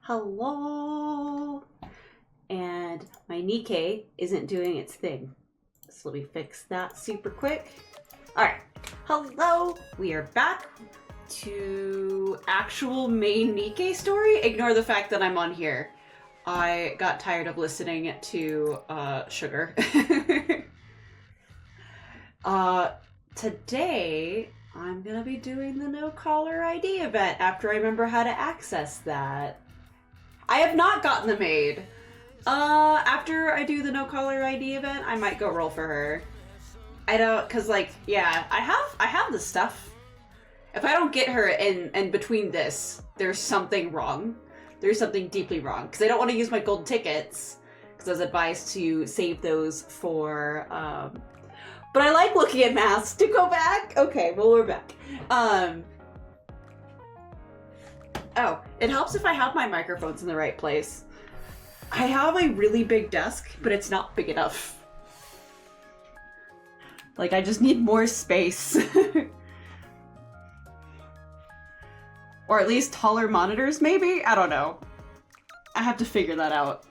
Hello. And my Nikke isn't doing its thing. So let me fix that super quick. All right. Hello. We are back to actual main Nikke story. Ignore the fact that I'm on here. I got tired of listening to Sugar. Today I'm gonna be doing the no caller ID event after I remember how to access that. I have not gotten the maid. After I do the no caller ID event, I might go roll for her. I don't, cause like, yeah, I have the stuff. If I don't get her in between this, there's something wrong. There's something deeply wrong, because I don't want to use my gold tickets, because I was advised to save those for, but I like looking at masks. To go back? Okay, well, we're back. Oh, it helps if I have my microphones in the right place. I have a really big desk, but it's not big enough. Like, I just need more space. Or at least taller monitors, maybe? I don't know. I have to figure that out.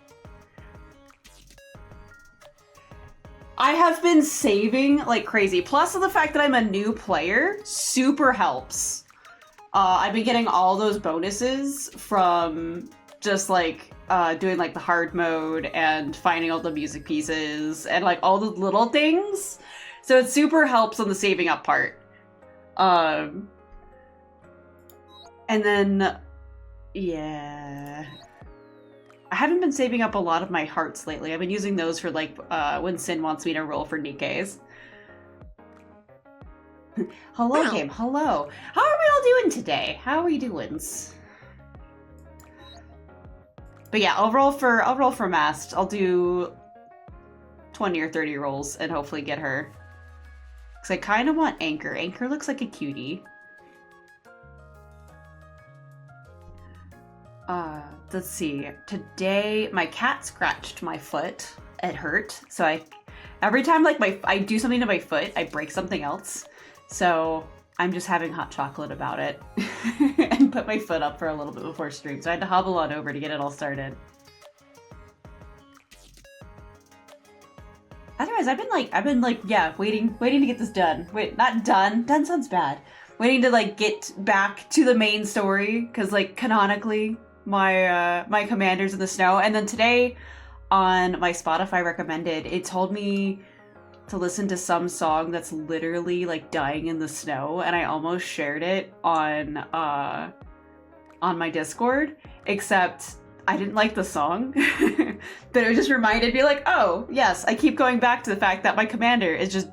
I have been saving like crazy. Plus the fact that I'm a new player super helps. I've been getting all those bonuses from just like doing like the hard mode and finding all the music pieces and like all the little things. So it super helps on the saving up part. And then, yeah. I haven't been saving up a lot of my hearts lately. I've been using those for like when Sin wants me to roll for Nikkes. Hello, game. Hello. How are we all doing today? How are you doing? But yeah, I'll roll for Mast. I'll do 20 or 30 rolls and hopefully get her. Because I kind of want Anchor. Anchor looks like a cutie. Let's see. Today, my cat scratched my foot. It hurt. So every time like I do something to my foot, I break something else. So I'm just having hot chocolate about it and put my foot up for a little bit before stream. So I had to hobble on over to get it all started. Otherwise, I've been like, yeah, waiting to get this done. Wait, not done. Done sounds bad. Waiting to like get back to the main story because like canonically my commander's in the snow. And then today on my Spotify recommended, it told me to listen to some song that's literally like dying in the snow, and I almost shared it on my Discord, except I didn't like the song. But it just reminded me like, oh yes, I keep going back to the fact that my commander is just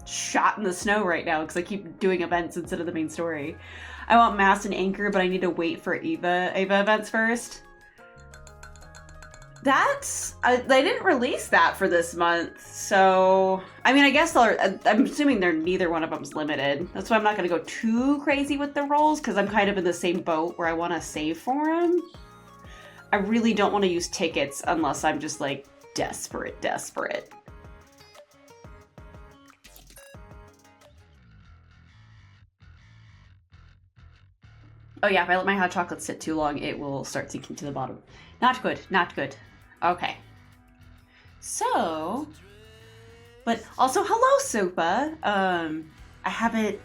shot in the snow right now because I keep doing events instead of the main story. I want Mast and Anchor, but I need to wait for Eva events first. They didn't release that for this month, so I mean, I guess I'm assuming neither one of them's limited. That's why I'm not going to go too crazy with the rolls, because I'm kind of in the same boat where I want to save for them. I really don't want to use tickets unless I'm just like desperate. Oh yeah, if I let my hot chocolate sit too long, it will start sinking to the bottom. Not good, not good. Okay. So, but also hello, Sopa. I haven't,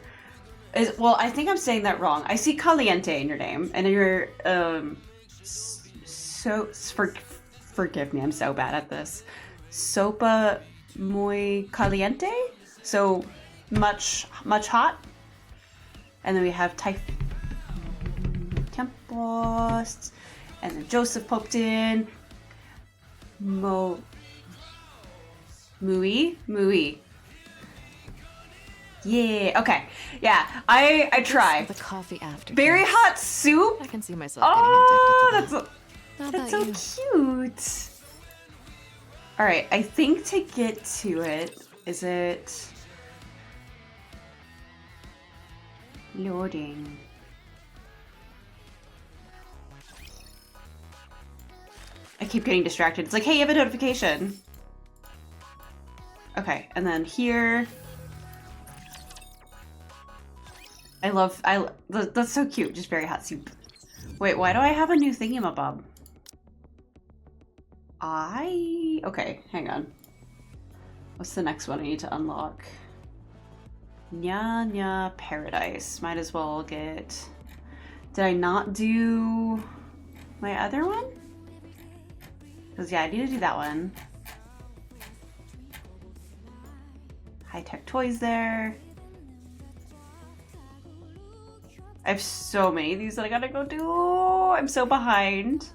well, I think I'm saying that wrong. I see Caliente in your name, and you're, forgive me, I'm so bad at this. Sopa muy caliente? So, much hot? And then we have Tempest, and then Joseph poked in. Mui. Yeah, okay. Yeah, I try. The coffee after. Very hot soup? I can see myself getting addicted to that. That's so cute. Alright, I think to get to it, is it loading? I keep getting distracted. It's like, hey, you have a notification. Okay, and then here. That's so cute. Just very hot soup. Wait, why do I have a new thingamabob? Okay, hang on. What's the next one I need to unlock? Nya Nya Paradise. Might as well get... Did I not do my other one? Because yeah, I need to do that one. Hightech Toys there. I have so many of these that I gotta go do. I'm so behind.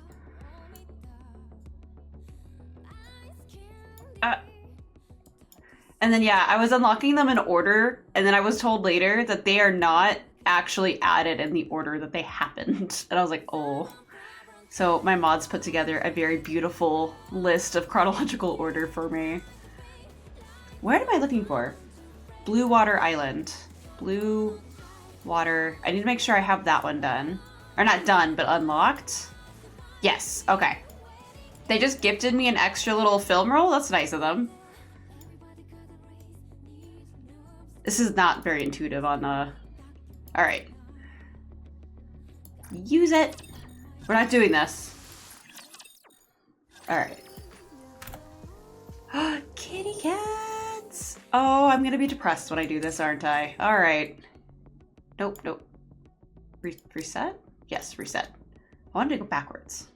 And then yeah, I was unlocking them in order, and then I was told later that they are not actually added in the order that they happened. And I was like, oh. So my mods put together a very beautiful list of chronological order for me. What am I looking for? Blue Water Island. Blue Water. I need to make sure I have that one done. Or not done, but unlocked. Yes, okay. They just gifted me an extra little film roll. That's nice of them. This is not very intuitive on the... Alright. Use it. We're not doing this. Alright. Kitty cats! Oh, I'm gonna be depressed when I do this, aren't I? Alright. Nope, nope. Reset? Yes, reset. I wanted to go backwards.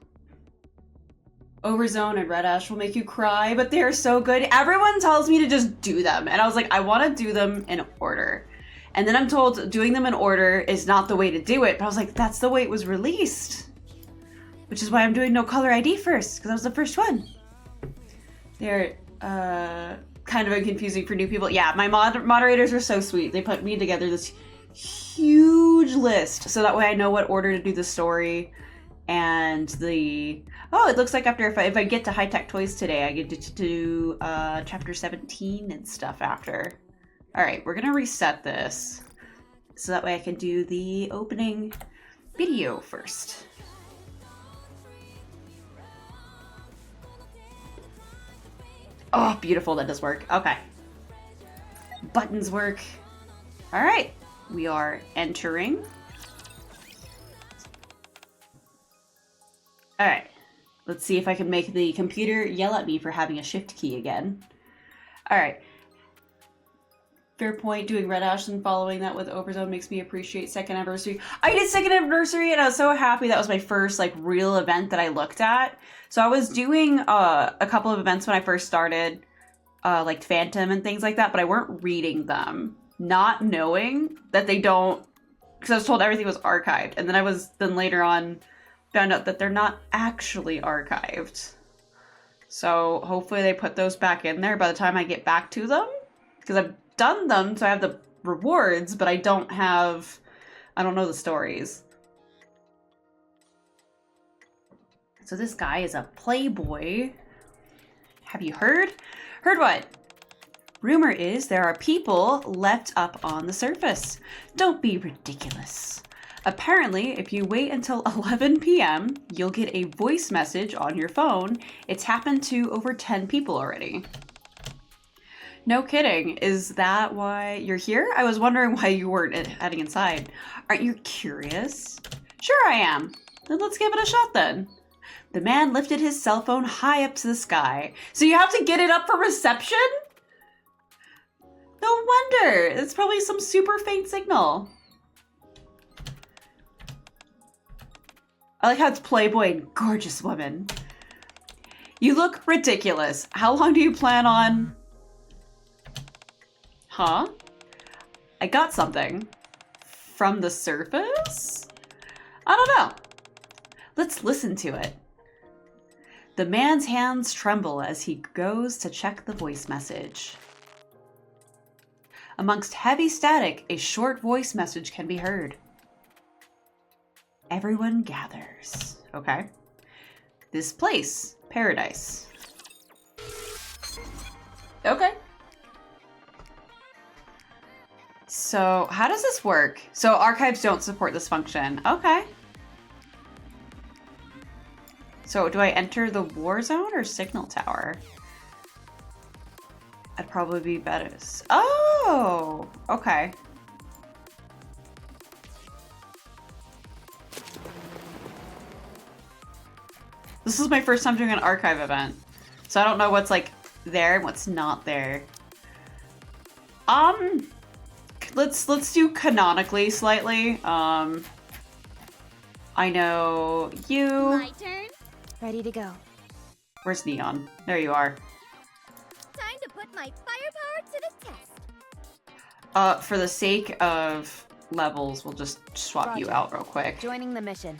Overzone and Red Ash will make you cry, but they are so good. Everyone tells me to just do them. And I was like, I want to do them in order. And then I'm told doing them in order is not the way to do it. But I was like, that's the way it was released. Which is why I'm doing No Color ID first, because that was the first one. They're kind of confusing for new people. Yeah, my moderators are so sweet. They put me together this huge list. So that way I know what order to do the story. And the... Oh, it looks like after if I get to Hightech Toys today, I get to do chapter 17 and stuff after. Alright, we're gonna reset this. So that way I can do the opening video first. Oh, beautiful, that does work. Okay. Buttons work. Alright, we are entering. Alright, let's see if I can make the computer yell at me for having a shift key again. Alright. Fair point, doing Red Ash and following that with Overzone makes me appreciate second anniversary. I did second anniversary and I was so happy. That was my first like real event that I looked at. So I was doing a couple of events when I first started, like Phantom and things like that, but I weren't reading them, not knowing that they don't, because I was told everything was archived. And then later on found out that they're not actually archived. So hopefully they put those back in there by the time I get back to them, because I've done them, so I have the rewards, but I don't know the stories. So this guy is a playboy. Have you heard? Heard what? Rumor is there are people left up on the surface. Don't be ridiculous. Apparently, if you wait until 11 p.m., you'll get a voice message on your phone. It's happened to over 10 people already. No kidding. Is that why you're here? I was wondering why you weren't heading inside. Aren't you curious? Sure I am. Then let's give it a shot then. The man lifted his cell phone high up to the sky. So you have to get it up for reception? No wonder. It's probably some super faint signal. I like how it's Playboy and gorgeous woman. You look ridiculous. How long do you plan on... Huh? I got something. From the surface? I don't know. Let's listen to it. The man's hands tremble as he goes to check the voice message. Amongst heavy static, a short voice message can be heard. Everyone gathers. Okay. This place, paradise. Okay. So how does this work? So archives don't support this function. Okay. So do I enter the war zone or signal tower? I'd probably be better. Oh, okay. This is my first time doing an archive event. So I don't know what's like there and what's not there. Let's do canonically slightly. I know you. My turn. Ready to go. Where's Neon? There you are. Time to put my firepower to the test. For the sake of levels, we'll just swap you Roger. out real quick. Joining the mission.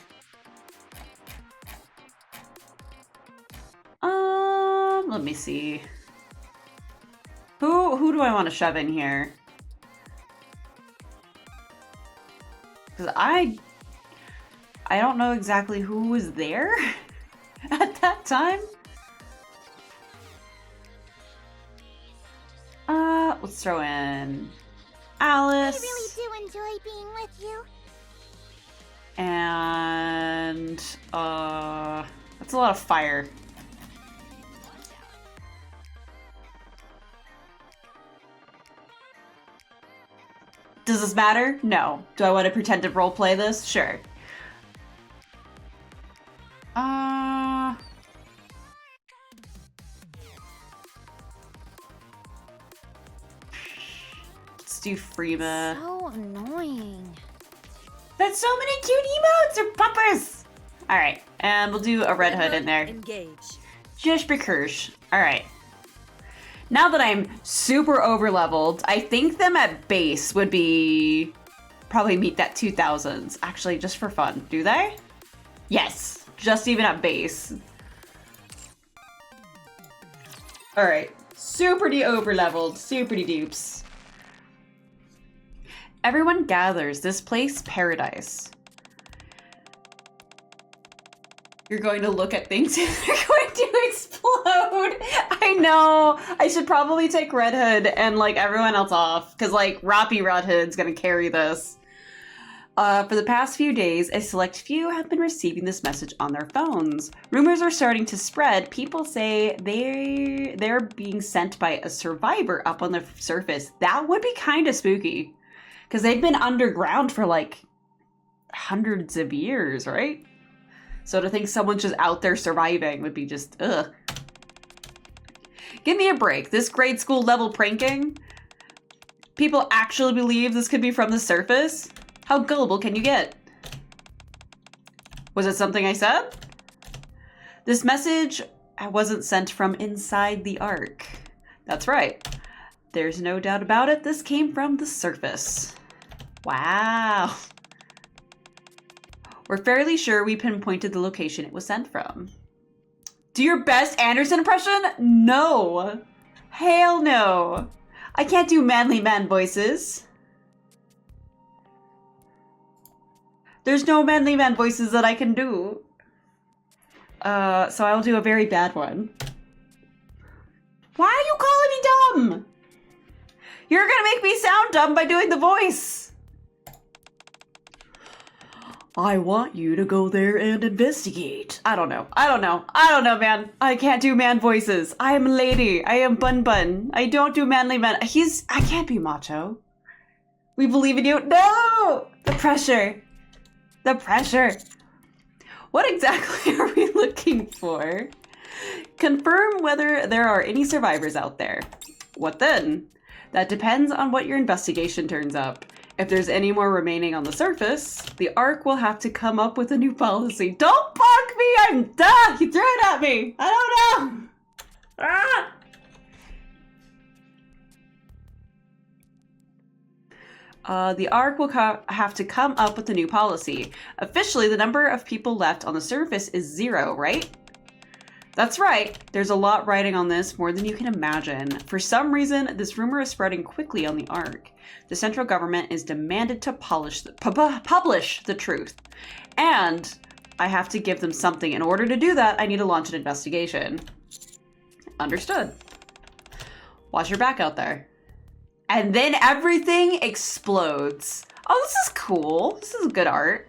Let me see. Who do I want to shove in here? Because I don't know exactly who was there at that time. Let's throw in Alice. I really do enjoy being with you. And that's a lot of fire. Does this matter? No. Do I want to pretend to roleplay this? Sure. Let's do Freema. So annoying. There's so many cute emotes or puppers! Alright, and we'll do a Red Hood in there. Engage. Just because. Alright. Now that I'm super over leveled, I think them at base would be probably meet that 2000s. Actually, just for fun. Do they? Yes. Just even at base. Alright. Super over leveled. Super dupes. Everyone gathers. This place paradise. You're going to look at things and they're going to explode. I know. I should probably take Red Hood and like everyone else off because like Roppy Red Hood's going to carry this. For the past few days, a select few have been receiving this message on their phones. Rumors are starting to spread. People say they're being sent by a survivor up on the surface. That would be kind of spooky because they've been underground for like hundreds of years, right? So to think someone's just out there surviving would be just, ugh. Give me a break. This grade school level pranking? People actually believe this could be from the surface? How gullible can you get? Was it something I said? This message wasn't sent from inside the Ark. That's right. There's no doubt about it. This came from the surface. Wow. We're fairly sure we pinpointed the location it was sent from. Do your best Anderson impression? No. Hell no. I can't do manly man voices. There's no manly man voices that I can do. So I'll do a very bad one. Why are you calling me dumb? You're gonna make me sound dumb by doing the voice. I want you to go there and investigate. I don't know, man. I can't do man voices. I am a lady. I am Bun Bun. I don't do manly man. I can't be macho. We believe in you. No! The pressure. The pressure. What exactly are we looking for? Confirm whether there are any survivors out there. What then? That depends on what your investigation turns up. If there's any more remaining on the surface, the Ark will have to come up with a new policy. Don't punk me! I'm done! You threw it at me! I don't know! Ah! The Ark will have to come up with a new policy. Officially, the number of people left on the surface is 0, right? That's right. There's a lot riding on this, more than you can imagine. For some reason, this rumor is spreading quickly on the Ark. The central government is demanded to publish the truth. And I have to give them something. In order to do that, I need to launch an investigation. Understood. Watch your back out there. And then everything explodes. Oh, this is cool. This is good art.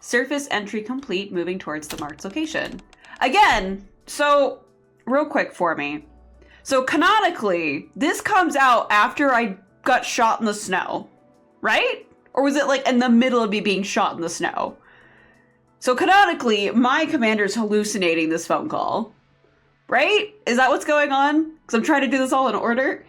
Surface entry complete, moving towards the marked location. Again, so real quick for me. So canonically, this comes out after I got shot in the snow, right? Or was it like in the middle of me being shot in the snow? So canonically, my commander's hallucinating this phone call. Right? Is that what's going on? Because I'm trying to do this all in order.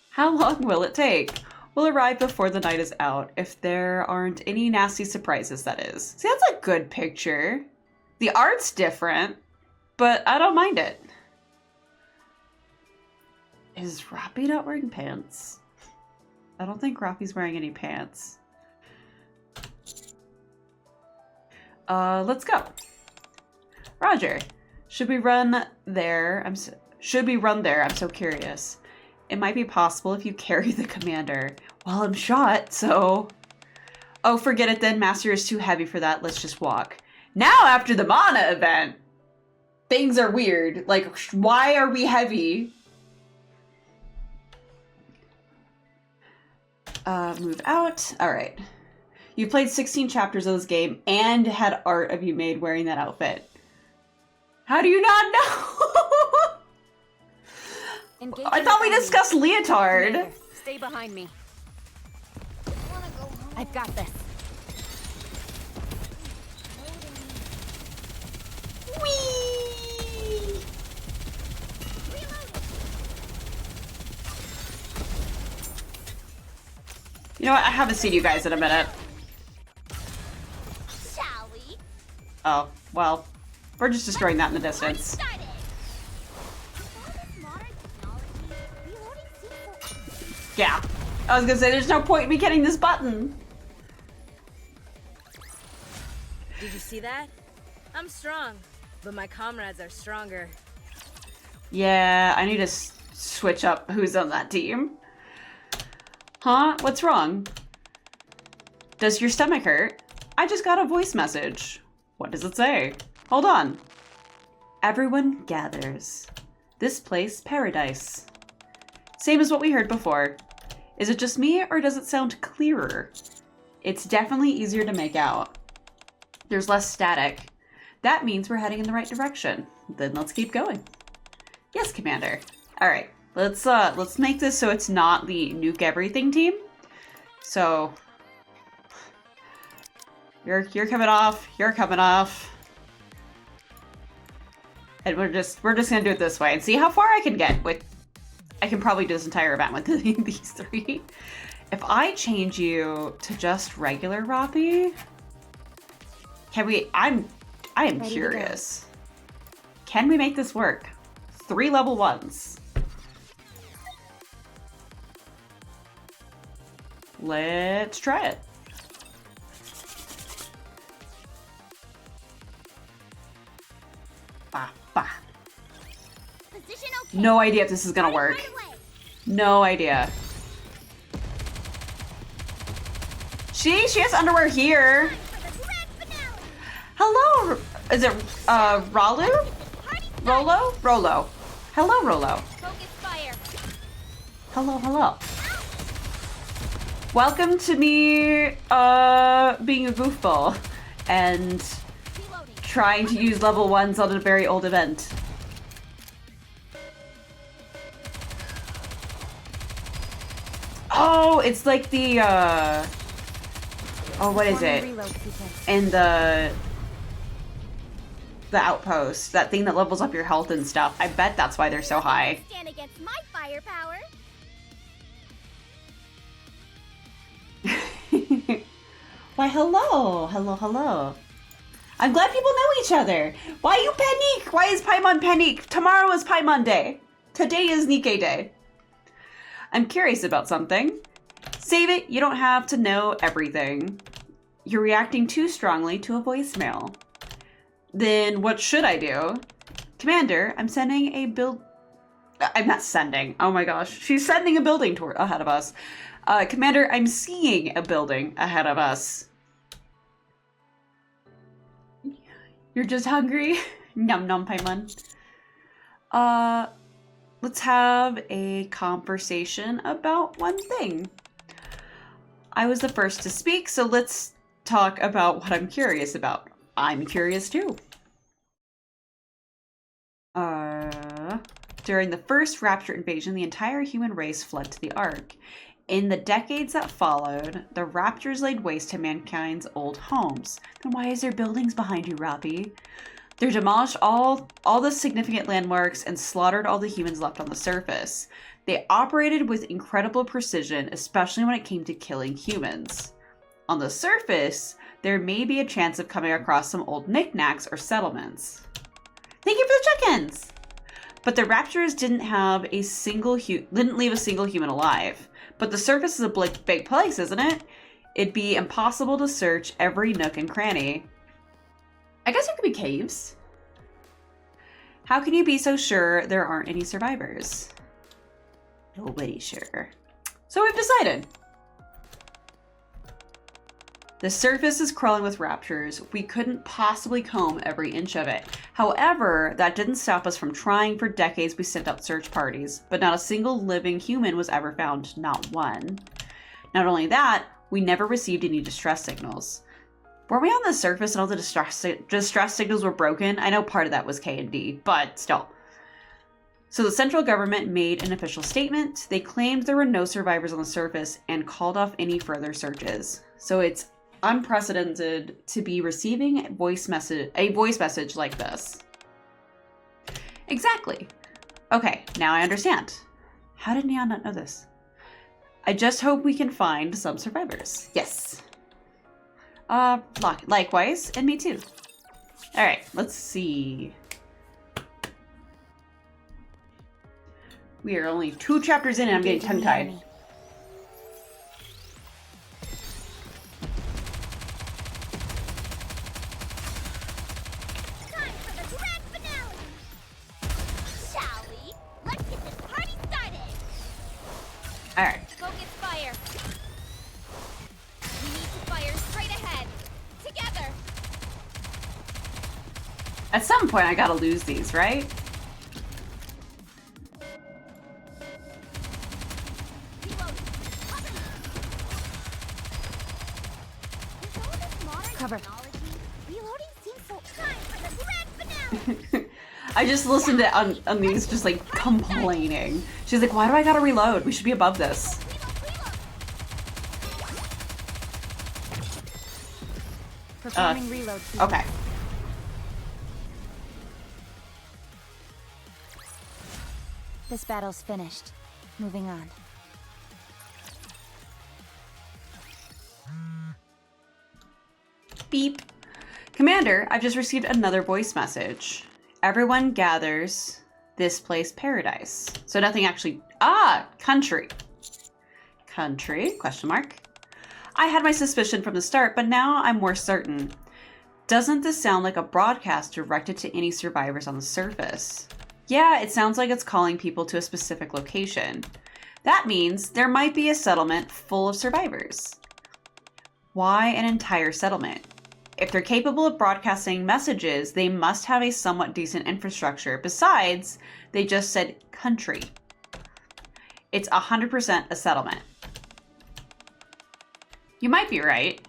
How long will it take? We'll arrive before the night is out, if there aren't any nasty surprises, that is. See, that's a good picture. The art's different, but I don't mind it. Is Roppy not wearing pants? I don't think Roppy's wearing any pants. Let's go. Roger. Should we run there? I'm so curious. It might be possible if you carry the commander. Well, I'm shot, so... Oh, forget it then. Master is too heavy for that. Let's just walk. Now, after the Mana event, things are weird. Like, why are we heavy? Move out. All right. You played 16 chapters of this game and had art of you made wearing that outfit. How do you not know? I thought we discussed leotard. Commander, stay behind me. I've got this. Whee! You know what? I haven't seen you guys in a minute. Shall we? Oh, well. We're just destroying that in the distance. Yeah. I was gonna say, there's no point in me getting this button. Did you see that? I'm strong, but my comrades are stronger. Yeah, I need to switch up who's on that team. Huh? What's wrong? Does your stomach hurt? I just got a voice message. What does it say? Hold on. Everyone gathers. This place, paradise. Same as what we heard before. Is it just me, or does it sound clearer? It's definitely easier to make out. There's less static. That means we're heading in the right direction. Then let's keep going. Yes, Commander. All right, let's make this so it's not the nuke everything team. So you're coming off. You're coming off. And we're just gonna do it this way and see how far I can get with. I can probably do this entire event with these three. If I change you to just regular Roppy, can we? I am curious. Can we make this work? 3 level 1s. Let's try it. Bah, bah. Position okay. No idea if this is gonna work. Right away. No idea. She has underwear here. Time for the grand finale. Hello, is it Ralu? Party started. Rolo? Hello, Rolo. Focus fire. Hello. Welcome to me being a goofball and Reloading. trying to use level 1s on a very old event. Oh, it's like the oh, what is it? Reload sequence. In the outpost, that thing that levels up your health and stuff. I bet that's why they're so high. Stand against my firepower. Why, hello. I'm glad people know each other. Why you panic? Why is Paimon panic? Tomorrow is Paimon Day. Today is Nikke Day. I'm curious about something. Save it, you don't have to know everything. You're reacting too strongly to a voicemail. Then what should I do? Commander, I'm sending a I'm not sending. Oh my gosh. She's sending a building toward ahead of us. Commander, I'm seeing a building ahead of us. You're just hungry? Num num, Paimon. Let's have a conversation about one thing. I was the first to speak, so let's talk about what I'm curious about. I'm curious too. During the first Rapture invasion, the entire human race fled to the Ark. In the decades that followed, the Raptors laid waste to mankind's old homes. Then why is there buildings behind you, Rappy? They demolished all the significant landmarks and slaughtered all the humans left on the surface. They operated with incredible precision, especially when it came to killing humans. On the surface, there may be a chance of coming across some old knickknacks or settlements. Thank you for the check-ins! But the Raptors didn't leave a single human alive. But the surface is a big place, isn't it? It'd be impossible to search every nook and cranny. I guess there could be caves. How can you be so sure there aren't any survivors? Nobody's sure. So we've decided. The surface is crawling with raptors. We couldn't possibly comb every inch of it. However, that didn't stop us from trying. For decades. We sent out search parties, but not a single living human was ever found. Not one. Not only that, we never received any distress signals. Were we on the surface and all the distress signals were broken? I know part of that was K and D, but still. So the central government made an official statement. They claimed there were no survivors on the surface and called off any further searches. So it's unprecedented to be receiving a voice message like this. Exactly. Okay, now I understand. How did Neon not know this? I just hope we can find some survivors. Yes. Likewise, and me too. All right, let's see. We are only 2 chapters in and I'm getting tongue-tied. Time for the grand finale! Shall we? Let's get this party started! Alright. Focus fire! We need to fire straight ahead! Together! At some point I gotta lose these, right? Cover. Reloading seems so time for the grand finale. I just listened to on these just like complaining. She's like, why do I gotta reload? We should be above this. Performing reload. Okay. This battle's finished. Moving on. Beep. Commander, I've just received another voice message. Everyone gathers. This place paradise. So nothing actually... country. Country, question mark. I had my suspicion from the start, but now I'm more certain. Doesn't this sound like a broadcast directed to any survivors on the surface? Yeah, it sounds like it's calling people to a specific location. That means there might be a settlement full of survivors. Why an entire settlement? If they're capable of broadcasting messages, they must have a somewhat decent infrastructure. Besides, they just said country. It's 100% a settlement. You might be right.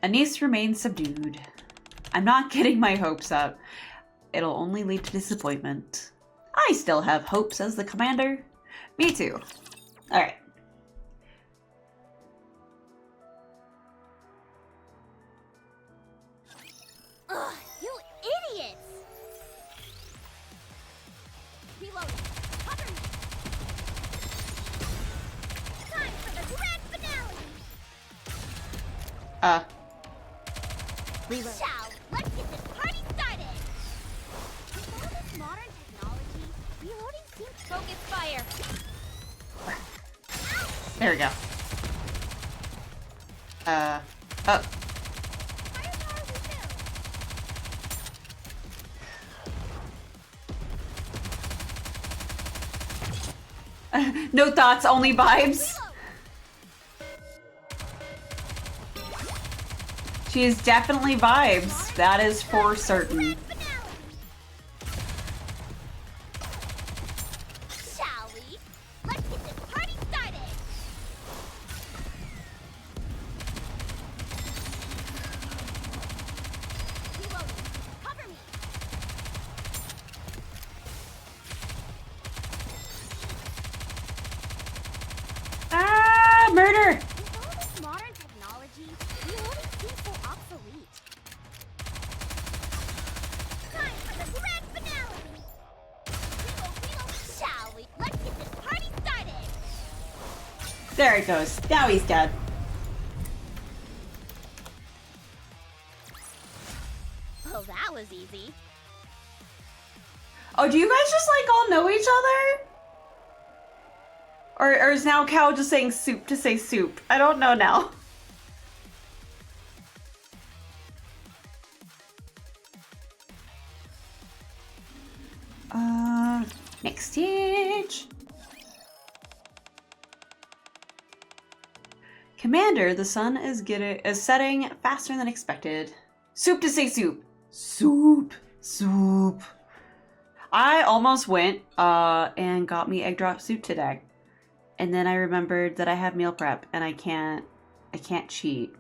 Anise remains subdued. I'm not getting my hopes up. It'll only lead to disappointment. I still have hope, says the commander. Me too. All right. Ugh, you idiots! Reloading. Cover me. Time for the grand finale. Reload. Shall let's get this party started. With all this modern technology, reloading seems focus fire. There we go. Firepower refilled. No thoughts, only vibes. She is definitely vibes. That is for certain. Shall we? Let's get this party started. Reloading. Cover me. Ah! There it goes. Now he's dead. Well, that was easy. Oh, do you guys just like all know each other? Or is now Cow just saying soup to say soup? I don't know now. Next stage. Commander, the sun is setting faster than expected. Soup to say soup. Soup. Soup. I almost went and got me egg drop soup today. And then I remembered that I have meal prep and I can't cheat.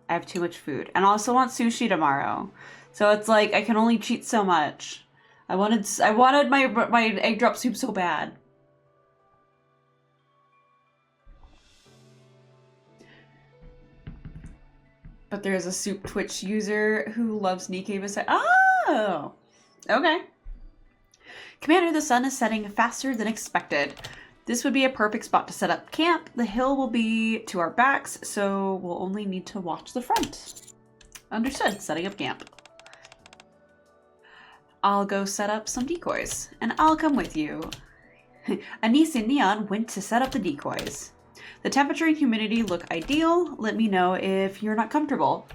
I have too much food. And I also want sushi tomorrow. So it's like I can only cheat so much. I wanted my egg drop soup so bad. But there's a soup Twitch user who loves Nikke beside. Oh! Okay. Commander, the sun is setting faster than expected. This would be a perfect spot to set up camp. The hill will be to our backs, so we'll only need to watch the front. Understood. Setting up camp. I'll go set up some decoys, and I'll come with you. Anise and Neon went to set up the decoys. The temperature and humidity look ideal. Let me know if you're not comfortable.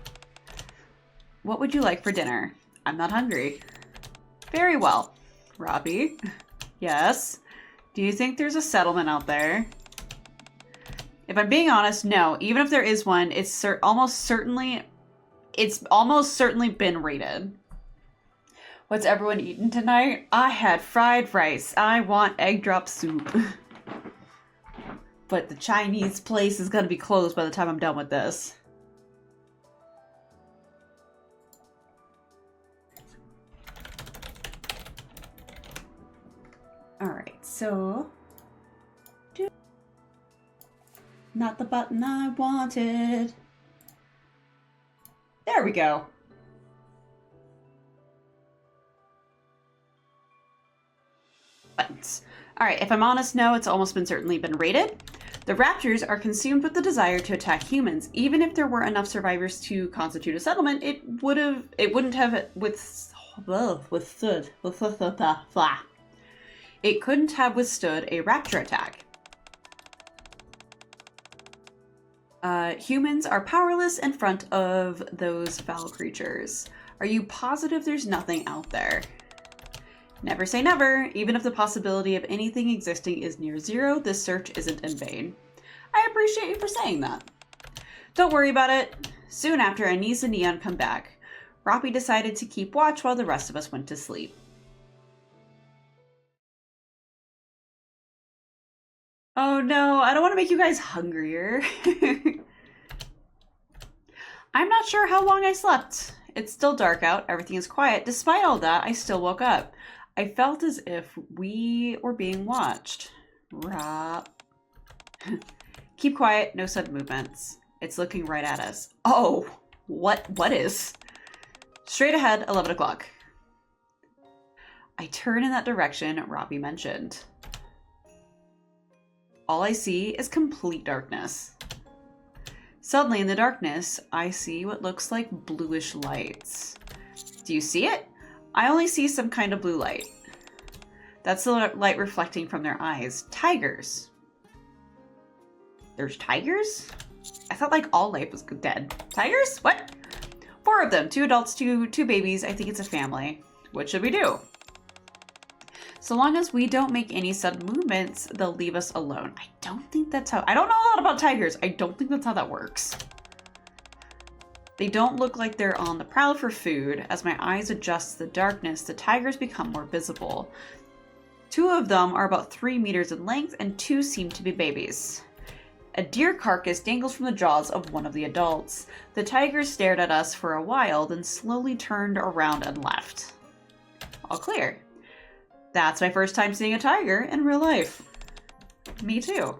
What would you like for dinner? I'm not hungry. Very well. Robbie? Yes? Do you think there's a settlement out there? If I'm being honest, no. Even if there is one, it's almost certainly been raided. What's everyone eating tonight? I had fried rice. I want egg drop soup. But the Chinese place is gonna be closed by the time I'm done with this. Alright, so... Not the button I wanted. There we go. Buttons. Alright, if I'm honest, no, it's almost certainly been raided. The raptors are consumed with the desire to attack humans. Even if there were enough survivors to constitute a settlement, it wouldn't have withstood. It couldn't have withstood a raptor attack. Humans are powerless in front of those foul creatures. Are you positive there's nothing out there? Never say never. Even if the possibility of anything existing is near zero, this search isn't in vain. I appreciate you for saying that. Don't worry about it. Soon after, Anise and Neon come back. Roppy decided to keep watch while the rest of us went to sleep. Oh no, I don't want to make you guys hungrier. I'm not sure how long I slept. It's still dark out, everything is quiet. Despite all that, I still woke up. I felt as if we were being watched. Keep quiet, no sudden movements. It's looking right at us. Oh, what is? Straight ahead, 11 o'clock. I turn in that direction Robbie mentioned. All I see is complete darkness. Suddenly in the darkness, I see what looks like bluish lights. Do you see it? I only see some kind of blue light. That's the light reflecting from their eyes. Tigers. There's tigers? I thought like all life was dead. Tigers? What? 4 of them. 2 adults, two babies. I think it's a family. What should we do? So long as we don't make any sudden movements, they'll leave us alone. I don't think that's how... I don't know a lot about tigers. I don't think that's how that works. They don't look like they're on the prowl for food. As my eyes adjust to the darkness, the tigers become more visible. 2 of them are about 3 meters in length, and 2 seem to be babies. A deer carcass dangles from the jaws of one of the adults. The tigers stared at us for a while, then slowly turned around and left. All clear. That's my first time seeing a tiger in real life. Me too.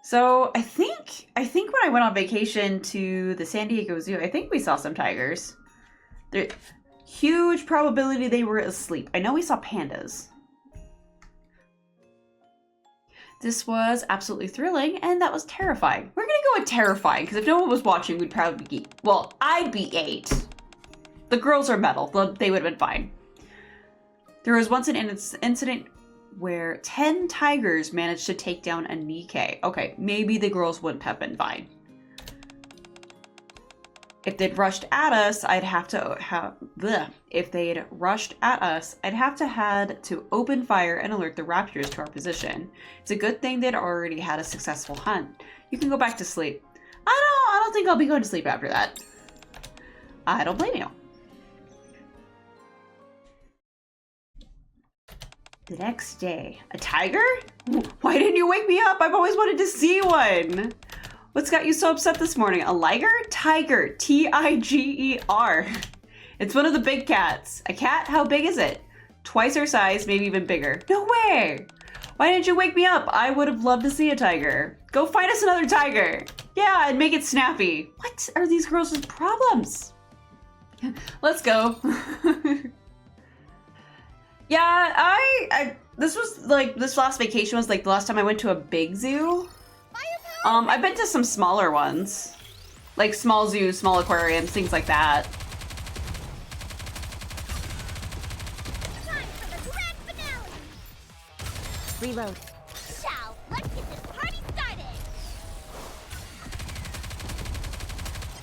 So I think when I went on vacation to the San Diego Zoo, I think we saw some tigers. There's huge probability they were asleep. I know we saw pandas. This was absolutely thrilling, and that was terrifying. We're gonna go with terrifying, because if no one was watching, we'd probably be, well, I'd be 8. The girls are metal, they would have been fine. There was once an incident where 10 tigers managed to take down a Nikke. Okay, maybe the girls wouldn't have been fine. If they'd rushed at us, I'd have to have... Bleh. If they'd rushed at us, I'd have to open fire and alert the raptors to our position. It's a good thing they'd already had a successful hunt. You can go back to sleep. I don't think I'll be going to sleep after that. I don't blame you. The next day. A tiger? Why didn't you wake me up? I've always wanted to see one. What's got you so upset this morning? A liger? Tiger. T-I-G-E-R. It's one of the big cats. A cat? How big is it? Twice our size, maybe even bigger. No way! Why didn't you wake me up? I would have loved to see a tiger. Go find us another tiger. Yeah, and make it snappy. What are these girls' problems? Let's go. Yeah, this last vacation was like the last time I went to a big zoo. I've been to some smaller ones. Like small zoos, small aquariums, things like that. Time for the grand finale! Reload. Shall, let's get this party started!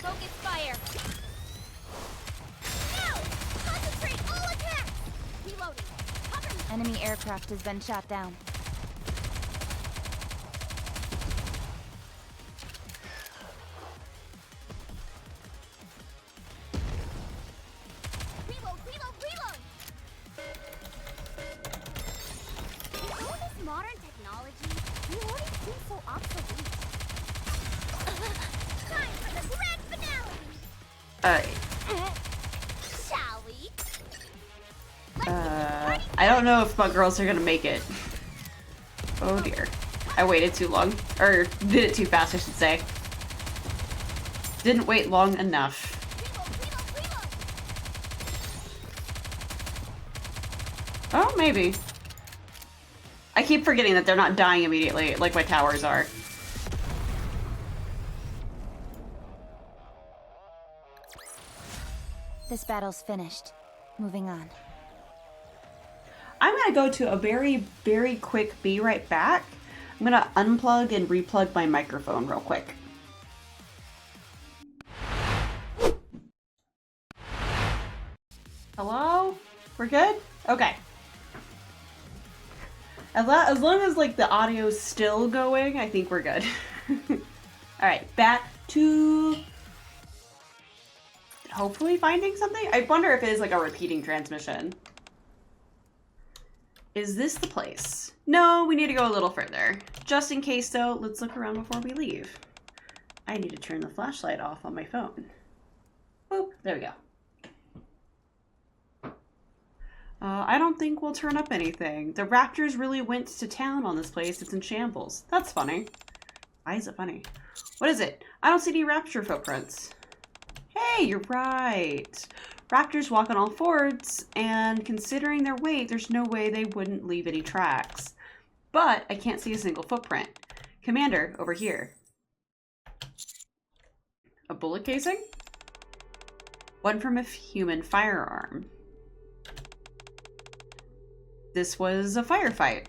Focus fire! Now! Concentrate all attacks! Reloading. Cover me! Enemy aircraft has been shot down. Reload, reload, reload! With all this modern technology, reloading seems so obsolete. Time for the grand finale! Shall we? I don't know if my girls are gonna make it. Oh dear. I waited too long. Or did it too fast, I should say. Didn't wait long enough. Reload, reload, reload! Oh, maybe. I keep forgetting that they're not dying immediately, like my towers are. This battle's finished. Moving on. I'm gonna go to a very, very quick be right back. I'm gonna unplug and replug my microphone real quick. Hello? We're good? Okay. As long as like the audio's still going, I think we're good. Alright, back to hopefully finding something? I wonder if it is like a repeating transmission. Is this the place? No, we need to go a little further. Just in case though, let's look around before we leave. I need to turn the flashlight off on my phone. Boop, there we go. I don't think we'll turn up anything. The raptors really went to town on this place. It's in shambles. That's funny. Why is it funny? What is it? I don't see any raptor footprints. Hey, you're right. Raptors walk on all fours, and considering their weight, there's no way they wouldn't leave any tracks. But I can't see a single footprint. Commander, over here. A bullet casing? One from a human firearm. This was a firefight.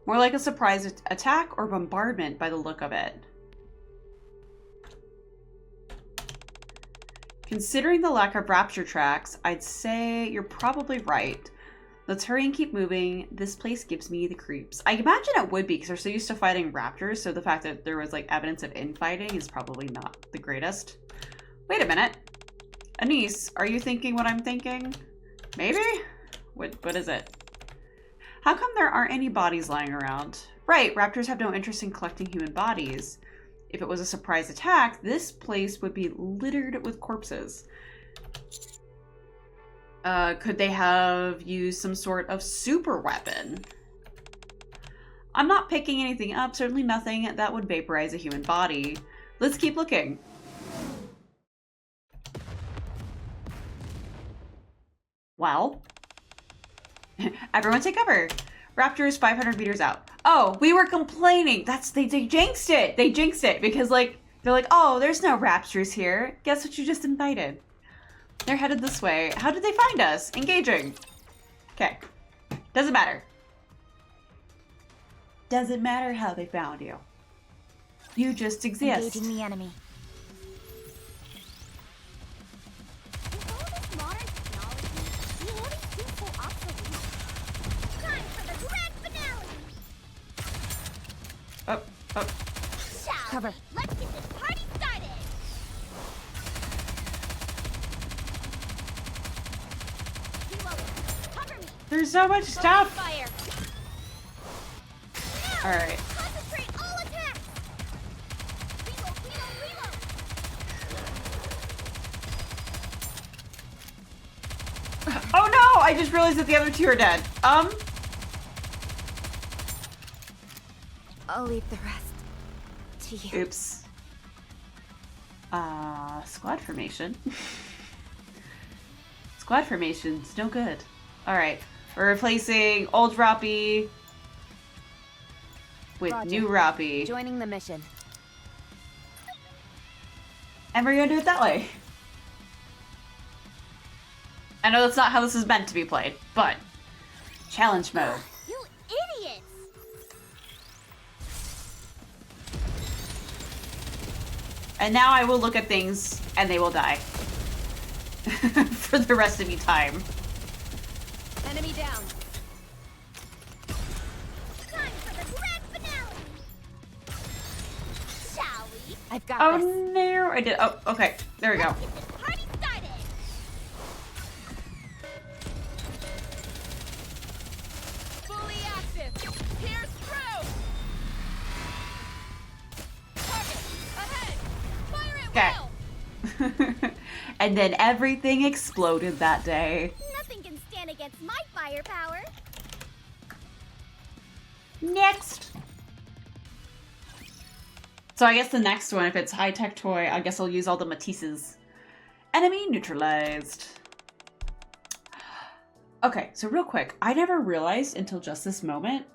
More like a surprise attack or bombardment by the look of it. Considering the lack of raptor tracks, I'd say you're probably right. Let's hurry and keep moving. This place gives me the creeps. I imagine it would be because they're so used to fighting raptors, so the fact that there was like evidence of infighting is probably not the greatest. Wait a minute. Anise, are you thinking what I'm thinking? Maybe? What is it? How come there aren't any bodies lying around? Right, raptors have no interest in collecting human bodies. If it was a surprise attack, this place would be littered with corpses. Could they have used some sort of super weapon? I'm not picking anything up, certainly nothing that would vaporize a human body. Let's keep looking. Well, everyone take cover. Raptors 500 meters out. Oh, we were complaining. They jinxed it. They jinxed it because like they're like, oh, there's no raptors here. Guess what you just invited? They're headed this way. How did they find us? Engaging. Okay. Doesn't matter. Doesn't matter how they found you. You just exist. Engaging the enemy. With all this modern technology, reloading seems so obsolete. Time for the grand finale! Oh, oh. Shall Cover. we? Let's get this party started! Reloading. Cover me! There's so much stuff. Fire! All right. Concentrate all attacks! Reload, reload, reload! Oh no! I just realized that the other two are dead. I'll leave the rest to you. Oops. Squad formation. Squad formation's no good. Alright. We're replacing old Roppy with Roger. new Roppy. Joining the mission. And we're gonna do it that way. I know that's not how this is meant to be played, but challenge mode. You idiots! And now I will look at things and they will die. For the rest of me time. Enemy down. Time for the grand finale! Shall we? I've got Oh this. no, I did. Oh, okay. There we go. Let's get this party started! Fully active. Pierce through. Target ahead. Fire at Okay. will. And then everything exploded that day. Nothing can stand against my firepower! Next. So I guess the next one, if it's Hightech Toy, I guess I'll use all the Matisses. Enemy neutralized. Okay, so real quick, I never realized until just this moment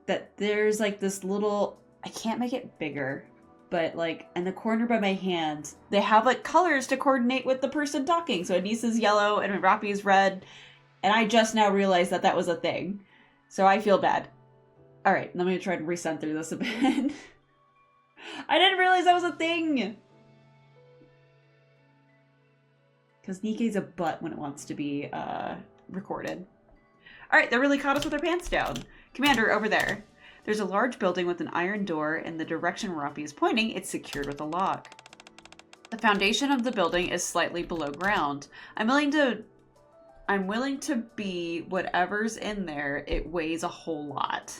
that there's like this little, I can't make it bigger, but like in the corner by my hand, they have like colors to coordinate with the person talking. So Anissa's yellow and Rapi's red. And I just now realized that that was a thing. So I feel bad. All right, let me try to recenter this a bit. I didn't realize that was a thing. Because Nikke's a butt when it wants to be recorded. All right, they really caught us with their pants down. Commander, over there. There's a large building with an iron door in the direction Roppy is pointing. It's secured with a lock. The foundation of the building is slightly below ground. I'm willing to be whatever's in there. It weighs a whole lot.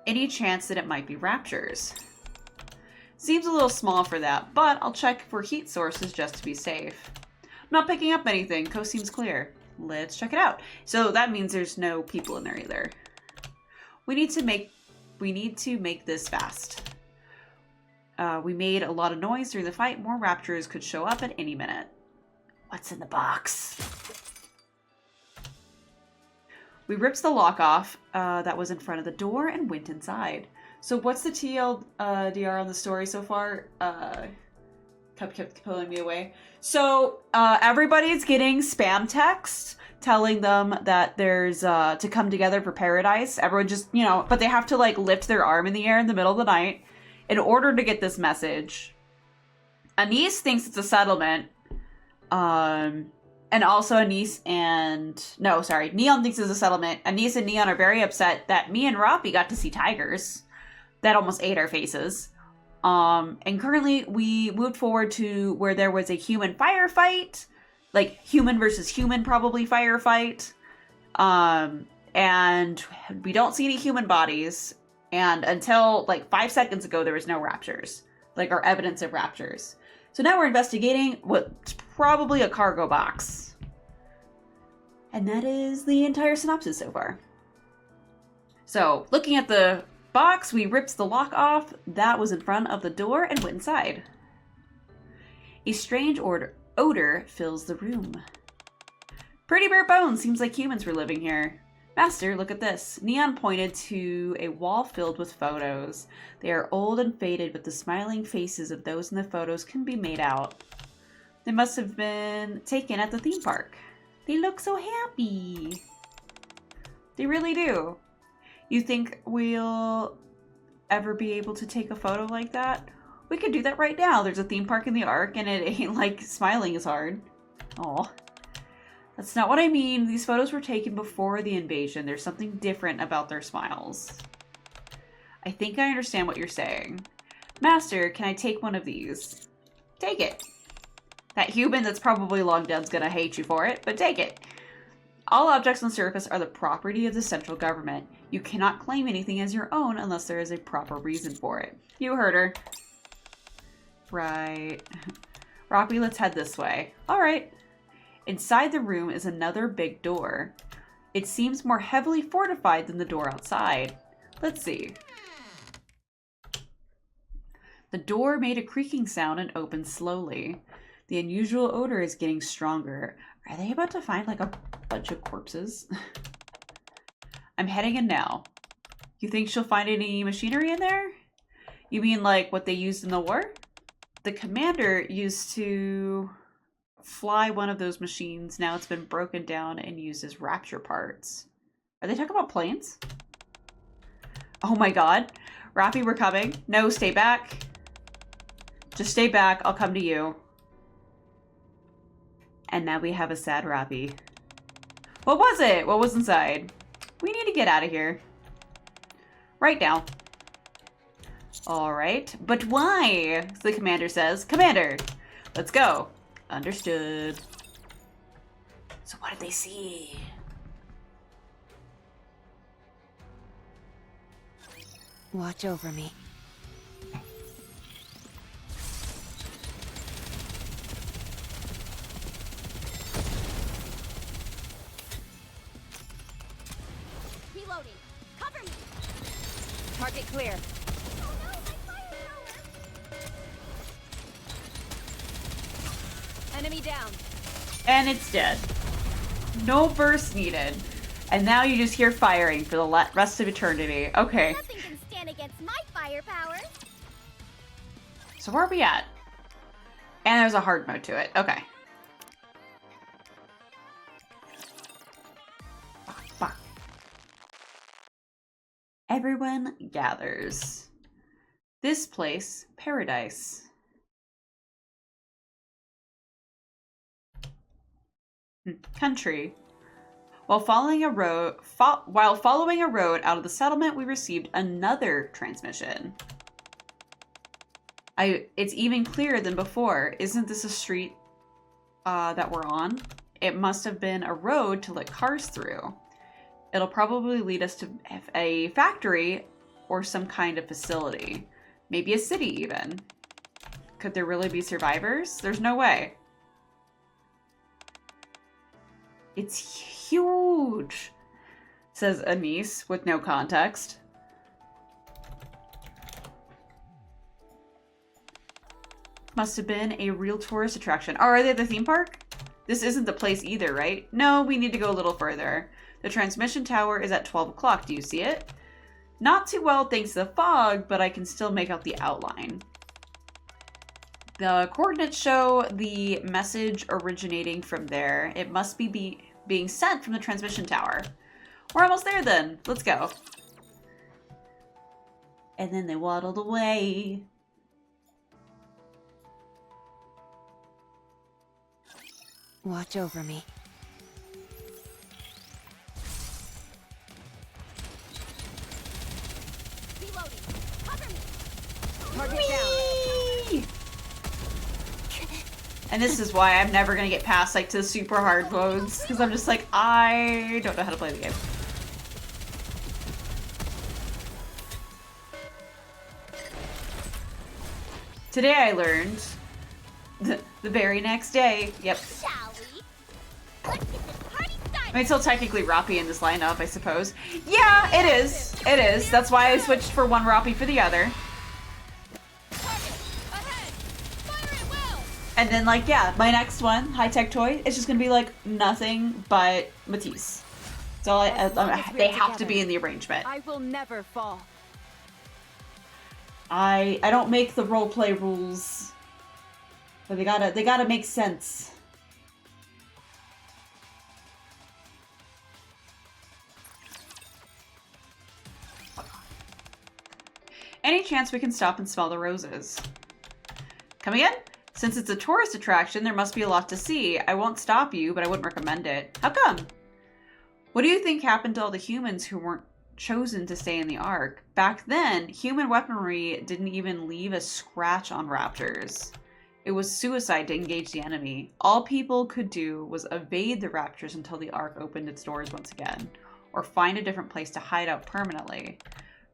Any chance that it might be raptors? Seems a little small for that, but I'll check for heat sources just to be safe. I'm not picking up anything. Coast seems clear. Let's check it out. So that means there's no people in there either. We need to make this fast. We made a lot of noise during the fight. More raptors could show up at any minute. What's in the box? We ripped the lock off that was in front of the door and went inside. So what's the TLDR on the story so far? Kept pulling me away. So everybody's getting spam texts telling them that there's to come together for paradise. Everyone just, but they have to like lift their arm in the air in the middle of the night in order to get this message. Anise thinks it's a settlement. And also Neon thinks it's a settlement. Anise and Neon are very upset that me and Roppy got to see tigers that almost ate our faces. And currently we moved forward to where there was a human firefight, like human versus human probably firefight. And we don't see any human bodies. And until like 5 seconds ago, there was no raptors, like or evidence of raptors. So now we're investigating what's probably a cargo box. And that is the entire synopsis so far. So looking at the box, we ripped the lock off that was in front of the door and went inside. A strange odor fills the room. Pretty bare bones. Seems like humans were living here. Master, look at this. Neon pointed to a wall filled with photos. They are old and faded, but the smiling faces of those in the photos can be made out. They must have been taken at the theme park. They look so happy. They really do. You think we'll ever be able to take a photo like that? We could do that right now. There's a theme park in the Ark, and it ain't like smiling is hard. Aw. That's not what I mean. These photos were taken before the invasion. There's something different about their smiles. I think I understand what you're saying. Master, can I take one of these? Take it. That human that's probably long dead's gonna hate you for it, but take it. All objects on the surface are the property of the central government. You cannot claim anything as your own unless there is a proper reason for it. You heard her. Right. Rocky, let's head this way. All right. Inside the room is another big door. It seems more heavily fortified than the door outside. Let's see. The door made a creaking sound and opened slowly. The unusual odor is getting stronger. Are they about to find like a bunch of corpses? I'm heading in now. You think she'll find any machinery in there? You mean like what they used in the war? The commander used to fly one of those machines. Now it's been broken down and used as rapture parts. Are they talking about planes? Oh my god. Rappy, we're coming. No, stay back. Just stay back. I'll come to you. And now we have a sad Rappy. What was it? What was inside? We need to get out of here. Right now. Alright. But why? The commander says. Commander! Let's go. Understood. So what did they see? Watch over me. Reloading. Cover me. Target clear. Oh no, my firepower. Enemy down. And it's dead. No burst needed. And now you just hear firing for the rest of eternity. Okay. Nothing can stand against my firepower. So where are we at? And there's a hard mode to it. Okay. Fuck. Everyone gathers. This place, paradise. Country. While following a road out of the settlement, we received another transmission. It's even clearer than before. Isn't this a street that we're on? It must have been a road to let cars through. It'll probably lead us to a factory or some kind of facility. Maybe a city even. Could there really be survivors? There's no way. It's huge, says Anise with no context. Must have been a real tourist attraction. Oh, are they at the theme park? This isn't the place either, right? No, we need to go a little further. The transmission tower is at 12 o'clock. Do you see it? Not too well thanks to the fog, but I can still make out the outline. The coordinates show the message originating from there. It must be being sent from the transmission tower. We're almost there then. Let's go. And then they waddled away. Watch over me. Reloading. Cover me. Target down. And this is why I'm never gonna get past like to the super hard modes, because I'm just like, I don't know how to play the game. Today I learned the very next day. Yep. Shall we? Let's get this party started. I mean, it's still technically Roppy in this lineup, I suppose. Yeah, it is. It is. That's why I switched for one Roppy for the other. Target. Ahead. Fire at will. And then, like, yeah, my next one, Hightech Toy, it's just gonna be like nothing but Matisse. So they have to be in the arrangement. I will never fall. I don't make the roleplay rules, but they gotta make sense. Any chance we can stop and smell the roses? Come again? Since it's a tourist attraction, there must be a lot to see. I won't stop you, but I wouldn't recommend it. How come? What do you think happened to all the humans who weren't chosen to stay in the Ark? Back then, human weaponry didn't even leave a scratch on raptors. It was suicide to engage the enemy. All people could do was evade the raptors until the Ark opened its doors once again, or find a different place to hide out permanently.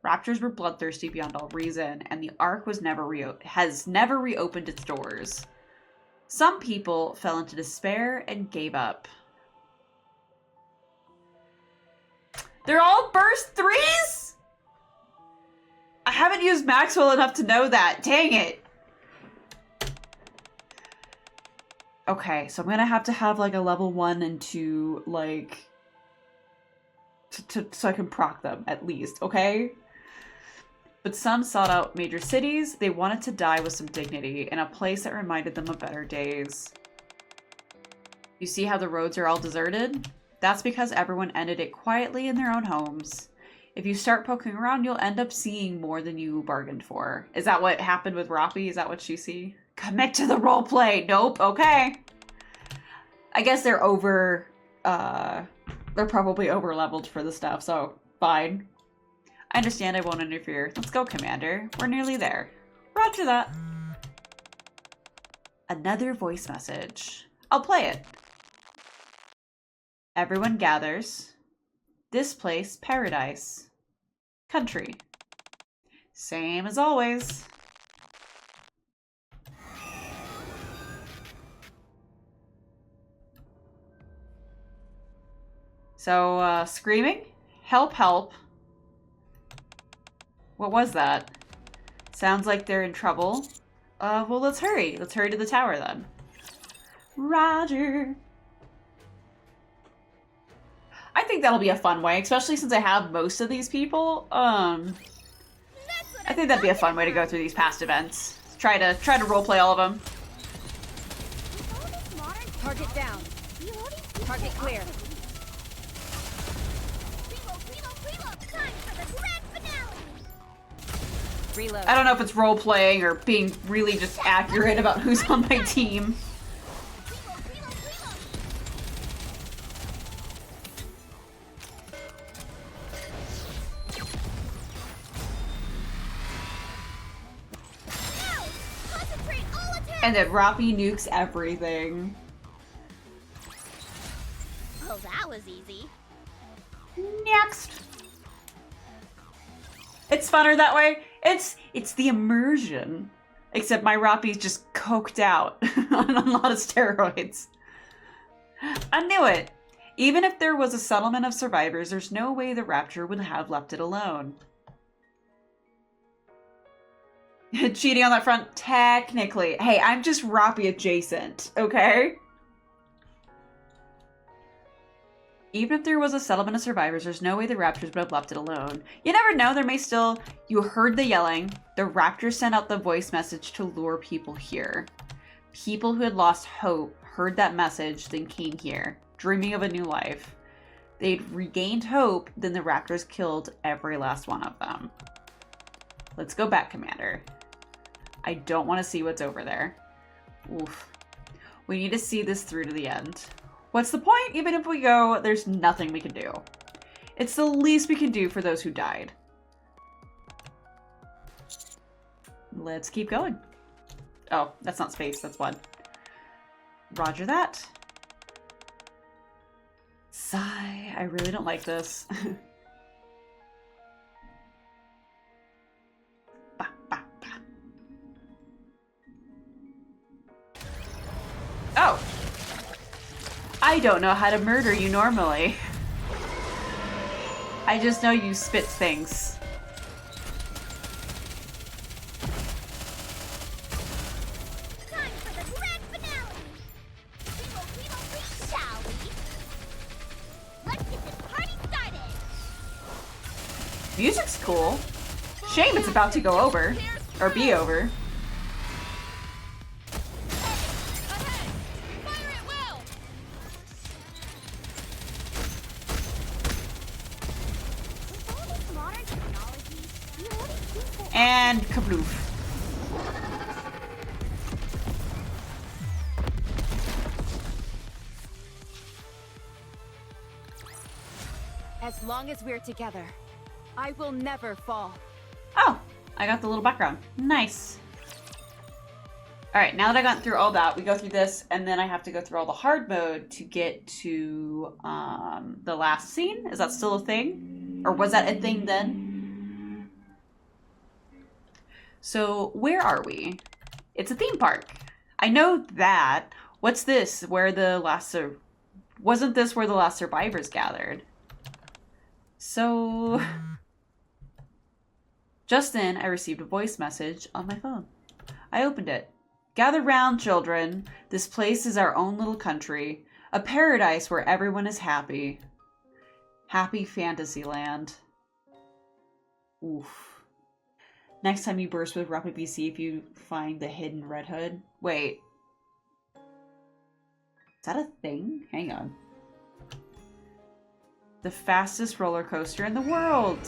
Raptors were bloodthirsty beyond all reason, and the Ark was has never reopened its doors. Some people fell into despair and gave up. They're all burst threes? I haven't used Maxwell enough to know that. Dang it. Okay, so I'm gonna have to have like a level 1 and 2, like, so I can proc them at least, okay? But some sought out major cities. They wanted to die with some dignity in a place that reminded them of better days. You see how the roads are all deserted? That's because everyone ended it quietly in their own homes. If you start poking around, you'll end up seeing more than you bargained for. Is that what happened with Roppy? Is that what she see? Commit to the roleplay. Nope. Okay. I guess they're they're probably over leveled for the stuff, so fine. I understand, I won't interfere. Let's go, Commander. We're nearly there. Roger that. Another voice message. I'll play it. Everyone gathers. This place, paradise. Country. Same as always. So, screaming? Help, help. What was that? Sounds like they're in trouble. Well, let's hurry. Let's hurry to the tower then. Roger. I think that'll be a fun way, especially since I have most of these people. I think that'd be a fun way to go through these past events. Try to roleplay all of them. Target down. Target clear. Reload. I don't know if it's role-playing or being really just accurate about who's on my team. And then Roppy nukes everything. Well, that was easy. Next. It's funner that way. It's the immersion. Except my Roppy's just coked out on a lot of steroids. I knew it. Even if there was a settlement of survivors, there's no way the Rapture would have left it alone. Cheating on that front? Technically. Hey, I'm just Roppy adjacent, okay? Even if there was a settlement of survivors, there's no way the Raptors would have left it alone. You never know, there may still... You heard the yelling. The Raptors sent out the voice message to lure people here. People who had lost hope heard that message, then came here, dreaming of a new life. They'd regained hope, then the Raptors killed every last one of them. Let's go back, Commander. I don't want to see what's over there. Oof. We need to see this through to the end. What's the point? Even if we go, there's nothing we can do. It's the least we can do for those who died. Let's keep going. Oh, that's not space, that's one. Roger that. Sigh, I really don't like this. Bah, bah, bah. Oh! I don't know how to murder you normally. I just know you spit things. Time for the grand Music's cool. Shame it's about to go over. Or be over. And kabloof. As long as we're together, I will never fall. Oh, I got the little background. Nice. Alright, now that I got through all that, we go through this, and then I have to go through all the hard mode to get to the last scene. Is that still a thing? Or was that a thing then? So, where are we? It's a theme park. I know that. What's this? Where the last... Wasn't this where the last survivors gathered? So... Just then, I received a voice message on my phone. I opened it. Gather round, children. This place is our own little country. A paradise where everyone is happy. Happy Fantasyland. Oof. Next time you burst with Rapid BC if you find the hidden Red Hood. Wait. Is that a thing? Hang on. The fastest roller coaster in the world.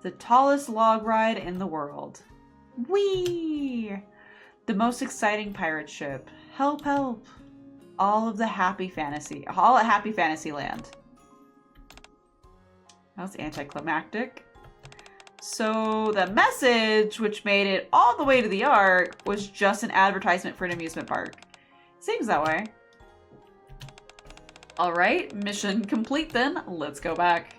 The tallest log ride in the world. Whee! The most exciting pirate ship. Help, help. All at Happy Fantasyland. That was anticlimactic. So the message, which made it all the way to the Ark, was just an advertisement for an amusement park. Seems that way. Alright, mission complete then. Let's go back.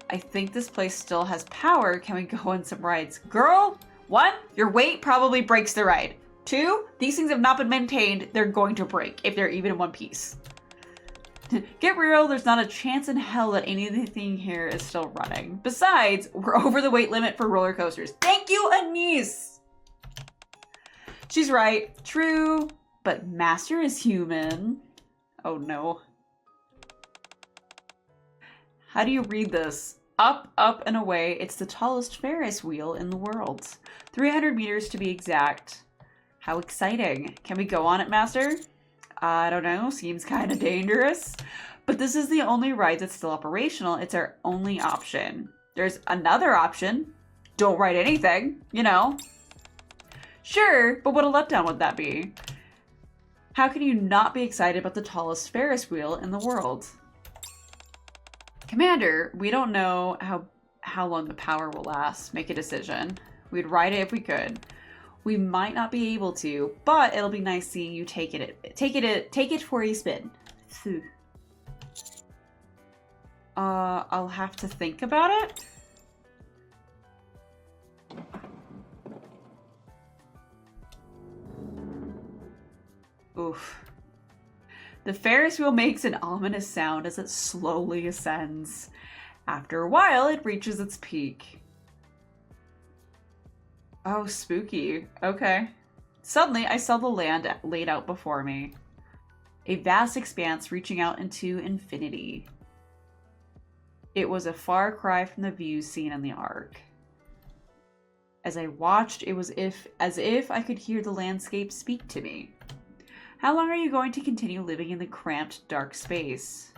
I think this place still has power. Can we go on some rides? Girl, 1, your weight probably breaks the ride. 2, these things have not been maintained. They're going to break if they're even in one piece. Get real, there's not a chance in hell that anything here is still running. Besides, we're over the weight limit for roller coasters. Thank you, Anise! She's right. True, but Master is human. Oh no. How do you read this? Up, up, and away. It's the tallest Ferris wheel in the world. 300 meters to be exact. How exciting. Can we go on it, Master? I don't know. Seems kind of dangerous. But this is the only ride that's still operational. It's our only option. There's another option. Don't ride anything, you know. Sure, but what a letdown would that be? How can you not be excited about the tallest Ferris wheel in the world? Commander, we don't know how long the power will last. Make a decision. We'd ride it if we could. We might not be able to, but it'll be nice seeing you take it for a spin. Phew. I'll have to think about it. Oof. The Ferris wheel makes an ominous sound as it slowly ascends. After a while, it reaches its peak. Oh, spooky. Okay. Suddenly, I saw the land laid out before me. A vast expanse reaching out into infinity. It was a far cry from the views seen in the Ark. As I watched, it was as if I could hear the landscape speak to me. How long are you going to continue living in the cramped, dark space?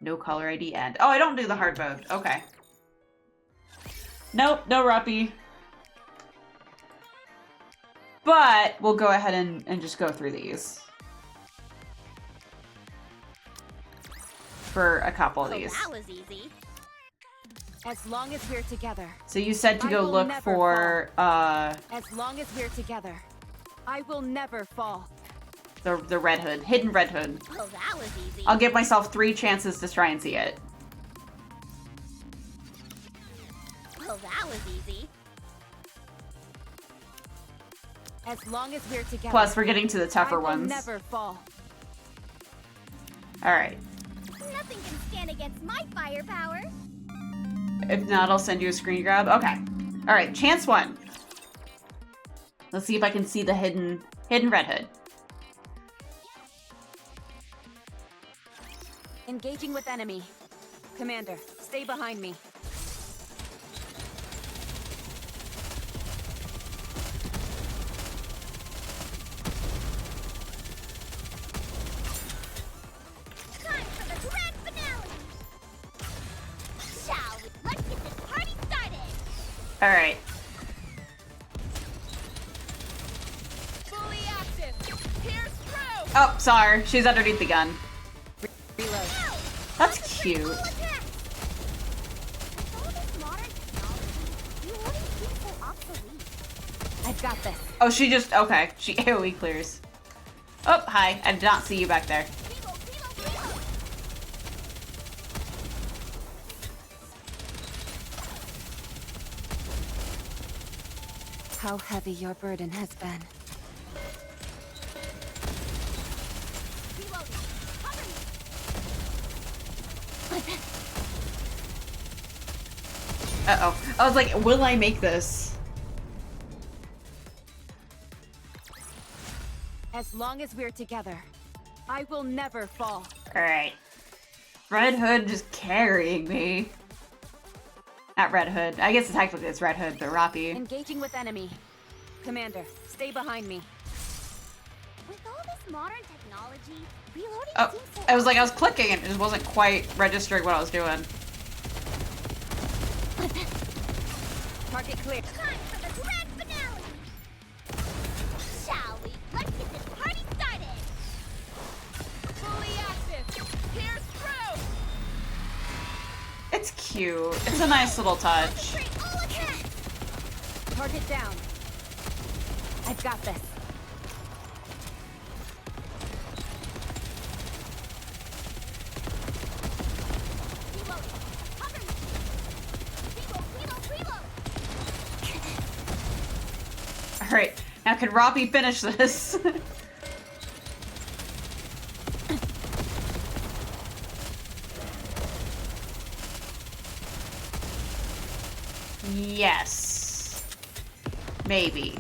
No caller ID end. Oh, I don't do the hard mode. Okay. Nope, no Ruppy. But we'll go ahead and just go through these. For a couple of these. That was easy. As long as we're together. So you said to go look for As long as we're together, I will never fall. the Red Hood, hidden Red Hood. Oh, that was easy. I'll give myself 3 chances to try and see it. Oh, that was easy. As long as we're together. Plus, we're getting to the tougher I will ones. Never fall. All right. Nothing can stand against my firepower. If not, I'll send you a screen grab. Okay. All right. Chance 1. Let's see if I can see the hidden Red Hood. Engaging with enemy. Commander, stay behind me. Time for the grand finale! Shall we? Let's get this party started! Alright. Fully active. Pierce through. Oh, sorry. She's underneath the gun. Reload. That's cute. All attacks! With all this modern technology, you wouldn't seem so obsolete. I've got this. Oh, she just... Okay. She AoE clears. Oh, hi. I did not see you back there. Reload, reload, reload! How heavy your burden has been. Reloading. Cover me! Uh-oh. I was like, will I make this? As long as we're together, I will never fall. Alright. Red Hood just carrying me. Not Red Hood. I guess technically it's Red Hood, but Roppy. Engaging with enemy. Commander, stay behind me. With all this modern technology, reloading Oh, seems so I was like, I was clicking and it just wasn't quite registering what I was doing. Target clear. Time for the grand finale! Shall we? Let's get this party started! Fully active. Pierce through. It's cute. It's a nice little touch. Concentrate all attacks! Target down. I've got this. Reloading. Cover me! Reload, reload, reload! Alright. Now can Roppy finish this? Yes. Maybe.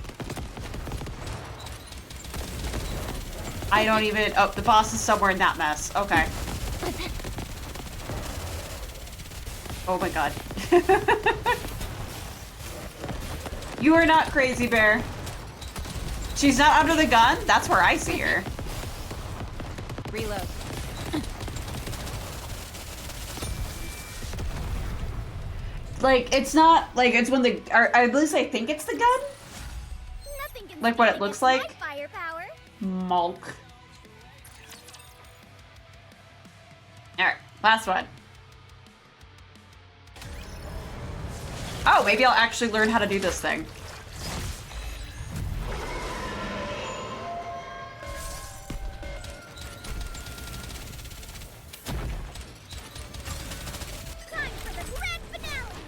I don't even... Oh, the boss is somewhere in that mess. Okay. Oh my god. You are not Crazy Bear. She's not under the gun? That's where I see her. Reload. Like, it's not... Like, it's when the... Or at least I think it's the gun? Nothing can Like what it stand looks against like? my firepower. Mulk. Alright, last one. Oh, maybe I'll actually learn how to do this thing. Time for the grand finale!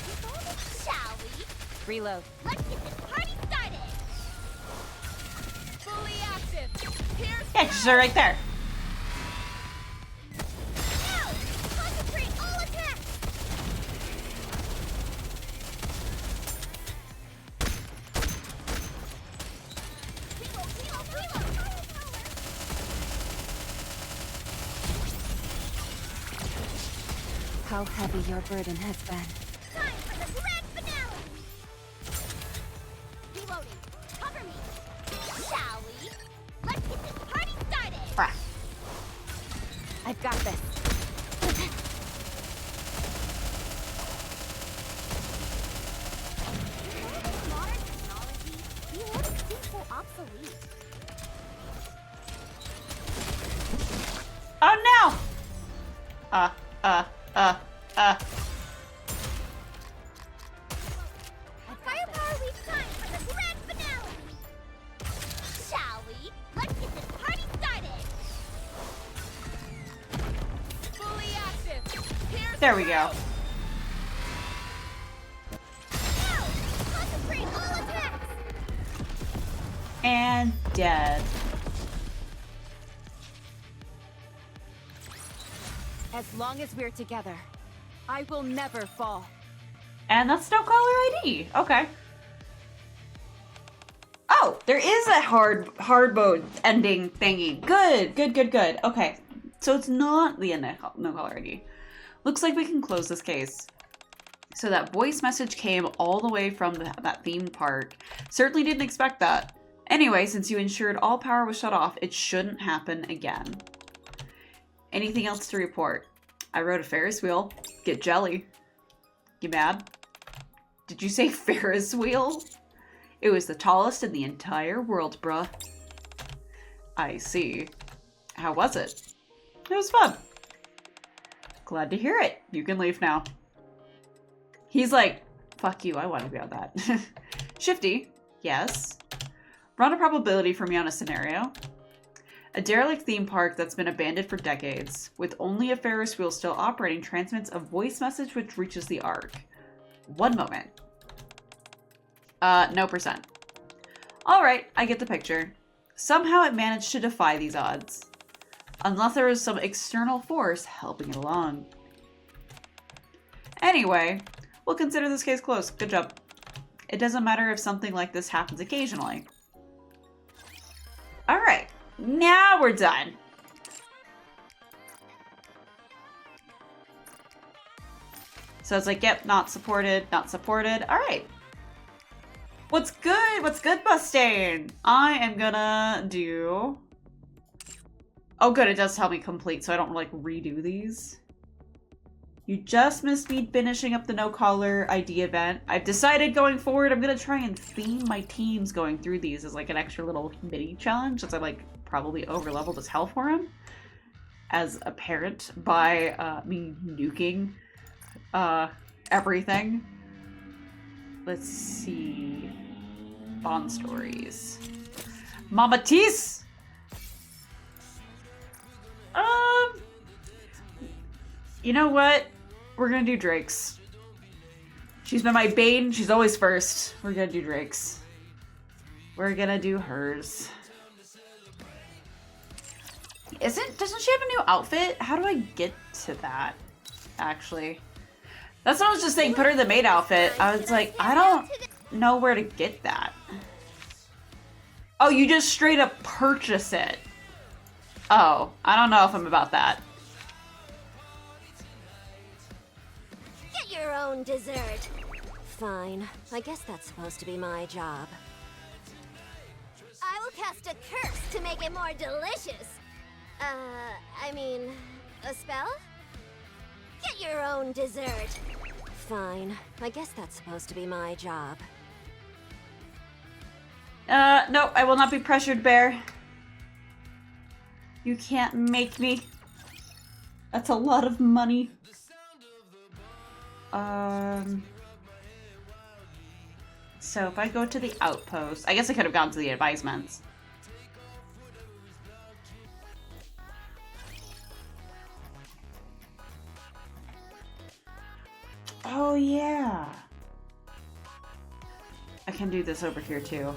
With all this, shall we? Reload. Let's get this party started! Fully active. Pierce. Yeah, she's right there. Now! Concentrate all attacks! Reload, reload, reload! How heavy your burden has been. Time for the grand finale! Reloading. Cover me! Shall we? Let's get this party started! Brah. I've got this. With all this modern technology, reloading seems so obsolete. Oh no! Firepower leaves time for the grand finale! Shall we? Let's get this party started! Fully active. Pierce. There we go. Now! Concentrate all attacks! And dead. As long as we're together, I will never fall. And that's no caller ID. Okay. Oh, there is a hard mode ending thingy. Good. Okay. So it's not the end of no caller ID. Looks like we can close this case. So that voice message came all the way from that theme park. Certainly didn't expect that. Anyway, since you ensured all power was shut off, it shouldn't happen again. Anything else to report? I rode a Ferris wheel. Get jelly. You mad? Did you say Ferris wheel? It was the tallest in the entire world, bruh. I see. How was it? It was fun. Glad to hear it. You can leave now. He's like, fuck you, I want to be on that. Shifty. Yes. Run a probability for me on a scenario. A derelict theme park that's been abandoned for decades, with only a Ferris wheel still operating, transmits a voice message which reaches the Ark. 1 moment. No percent. Alright, I get the picture. Somehow it managed to defy these odds. Unless there was some external force helping it along. Anyway, we'll consider this case closed. Good job. It doesn't matter if something like this happens occasionally. Alright, now we're done. So it's like, yep, not supported, not supported. Alright. What's good? What's good, Mustaine? I am gonna do... Oh good, it does tell me complete, so I don't like redo these. You just missed me finishing up the no collar ID event. I've decided going forward, I'm gonna try and theme my teams going through these as like an extra little mini challenge, since I'm like probably over leveled as hell for him. As apparent by me nuking everything. Let's see. Bond stories. Mama Tease! You know what? We're gonna do Drake's. She's been my bane. She's always first. We're gonna do Drake's. We're gonna do hers. Doesn't she have a new outfit? How do I get to that? Actually. That's what I was just saying. Put her in the maid outfit. I was like, I don't know where to get that. Oh, you just straight up purchase it. Oh, I don't know if I'm about that. Get your own dessert. Fine. I guess that's supposed to be my job. I will cast a curse to make it more delicious. I mean, a spell? Get your own dessert. Fine. I guess that's supposed to be my job. No, I will not be pressured, Bear. You can't make me. That's a lot of money. So if I go to the outpost, I guess I could have gone to the advisements. Oh yeah. I can do this over here too.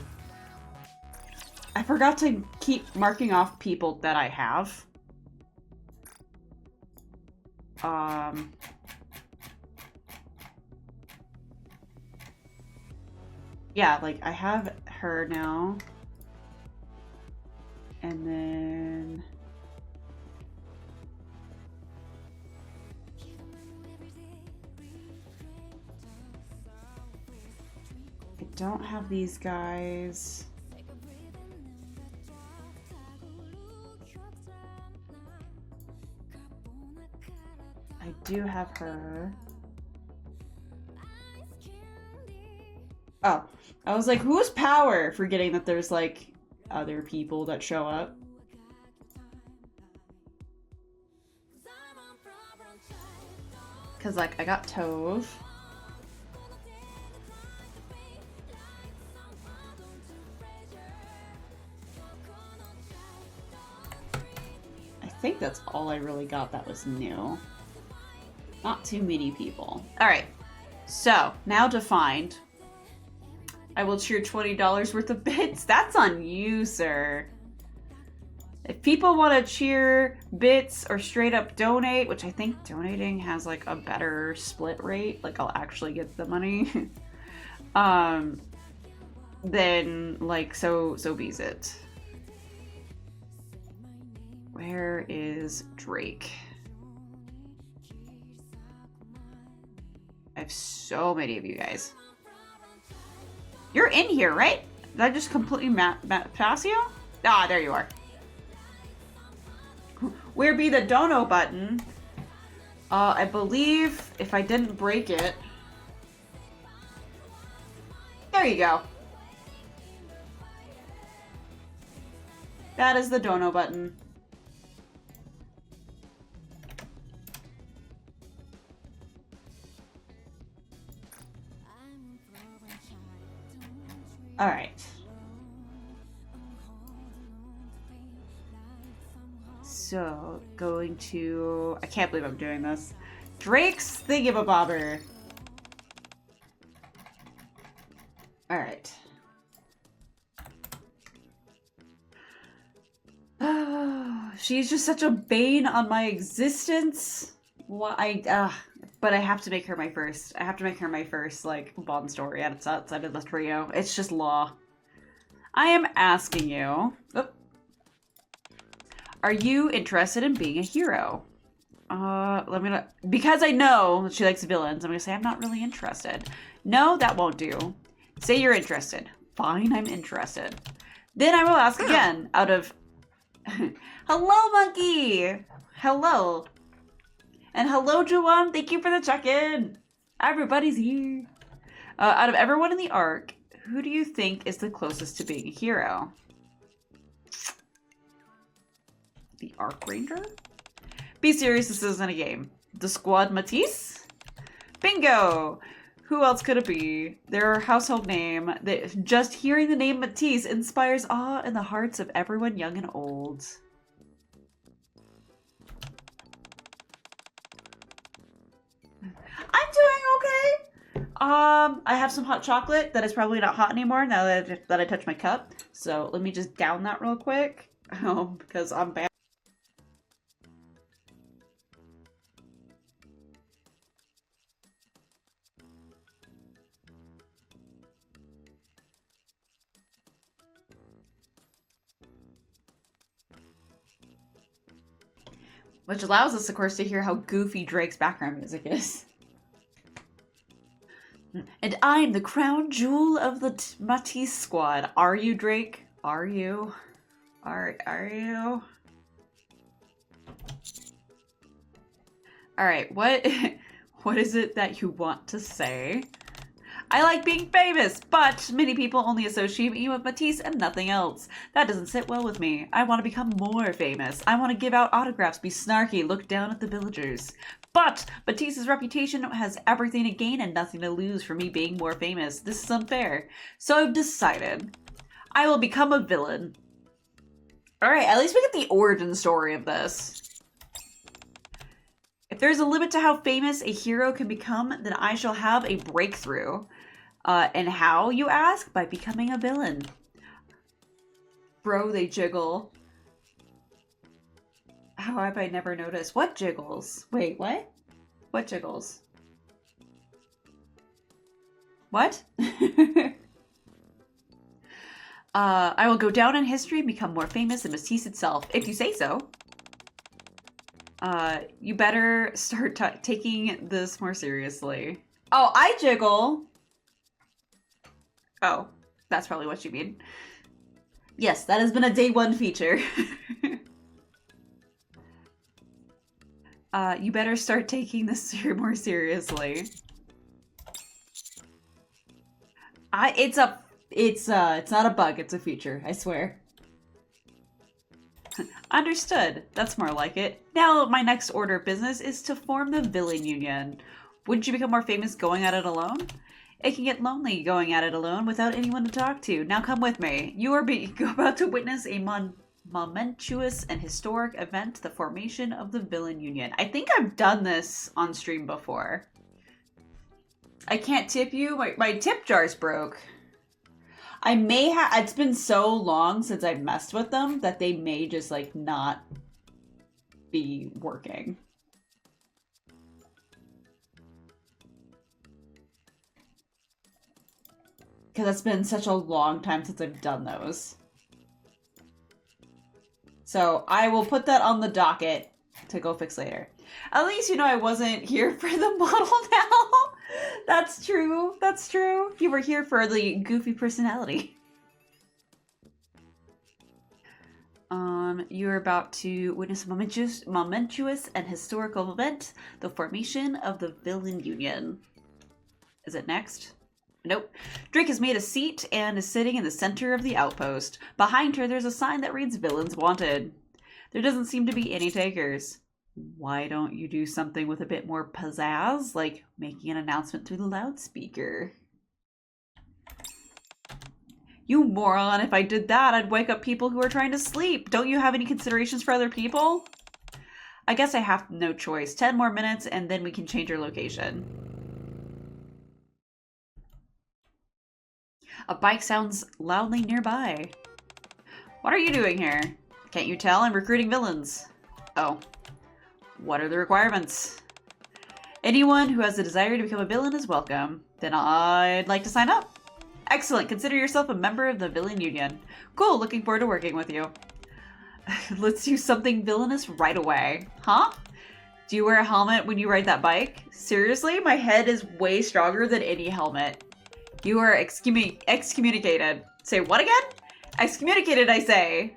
I forgot to keep marking off people that I have. Yeah, like I have her now. And then I don't have these guys. I do have her. Oh, I was like, who's Power? Forgetting that there's like other people that show up. Cause like I got Tove. I think that's all I really got that was new. Not too many people. Alright, so now defined. I will cheer $20 worth of bits. That's on you, sir. If people want to cheer bits or straight up donate, which I think donating has like a better split rate, like I'll actually get the money, then like so be's it. Where is Drake? have so many of you guys. You're in here, right? Did I just completely pass you? Ah, there you are. Where be the dono button? I believe if I didn't break it. There you go. That is the dono button. All right. So, going to... I can't believe I'm doing this. Drake's Thingamabobber. All right. Oh, she's just such a bane on my existence. Why? But I have to make her my first. I have to make her my first, like, Bond story outside of the trio. It's just law. I am asking you... Oh. Are you interested in being a hero? Because I know she likes villains, I'm gonna say I'm not really interested. No, that won't do. Say you're interested. Fine, I'm interested. Then I will ask again, out of... Hello, Monkey! Hello. And hello, Juwan. Thank you for the check-in. Everybody's here. Out of everyone in the Ark, who do you think is the closest to being a hero? The Arc Ranger? Be serious, this isn't a game. The Squad Matisse? Bingo! Who else could it be? Their household name. Just hearing the name Matisse inspires awe in the hearts of everyone young and old. I'm doing okay. I have some hot chocolate that is probably not hot anymore now that I touched my cup. So let me just down that real quick. Because I'm bad. Which allows us, of course, to hear how goofy Drake's background music is. And I'm the crown jewel of the Matisse squad. Are you, Drake? Are you? Are you? Alright, what is it that you want to say? I like being famous, but many people only associate me with Matisse and nothing else. That doesn't sit well with me. I want to become more famous. I want to give out autographs, be snarky, look down at the villagers. But Matisse's reputation has everything to gain and nothing to lose for me being more famous. This is unfair. So I've decided. I will become a villain. Alright, at least we get the origin story of this. If there's a limit to how famous a hero can become, then I shall have a breakthrough. And how, you ask? By becoming a villain. Bro, they jiggle. How have I never noticed? What jiggles? Wait, what? What jiggles? What? I will go down in history and become more famous than Matisse itself, if you say so. You better start taking this more seriously. Oh, I jiggle! Oh, that's probably what you mean. Yes, that has been a day one feature. You better start taking this more seriously. It's not a bug, it's a feature, I swear. Understood. That's more like it. Now, my next order of business is to form the Villain Union. Wouldn't you become more famous going at it alone? It can get lonely going at it alone without anyone to talk to. Now come with me. You are about to witness a momentous and historic event, the formation of the Villain Union. I think I've done this on stream before. I can't tip you. My tip jar's broke. I may have... It's been so long since I've messed with them that they may just, like, not be working. Because it's been such a long time since I've done those. So I will put that on the docket to go fix later. At least, you know, I wasn't here for the model now. That's true. That's true. You were here for the goofy personality. You're about to witness a momentous and historical event, the formation of the Villain Union. Is it next? Nope. Drake has made a seat and is sitting in the center of the outpost. Behind her, there's a sign that reads Villains Wanted. There doesn't seem to be any takers. Why don't you do something with a bit more pizzazz, like making an announcement through the loudspeaker? You moron, if I did that, I'd wake up people who are trying to sleep. Don't you have any considerations for other people? I guess I have no choice. 10 more minutes and then we can change your location. A bike sounds loudly nearby. What are you doing here? Can't you tell I'm recruiting villains? Oh. What are the requirements? Anyone who has the desire to become a villain is welcome. Then I'd like to sign up. Excellent. Consider yourself a member of the Villain Union. Cool. Looking forward to working with you. Let's do something villainous right away. Huh? Do you wear a helmet when you ride that bike? Seriously? My head is way stronger than any helmet. You are excommunicated. Say what again? Excommunicated, I say.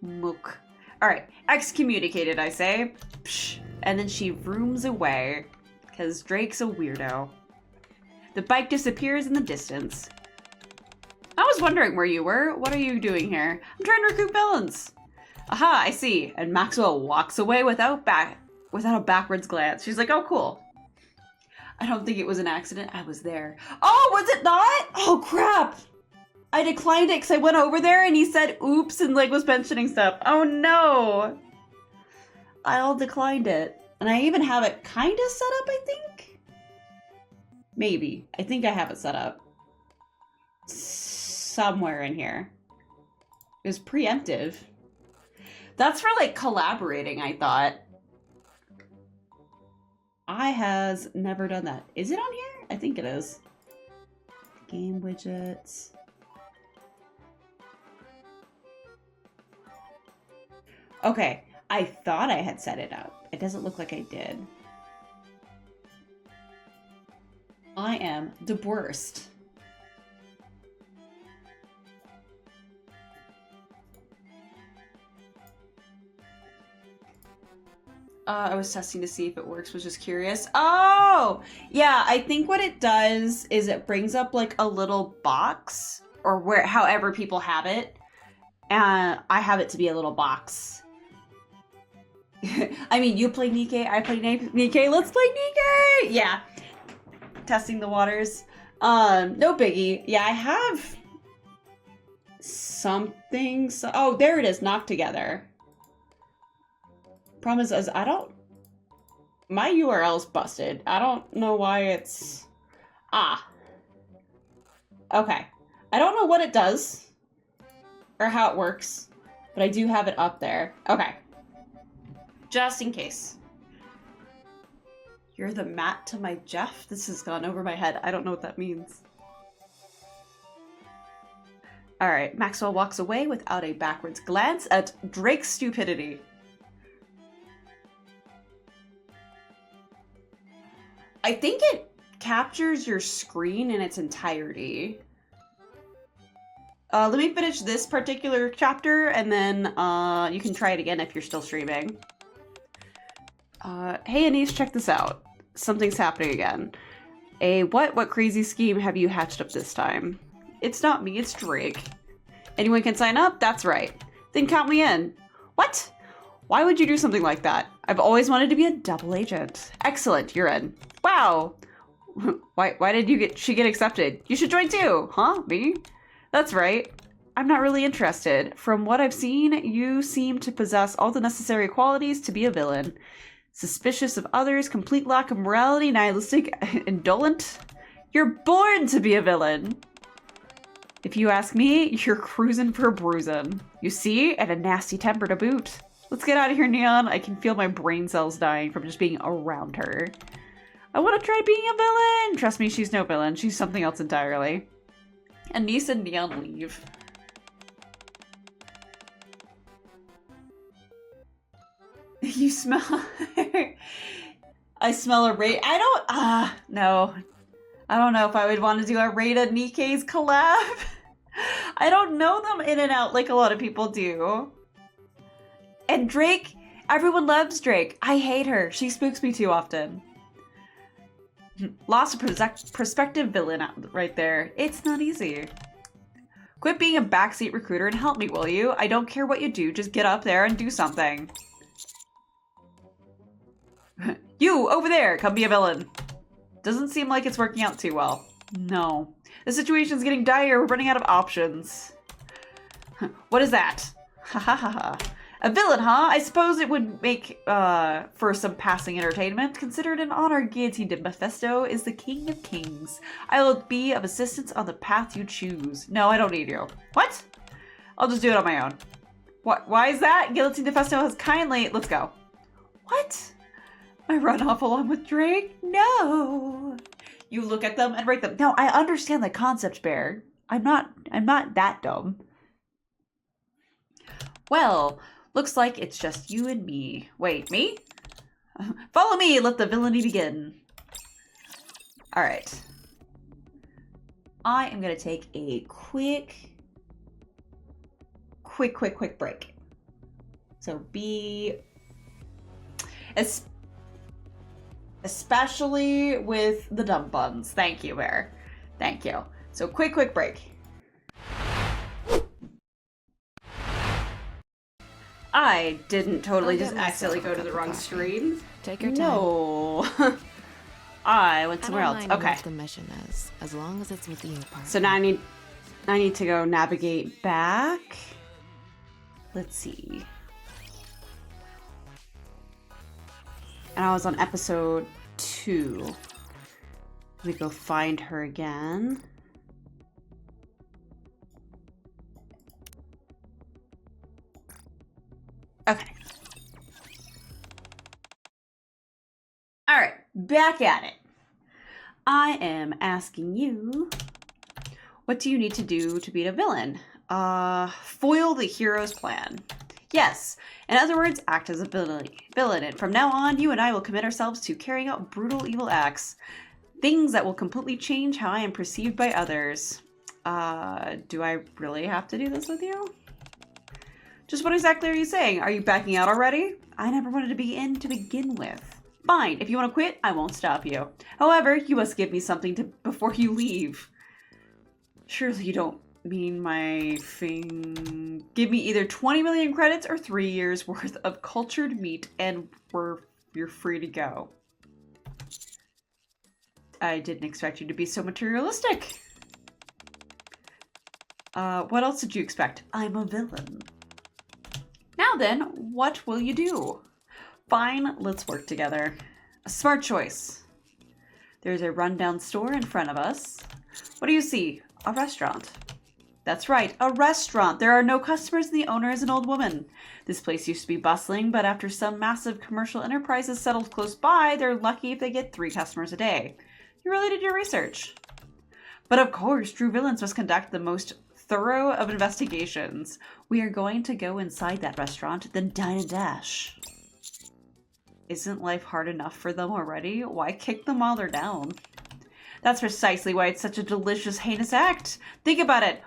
Mook. Alright. Excommunicated, I say. Psh. And then she rooms away. Because Drake's a weirdo. The bike disappears in the distance. I was wondering where you were. What are you doing here? I'm trying to recruit villains. Aha, I see. And Maxwell walks away without a backwards glance. She's like, oh, cool. I don't think it was an accident. I was there. Oh, was it not? Oh, crap. I declined it because I went over there and he said oops and like was mentioning stuff. Oh, no. I all declined it. And I even have it kind of set up, I think. Maybe. I think I have it set up. Somewhere in here. It was preemptive. That's for like collaborating, I thought. I has never done that. Is it on here? I think it is. Game widgets. Okay. I thought I had set it up. It doesn't look like I did. I am the worst. I was testing to see if it works, was just curious. Oh! Yeah, I think what it does is it brings up like a little box or however people have it. And I have it to be a little box. I mean, you play Nikke, I play Nikke, let's play Nikke! Yeah. Testing the waters. No biggie. Yeah, I have something. Oh, there it is. Knocked together. Problem is I don't. My URL's busted. I don't know why it's. Okay. I don't know what it does or how it works, but I do have it up there. Okay. Just in case. You're the Matt to my Jeff? This has gone over my head. I don't know what that means. Alright, Maxwell walks away without a backwards glance at Drake's stupidity. I think it captures your screen in its entirety. Let me finish this particular chapter and then you can try it again if you're still streaming. Hey Anise, check this out. Something's happening again. What crazy scheme have you hatched up this time? It's not me, it's Drake. Anyone can sign up? That's right. Then count me in. What? Why would you do something like that? I've always wanted to be a double agent. Excellent, you're in. Wow. Why did she get accepted? You should join too. Huh? Me? That's right. I'm not really interested. From what I've seen, you seem to possess all the necessary qualities to be a villain. Suspicious of others, complete lack of morality, nihilistic, indolent. You're born to be a villain. If you ask me, you're cruising for bruising. You see? And a nasty temper to boot. Let's get out of here, Neon. I can feel my brain cells dying from just being around her. I want to try being a villain. Trust me, she's no villain. She's something else entirely. Anise and Neon leave. You smell... I smell a raid. No. I don't know if I would want to do a Raida Nikke's collab. I don't know them in and out like a lot of people do. And Drake, everyone loves Drake. I hate her. She spooks me too often. Lost a prospective villain right there. It's not easy. Quit being a backseat recruiter and help me, will you? I don't care what you do. Just get up there and do something. You, over there, come be a villain. Doesn't seem like it's working out too well. No. The situation's getting dire. We're running out of options. What is that? Ha ha ha ha. A villain, huh? I suppose it would make for some passing entertainment. Consider it an honor. Guillotine de Mephisto is the king of kings. I will be of assistance on the path you choose. No, I don't need you. What? I'll just do it on my own. What? Why is that? Guillotine de Mephisto has kindly... Let's go. What? I run off along with Drake? No. You look at them and rate them. No, I understand the concept, Bear. I'm not that dumb. Well, looks like it's just you and me. Wait, me? Follow me, let the villainy begin. All right. I am gonna take a quick break. So especially with the dumb buns. Thank you, Bear. Thank you. So quick break. I didn't totally just accidentally go to the wrong screen. Take your time. No. I went somewhere else. Okay. What the mission is, as long as it's with you, partner. So now I need to go navigate back. Let's see. And I was on episode 2. Let me go find her again. Okay. All right, back at it. I am asking you, what do you need to do to beat a villain? Foil the hero's plan. Yes, in other words, act as a villain. And from now on, you and I will commit ourselves to carrying out brutal evil acts. Things that will completely change how I am perceived by others. Do I really have to do this with you? Just what exactly are you saying? Are you backing out already? I never wanted to be in to begin with. Fine, if you want to quit, I won't stop you. However, you must give me something before you leave. Surely you don't mean my thing. Give me either 20 million credits or 3 years worth of cultured meat and you're free to go. I didn't expect you to be so materialistic. What else did you expect? I'm a villain. Now then, what will you do? Fine, let's work together. A smart choice. There's a rundown store in front of us. What do you see? A restaurant. That's right, a restaurant. There are no customers and the owner is an old woman. This place used to be bustling, but after some massive commercial enterprises settled close by, they're lucky if they get 3 customers a day. You really did your research. But of course, true villains must conduct the most thorough of investigations. We are going to go inside that restaurant, then dine and dash. Isn't life hard enough for them already? Why kick them while they're down? That's precisely why it's such a delicious, heinous act. Think about it.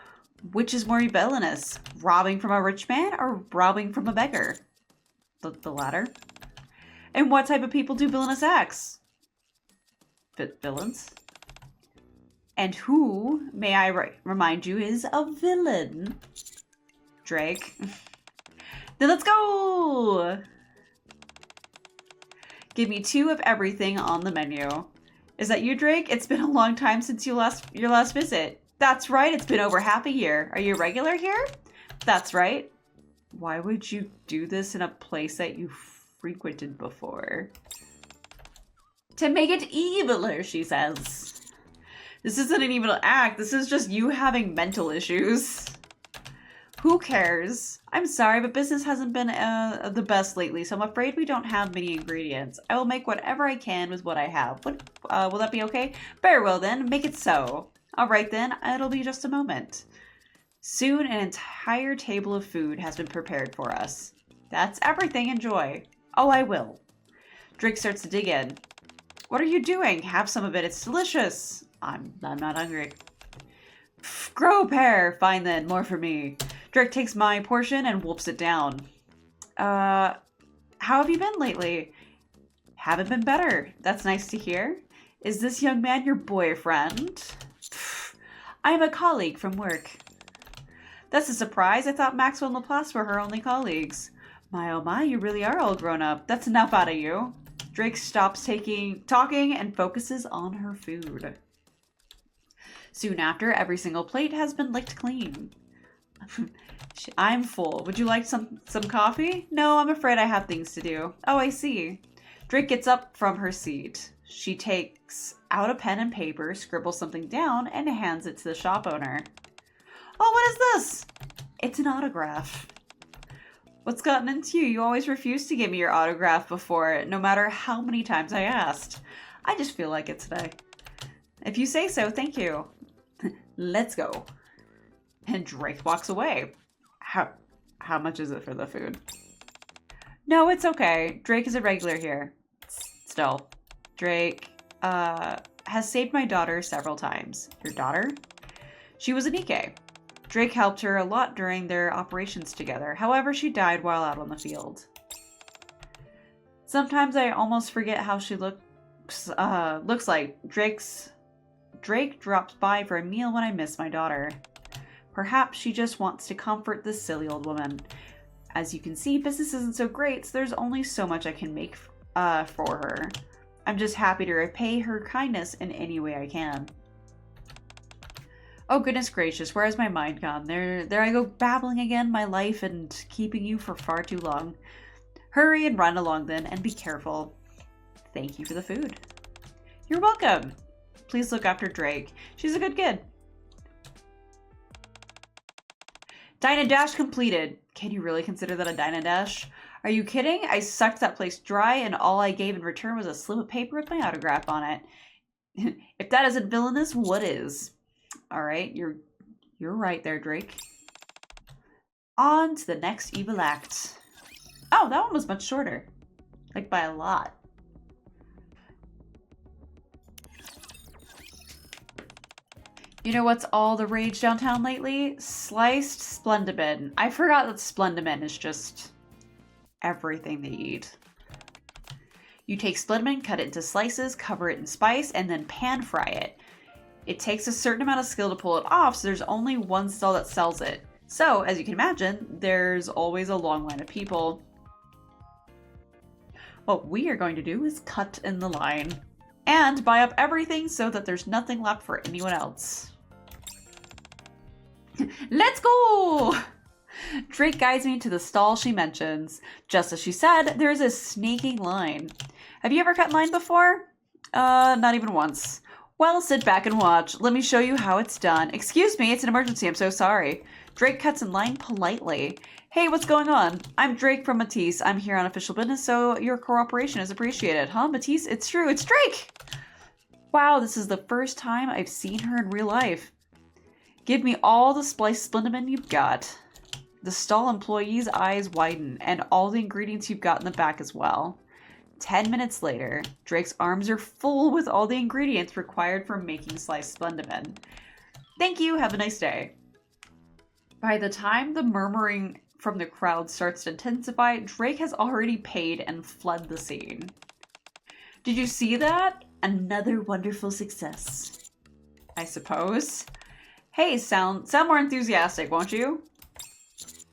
Which is more villainous? Robbing from a rich man or robbing from a beggar? The latter. And what type of people do villainous acts? Villains? And who, may I remind you, is a villain? Drake. Then let's go! Give me 2 of everything on the menu. Is that you, Drake? It's been a long time since your last visit. That's right, it's been over half a year. Are you a regular here? That's right. Why would you do this in a place that you frequented before? To make it eviler, she says. This isn't an evil act. This is just you having mental issues. Who cares? I'm sorry, but business hasn't been the best lately, so I'm afraid we don't have many ingredients. I will make whatever I can with what I have. Will that be okay? Very well then, make it so. All right then, it'll be just a moment. Soon an entire table of food has been prepared for us. That's everything, enjoy. Oh, I will. Drake starts to dig in. What are you doing? Have some of it. It's delicious. I'm not hungry. Grow pear. Fine then. More for me. Drake takes my portion and wolfs it down. How have you been lately? Haven't been better. That's nice to hear. Is this young man your boyfriend? I am a colleague from work. That's a surprise. I thought Maxwell and Laplace were her only colleagues. My oh my, you really are all grown up. That's enough out of you. Drake stops talking and focuses on her food. Soon after, every single plate has been licked clean. I'm full. Would you like some coffee? No, I'm afraid I have things to do. Oh, I see. Drake gets up from her seat. She takes out a pen and paper, scribbles something down, and hands it to the shop owner. Oh, what is this? It's an autograph. What's gotten into you? You always refused to give me your autograph before, no matter how many times I asked. I just feel like it today. If you say so, thank you. Let's go. And Drake walks away. How much is it for the food? No, it's okay. Drake is a regular here. Still. Drake has saved my daughter several times. Your daughter? She was a Nikke. Drake helped her a lot during their operations together. However, she died while out on the field. Sometimes I almost forget how she looks like. Drake drops by for a meal when I miss my daughter. Perhaps she just wants to comfort this silly old woman. As you can see, business isn't so great, so there's only so much I can make for her. I'm just happy to repay her kindness in any way I can. Oh goodness gracious, where has my mind gone? There I go babbling again, my life and keeping you for far too long. Hurry and run along then, and be careful. Thank you for the food. You're welcome. Please look after Drake. She's a good kid. Dine and dash completed. Can you really consider that a dine and dash? Are you kidding? I sucked that place dry and all I gave in return was a slip of paper with my autograph on it. If that isn't villainous, what is? Alright, you're right there, Drake. On to the next evil act. Oh, that one was much shorter. Like by a lot. You know what's all the rage downtown lately? Sliced Splendimin. I forgot that Splendimin is just everything they eat. You take Splendimin, cut it into slices, cover it in spice, and then pan fry it. It takes a certain amount of skill to pull it off, so there's only one stall that sells it. So, as you can imagine, there's always a long line of people. What we are going to do is cut in the line. And buy up everything so that there's nothing left for anyone else. Let's go! Drake guides me to the stall she mentions. Just as she said, there's a snaking line. Have you ever cut in line before? Not even once. Well, sit back and watch. Let me show you how it's done. Excuse me, it's an emergency. I'm so sorry. Drake cuts in line politely. Hey, what's going on? I'm Drake from Matisse. I'm here on official business, so your cooperation is appreciated. Huh, Matisse? It's true. It's Drake! Wow, this is the first time I've seen her in real life. Give me all the spliced Splendimin you've got. The stall employee's eyes widen, and all the ingredients you've got in the back as well. 10 minutes later, Drake's arms are full with all the ingredients required for making sliced Splendimin. Thank you, have a nice day. By the time the murmuring from the crowd starts to intensify, Drake has already paid and fled the scene. Did you see that? Another wonderful success, I suppose. Hey, sound more enthusiastic, won't you?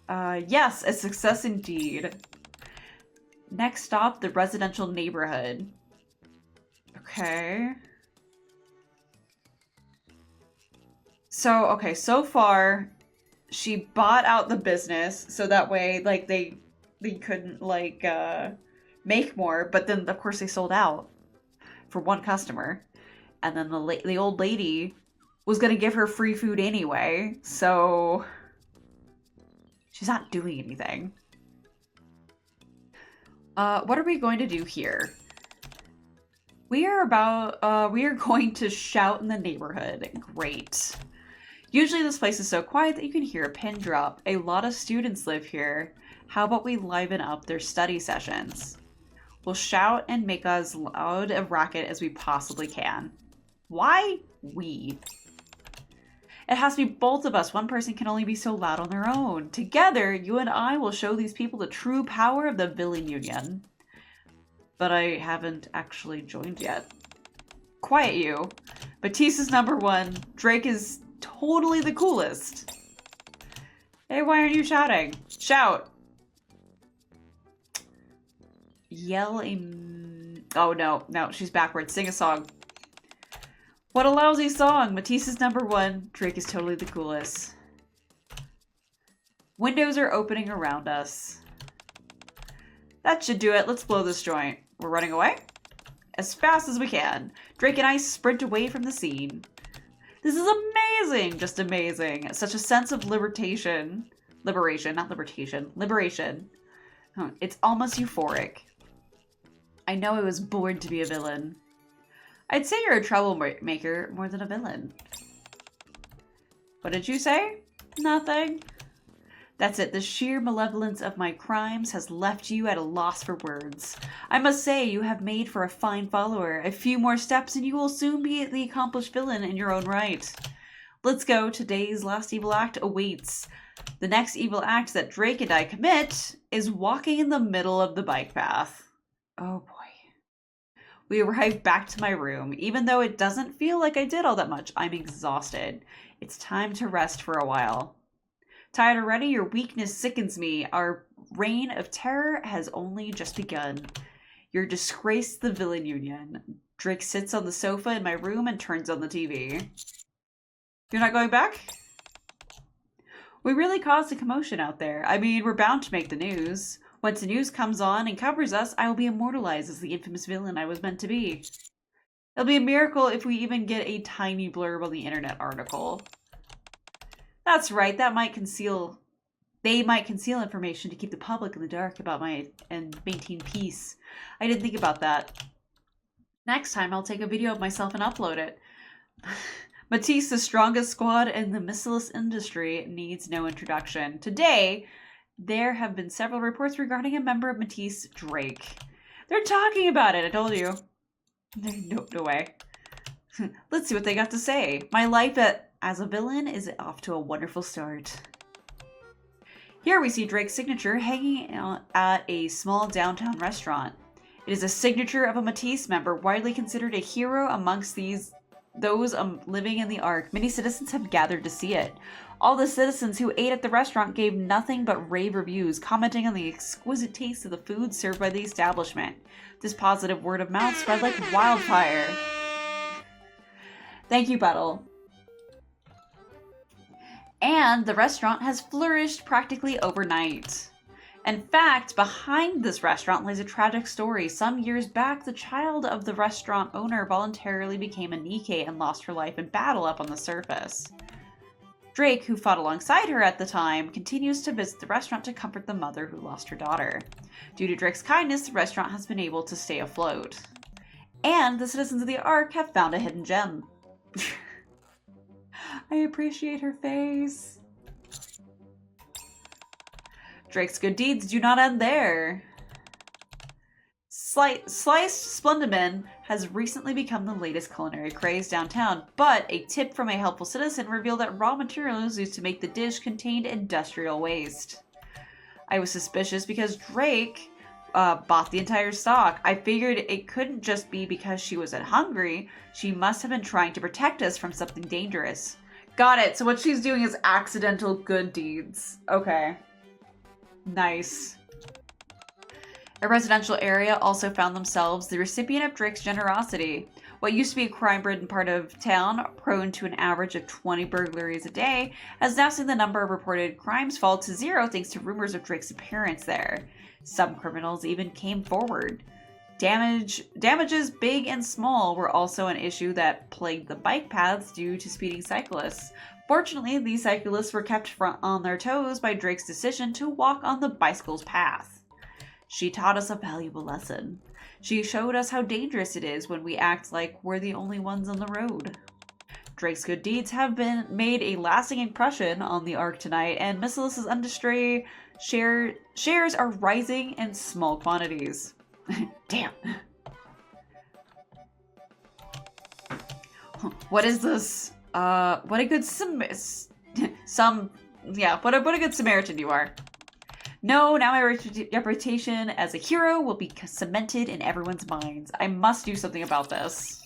Yes, a success indeed. Next stop, the residential neighborhood. Okay. So far, she bought out the business, so that way, like, they couldn't, like, make more, but then, of course, they sold out for one customer. And then the old lady was gonna give her free food anyway, so she's not doing anything. What are we going to do here? We are going to shout in the neighborhood. Great. Usually this place is so quiet that you can hear a pin drop. A lot of students live here. How about we liven up their study sessions? We'll shout and make as loud a racket as we possibly can. Why we? It has to be both of us. One person can only be so loud on their own. Together, you and I will show these people the true power of the villain union. But I haven't actually joined yet. Quiet you. Matisse is #1. Drake is totally the coolest. Hey, why aren't you shouting? Shout. Yell a... Oh, no, she's backwards. Sing a song. What a lousy song. Matisse is #1. Drake is totally the coolest. Windows are opening around us. That should do it. Let's blow this joint. We're running away? As fast as we can. Drake and I sprint away from the scene. This is amazing! Just amazing. Such a sense of liberation. Liberation, not libertation. Liberation. It's almost euphoric. I know I was born to be a villain. I'd say you're a troublemaker more than a villain. What did you say? Nothing. That's it. The sheer malevolence of my crimes has left you at a loss for words. I must say you have made for a fine follower. A few more steps and you will soon be the accomplished villain in your own right. Let's go. Today's last evil act awaits. The next evil act that Drake and I commit is walking in the middle of the bike path. Oh boy. We arrive back to my room. Even though it doesn't feel like I did all that much, I'm exhausted. It's time to rest for a while. Tired already? Your weakness sickens me. Our reign of terror has only just begun. You're disgraced the villain union. Drake sits on the sofa in my room and turns on the TV. You're not going back? We really caused a commotion out there. I mean, we're bound to make the news. Once the news comes on and covers us, I will be immortalized as the infamous villain I was meant to be. It'll be a miracle if we even get a tiny blurb on the internet article. That's right, they might conceal information to keep the public in the dark about and maintain peace. I didn't think about that. Next time, I'll take a video of myself and upload it. Matisse, the strongest squad in the missileless industry, needs no introduction. Today, there have been several reports regarding a member of Matisse, Drake. They're talking about it, I told you. No way. Let's see what they got to say. My life as a villain is off to a wonderful start. Here we see Drake's signature hanging at a small downtown restaurant. It is a signature of a Matisse member, widely considered a hero amongst those living in the Ark. Many citizens have gathered to see it. All the citizens who ate at the restaurant gave nothing but rave reviews, commenting on the exquisite taste of the food served by the establishment. This positive word of mouth spread like wildfire. Thank you, Buttle. And the restaurant has flourished practically overnight. In fact, behind this restaurant lays a tragic story. Some years back, the child of the restaurant owner voluntarily became a Nikke and lost her life in battle up on the surface. Drake, who fought alongside her at the time, continues to visit the restaurant to comfort the mother who lost her daughter. Due to Drake's kindness, the restaurant has been able to stay afloat. And the citizens of the Ark have found a hidden gem. I appreciate her face. Drake's good deeds do not end there. Sliced Splendiman has recently become the latest culinary craze downtown, but a tip from a helpful citizen revealed that raw materials used to make the dish contained industrial waste. I was suspicious because Drake bought the entire stock. I figured it couldn't just be because she wasn't hungry. She must have been trying to protect us from something dangerous. Got it. So what she's doing is accidental good deeds. Okay. Nice. A residential area also found themselves the recipient of Drake's generosity. What used to be a crime-ridden part of town, prone to an average of 20 burglaries a day, has now seen the number of reported crimes fall to 0 thanks to rumors of Drake's appearance there. Some criminals even came forward. Damages big and small were also an issue that plagued the bike paths due to speeding cyclists. Fortunately, these cyclists were kept on their toes by Drake's decision to walk on the bicycle's path. She taught us a valuable lesson. She showed us how dangerous it is when we act like we're the only ones on the road. Drake's good deeds have made a lasting impression on the Ark tonight, and Missileless's industry shares are rising in small quantities. Damn. What is this? What a good what a good Samaritan you are. No, now my reputation as a hero will be cemented in everyone's minds. I must do something about this.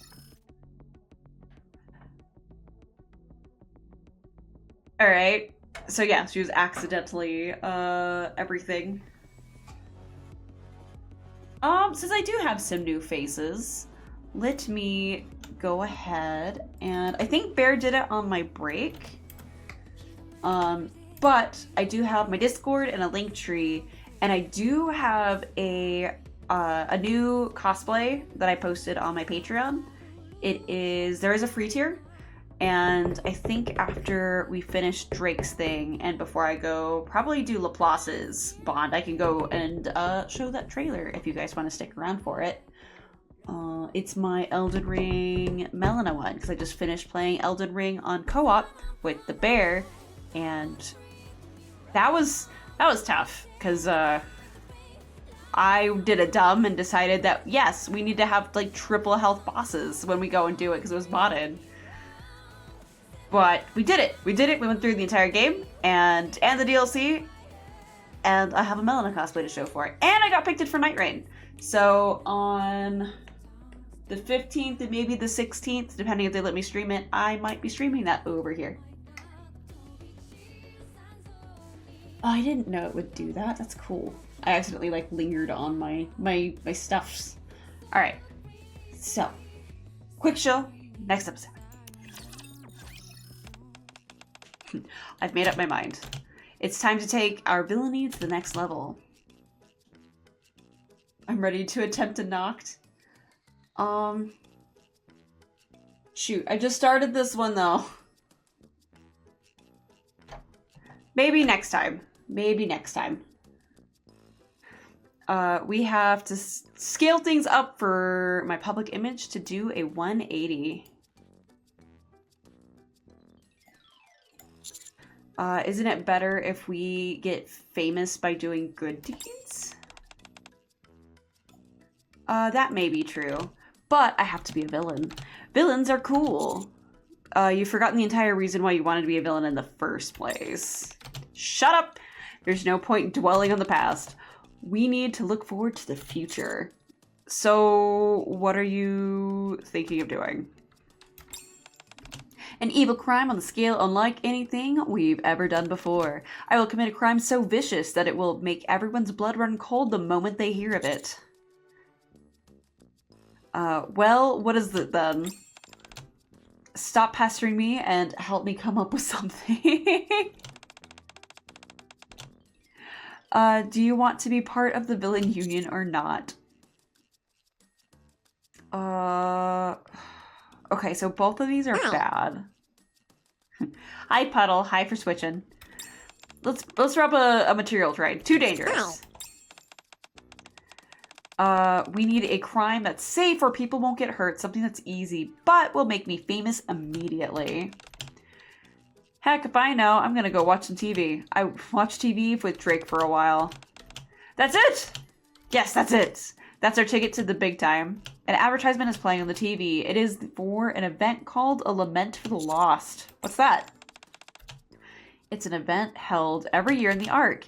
Alright. So yeah, she was accidentally, everything. Since I do have some new faces, let me go ahead and I think Bear did it on my break. But I do have my Discord and a link tree, and I do have a new cosplay that I posted on my Patreon. There is a free tier, and I think after we finish Drake's thing and before I go probably do Laplace's Bond, I can go and show that trailer if you guys want to stick around for it. It's my Elden Ring Melina one, because I just finished playing Elden Ring on co-op with the bear, and that was tough, because I did a dumb and decided that, yes, we need to have, like, triple health bosses when we go and do it, because it was modded. But we did it. We went through the entire game, and the DLC, and I have a Melina cosplay to show for it. And I got picked for Night Rain. So on the 15th and maybe the 16th, depending if they let me stream it, I might be streaming that over here. Oh, I didn't know it would do that. That's cool. I accidentally, like, lingered on my stuffs. Alright. So, quick show, next episode. I've made up my mind. It's time to take our villainy to the next level. I'm ready to attempt a Noct. Shoot, I just started this one, though. Maybe next time. Maybe next time. We have to scale things up for my public image to do a 180. Isn't it better if we get famous by doing good deeds? That may be true, but I have to be a villain. Villains are cool. You've forgotten the entire reason why you wanted to be a villain in the first place. Shut up! There's no point dwelling on the past. We need to look forward to the future. So, what are you thinking of doing? An evil crime on the scale unlike anything we've ever done before. I will commit a crime so vicious that it will make everyone's blood run cold the moment they hear of it. Well, what is it then? Stop pestering me and help me come up with something. Do you want to be part of the villain union or not? Okay, so both of these are bad. Hi, Puddle. Hi for switching. Let's rub a material trade. Too dangerous. We need a crime that's safe where people won't get hurt. Something that's easy, but will make me famous immediately. Heck, if I know, I'm gonna go watch some TV. I watched TV with Drake for a while. That's it! Yes, that's it! That's our ticket to the big time. An advertisement is playing on the TV. It is for an event called A Lament for the Lost. What's that? It's an event held every year in the Ark.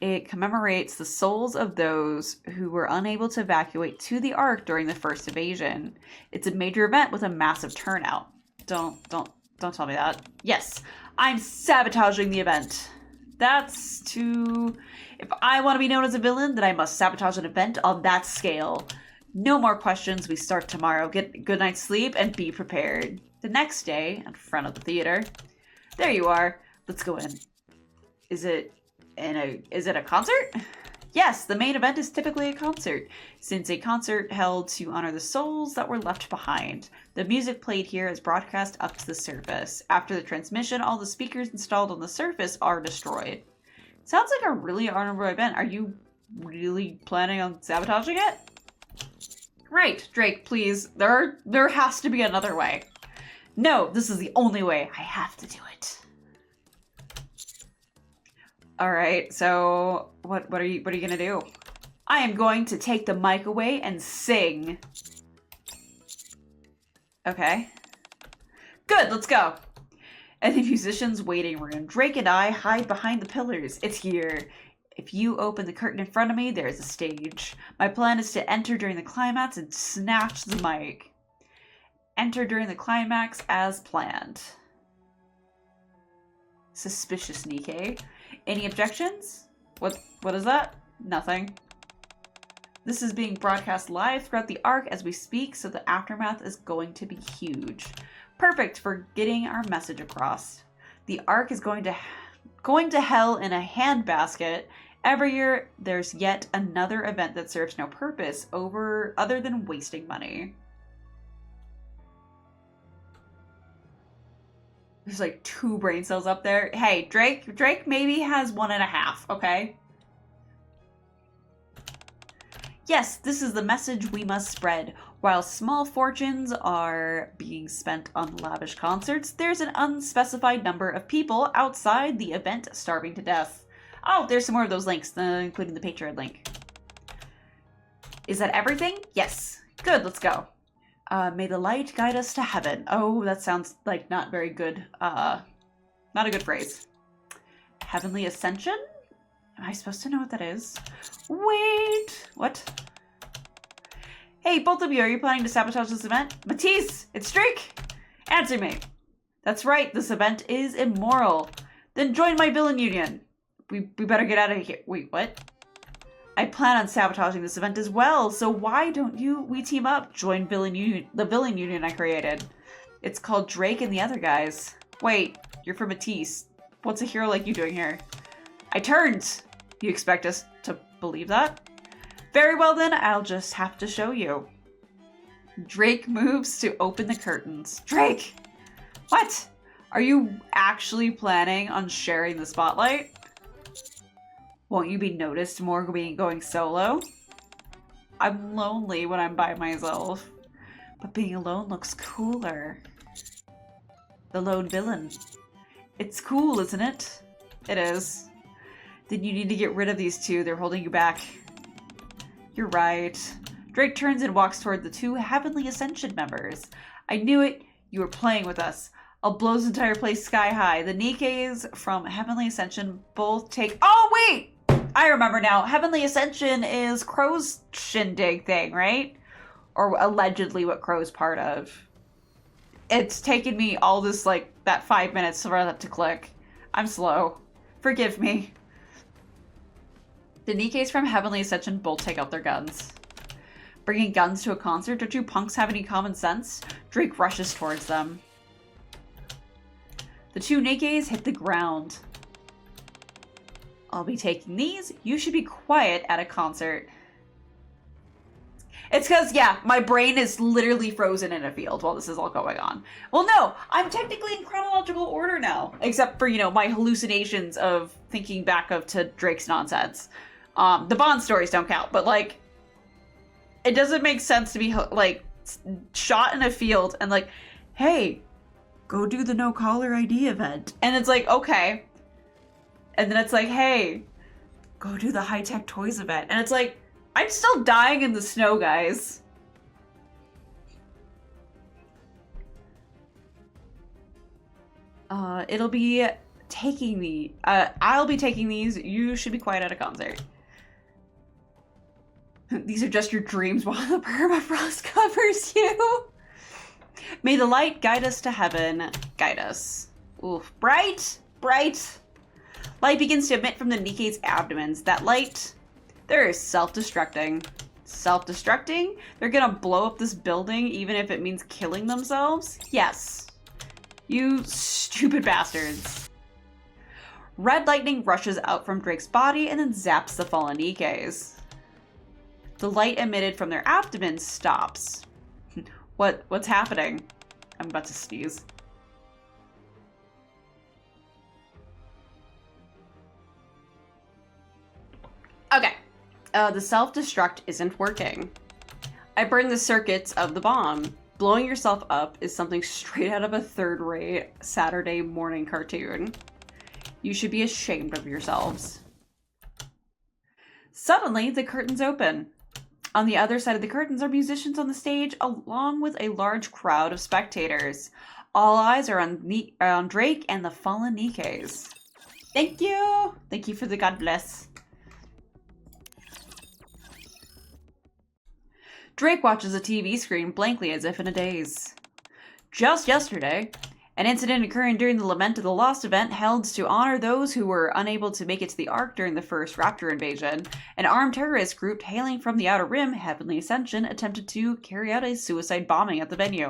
It commemorates the souls of those who were unable to evacuate to the Ark during the first invasion. It's a major event with a massive turnout. Don't tell me that. Yes, I'm sabotaging the event. That's too... If I want to be known as a villain, then I must sabotage an event on that scale. No more questions. We start tomorrow. Get a good night's sleep and be prepared. The next day, in front of the theater. There you are. Let's go in. Is it a concert? Yes, the main event is typically a concert, since a concert held to honor the souls that were left behind. The music played here is broadcast up to the surface. After the transmission, all the speakers installed on the surface are destroyed. Sounds like a really honorable event. Are you really planning on sabotaging it? Right, Drake, please. There has to be another way. No, this is the only way. I have to do it. All right, so what are you gonna do? I am going to take the mic away and sing. Okay. Good, let's go. In the musician's waiting room, Drake and I hide behind the pillars. It's here. If you open the curtain in front of me, there's a stage. My plan is to enter during the climax and snatch the mic. Enter during the climax as planned. Suspicious Nikke. Any objections? What is that? Nothing. This is being broadcast live throughout the arc as we speak, so the aftermath is going to be huge. Perfect for getting our message across. The arc is going to hell in a handbasket. Every year, there's yet another event that serves no purpose other than wasting money. There's like 2 brain cells up there. Hey, Drake maybe has 1.5, okay? Yes, this is the message we must spread. While small fortunes are being spent on lavish concerts, there's an unspecified number of people outside the event starving to death. Oh, there's some more of those links, including the Patreon link. Is that everything? Yes. Good, let's go. May the light guide us to heaven. Oh, that sounds like not very good. Not a good phrase. Heavenly ascension? Am I supposed to know what that is? Wait, what? Hey, both of you, are you planning to sabotage this event? Matisse, it's Drake! Answer me. That's right, this event is immoral. Then join my villain union. We better get out of here. Wait, what? I plan on sabotaging this event as well, so why don't we team up? Join the villain union I created. It's called Drake and the Other Guys. Wait, you're from Matisse. What's a hero like you doing here? I turned! You expect us to believe that? Very well then, I'll just have to show you. Drake moves to open the curtains. Drake! What? Are you actually planning on sharing the spotlight? Won't you be noticed more going solo? I'm lonely when I'm by myself, but being alone looks cooler. The lone villain. It's cool, isn't it? It is. Then you need to get rid of these 2. They're holding you back. You're right. Drake turns and walks toward the 2 Heavenly Ascension members. I knew it. You were playing with us. I'll blow this entire place sky high. The Nikkes from Heavenly Ascension both take... Oh, wait! I remember now. Heavenly Ascension is Crow's shindig thing, right? Or allegedly what Crow's part of. It's taken me all this, like, that 5 minutes for that to click. I'm slow. Forgive me. The Nikkes from Heavenly Ascension both take out their guns. Bringing guns to a concert? Don't you punks have any common sense? Drake rushes towards them. The 2 Nikkes hit the ground. I'll be taking these. You should be quiet at a concert. It's because, yeah, my brain is literally frozen in a field while this is all going on. Well, no, I'm technically in chronological order now. Except for, you know, my hallucinations of thinking back to Drake's nonsense. The Bond stories don't count, but, like, it doesn't make sense to be, like, shot in a field and, like, hey, go do the no caller ID event. And it's like, okay. And then it's like, hey, go do the Hightech Toys event. And it's like, I'm still dying in the snow, guys. It'll be taking the, I'll be taking these. You should be quiet at a concert. These are just your dreams while the permafrost covers you. May the light guide us to heaven. Guide us. Oof. Bright, bright. Light begins to emit from the Nikke's abdomens. That light, they're self-destructing. Self-destructing? They're gonna blow up this building even if it means killing themselves? Yes. You stupid bastards. Red lightning rushes out from Drake's body and then zaps the fallen Nikkes. The light emitted from their abdomens stops. What's happening? I'm about to sneeze. Okay. The self-destruct isn't working. I burned the circuits of the bomb. Blowing yourself up is something straight out of a third-rate Saturday morning cartoon. You should be ashamed of yourselves. Suddenly, the curtains open. On the other side of the curtains are musicians on the stage, along with a large crowd of spectators. All eyes are on Drake and the fallen Nikkes. Thank you! Thank you for the God bless. Drake watches a TV screen blankly as if in a daze. Just yesterday, an incident occurring during the Lament of the Lost event held to honor those who were unable to make it to the Ark during the first Raptor invasion. An armed terrorist group hailing from the Outer Rim, Heavenly Ascension, attempted to carry out a suicide bombing at the venue.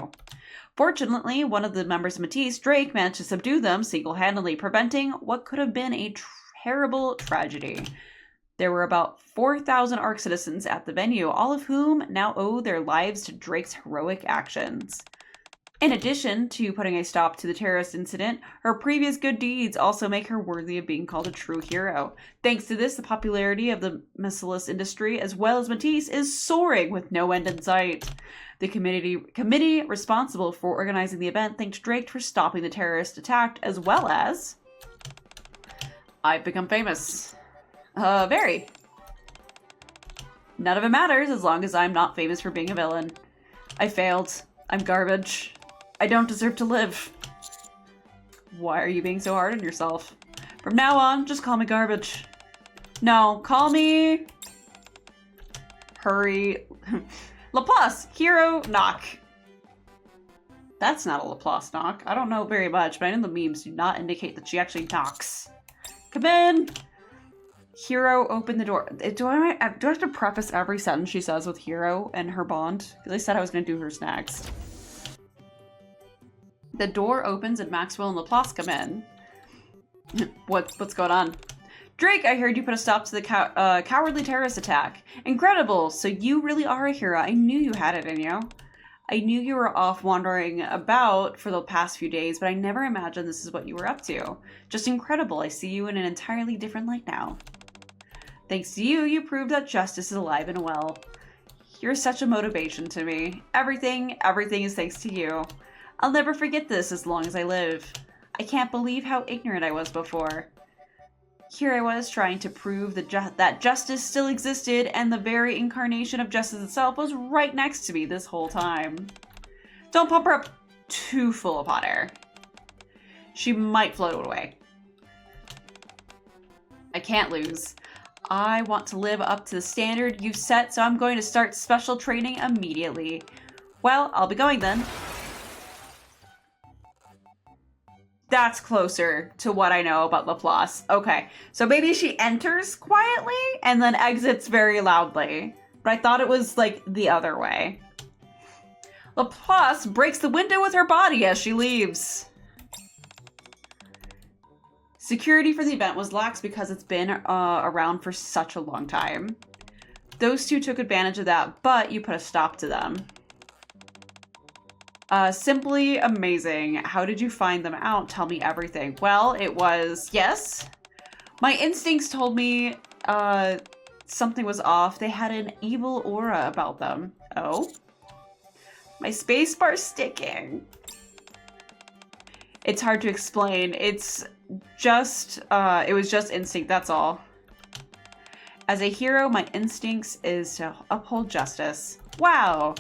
Fortunately, one of the members of Matisse, Drake, managed to subdue them single-handedly, preventing what could have been a terrible tragedy. There were about 4,000 Ark citizens at the venue, all of whom now owe their lives to Drake's heroic actions. In addition to putting a stop to the terrorist incident, her previous good deeds also make her worthy of being called a true hero. Thanks to this, the popularity of the missileless industry, as well as Matisse, is soaring with no end in sight. The committee responsible for organizing the event thanked Drake for stopping the terrorist attack, as well as... I've become famous. Very. None of it matters as long as I'm not famous for being a villain. I failed. I'm garbage. I don't deserve to live. Why are you being so hard on yourself? From now on, just call me garbage. No, call me... Hurry. Laplace, hero, knock. That's not a Laplace knock. I don't know very much, but I know the memes do not indicate that she actually knocks. Come in. Hero, open the door. Do I have to preface every sentence she says with hero and her bond? They said I was going to do hers next. The door opens and Maxwell and Laplace come in. What's going on? Drake, I heard you put a stop to the cowardly terrorist attack. Incredible! So you really are a hero. I knew you had it in you. I knew you were off wandering about for the past few days, but I never imagined this is what you were up to. Just incredible. I see you in an entirely different light now. Thanks to you, you proved that justice is alive and well. You're such a motivation to me. Everything is thanks to you. I'll never forget this as long as I live. I can't believe how ignorant I was before. Here I was trying to prove that justice still existed, and the very incarnation of justice itself was right next to me this whole time. Don't pump her up too full of hot air. She might float away. I can't lose. I want to live up to the standard you've set, so I'm going to start special training immediately. Well, I'll be going then. That's closer to what I know about Laplace. Okay, so maybe she enters quietly and then exits very loudly. But I thought it was like the other way. Laplace breaks the window with her body as she leaves. Security for the event was lax because it's been around for such a long time. Those two took advantage of that, but you put a stop to them. Simply amazing. How did you find them out? Tell me everything. Well, it was, yes. My instincts told me something was off. They had an evil aura about them. Oh? My spacebar's sticking. It's hard to explain. It's just, it was just instinct, that's all. As a hero, my instincts is to uphold justice. Wow.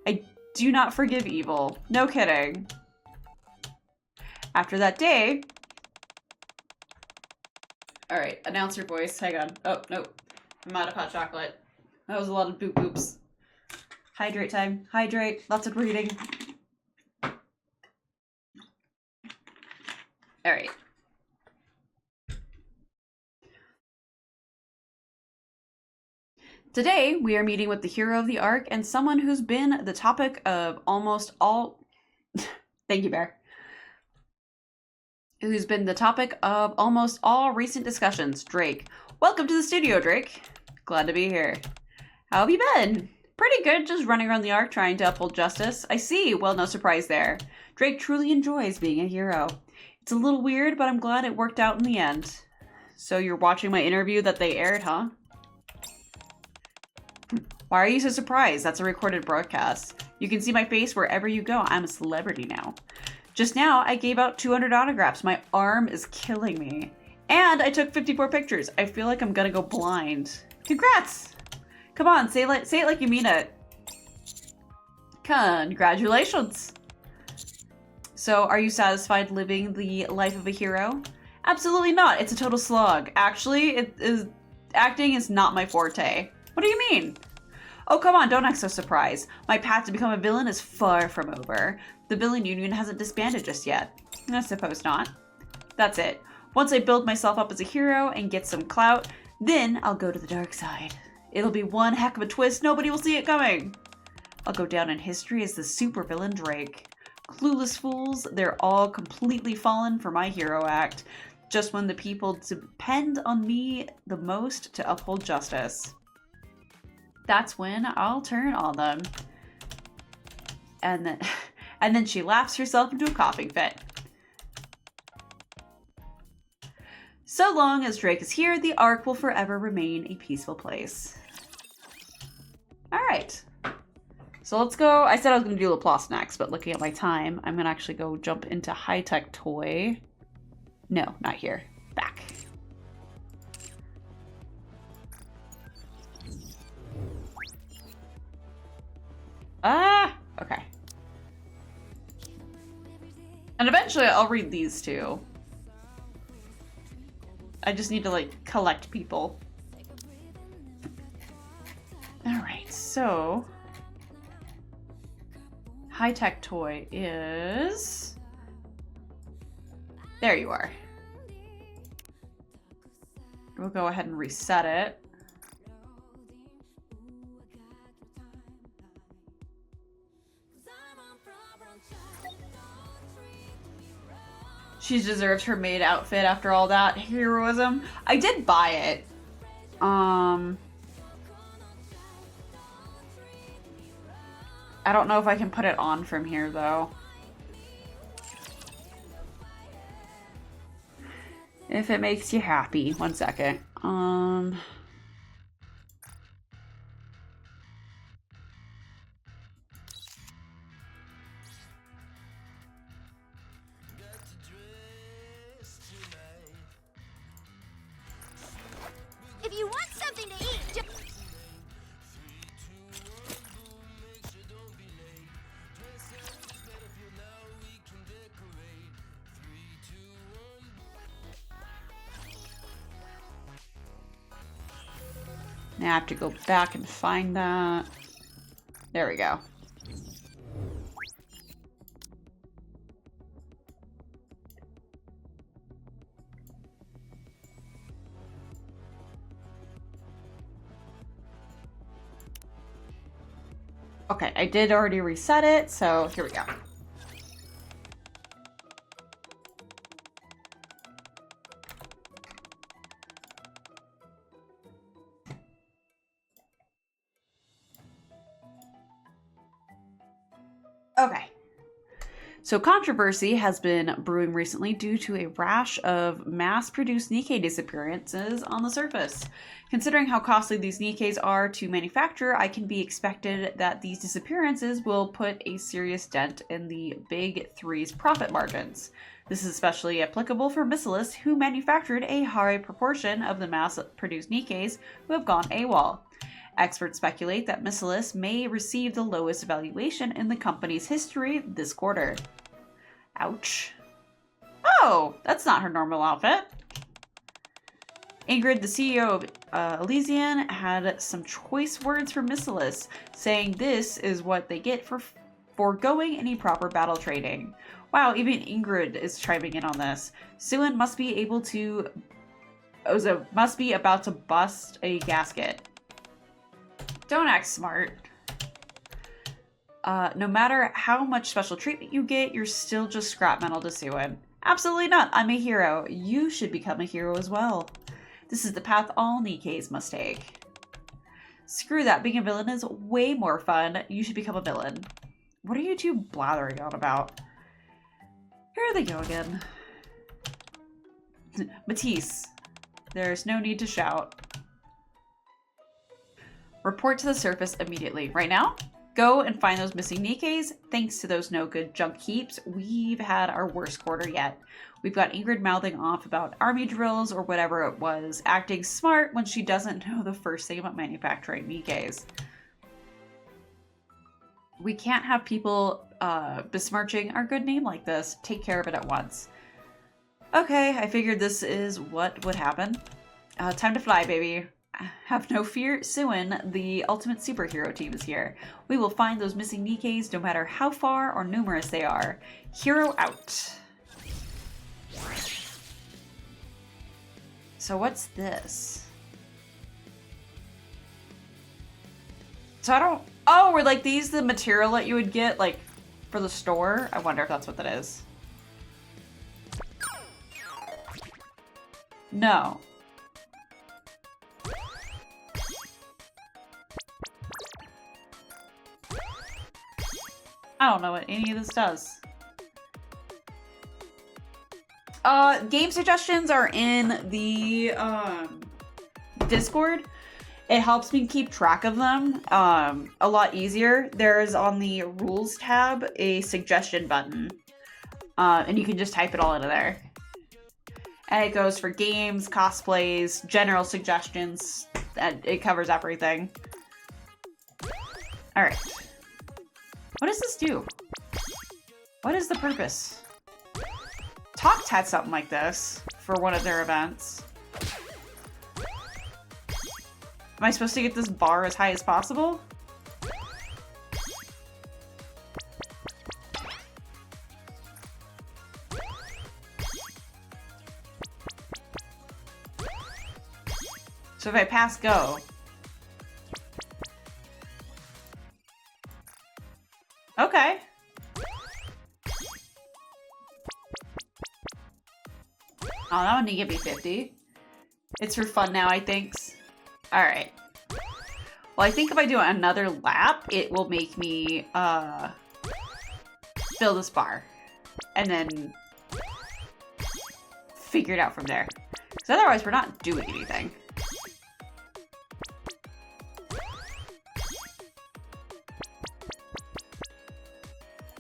I do not forgive evil. No kidding. After that day... Alright, announcer voice. Hang on. Oh, nope. I'm out of hot chocolate. That was a lot of boop boops. Hydrate time. Hydrate. Lots of breathing. Alright. Today, we are meeting with the hero of the Ark and someone who's been the topic of almost all... Thank you, Bear. Who's been the topic of almost all recent discussions, Drake. Welcome to the studio, Drake. Glad to be here. How have you been? Pretty good, just running around the Ark trying to uphold justice. I see. Well, no surprise there. Drake truly enjoys being a hero. It's a little weird, but I'm glad it worked out in the end. So you're watching my interview that they aired, huh? Why are you so surprised? That's a recorded broadcast. You can see my face wherever you go. I'm a celebrity now. Just now, I gave out 200 autographs. My arm is killing me. And I took 54 pictures. I feel like I'm gonna go blind. Congrats! Come on, say it like you mean it. Congratulations! So, are you satisfied living the life of a hero? Absolutely not. It's a total slog. Actually, acting is not my forte. What do you mean? Oh, come on, don't act so surprised. My path to become a villain is far from over. The villain union hasn't disbanded just yet. I suppose not. That's it. Once I build myself up as a hero and get some clout, then I'll go to the dark side. It'll be one heck of a twist. Nobody will see it coming. I'll go down in history as the supervillain Drake. Clueless fools, they're all completely fallen for my hero act. Just when the people depend on me the most to uphold justice. That's when I'll turn on them. And then she laughs herself into a coughing fit. So long as Drake is here, the Ark will forever remain a peaceful place. Alright. So let's go. I said I was going to do Laplace next, but looking at my time, I'm going to actually go jump into Hightech Toy. No, not here. Back. Okay. And eventually I'll read these too. I just need to, like, collect people. Alright, so... Hightech Toy is... There you are. We'll go ahead and reset it. She deserves her maid outfit after all that heroism. I did buy it. I don't know if I can put it on from here though. If it makes you happy. One second. If you want something to eat, just... Now I have to go back and find that. There we go. Okay, I did already reset it, so here we go. Okay. So controversy has been brewing recently due to a rash of mass-produced Nikke disappearances on the surface. Considering how costly these Nikkes are to manufacture, I can be expected that these disappearances will put a serious dent in the Big Three's profit margins. This is especially applicable for Missilus, who manufactured a high proportion of the mass-produced Nikkes who have gone AWOL. Experts speculate that Missilus may receive the lowest valuation in the company's history this quarter. Ouch. Oh, that's not her normal outfit. Ingrid, the CEO of Elysian, had some choice words for Missilus, saying this is what they get for foregoing any proper battle training. Wow, even Ingrid is chiming in on this. Suin must be about to bust a gasket. Don't act smart. No matter how much special treatment you get, you're still just scrap metal to Suin. Absolutely not. I'm a hero. You should become a hero as well. This is the path all Nikkes must take. Screw that. Being a villain is way more fun. You should become a villain. What are you two blathering on about? Here they go again. Matisse. There's no need to shout. Report to the surface immediately. Right now? Go and find those missing Nikkes. Thanks to those no good junk heaps, we've had our worst quarter yet. We've got Ingrid mouthing off about army drills or whatever it was, acting smart when she doesn't know the first thing about manufacturing Nikkes. We can't have people besmirching our good name like this. Take care of it at once. Okay, I figured this is what would happen. Time to fly, baby. Have no fear, Suin, the ultimate superhero team is here. We will find those missing Nikkes no matter how far or numerous they are. Hero out. So what's this? So I don't... Oh, were like these the material that you would get like for the store? I wonder if that's what that is. No. I don't know what any of this does. Game suggestions are in the Discord. It helps me keep track of them a lot easier. There's on the rules tab a suggestion button, and you can just type it all into there. And it goes for games, cosplays, general suggestions. It covers everything. All right. What does this do? What is the purpose? Talked had something like this for one of their events. Am I supposed to get this bar as high as possible? So if I pass go... Okay. Oh, that one didn't give me 50. It's for fun now, I think. Alright. Well, I think if I do another lap, it will make me, fill this bar. And then figure it out from there. Because otherwise, we're not doing anything.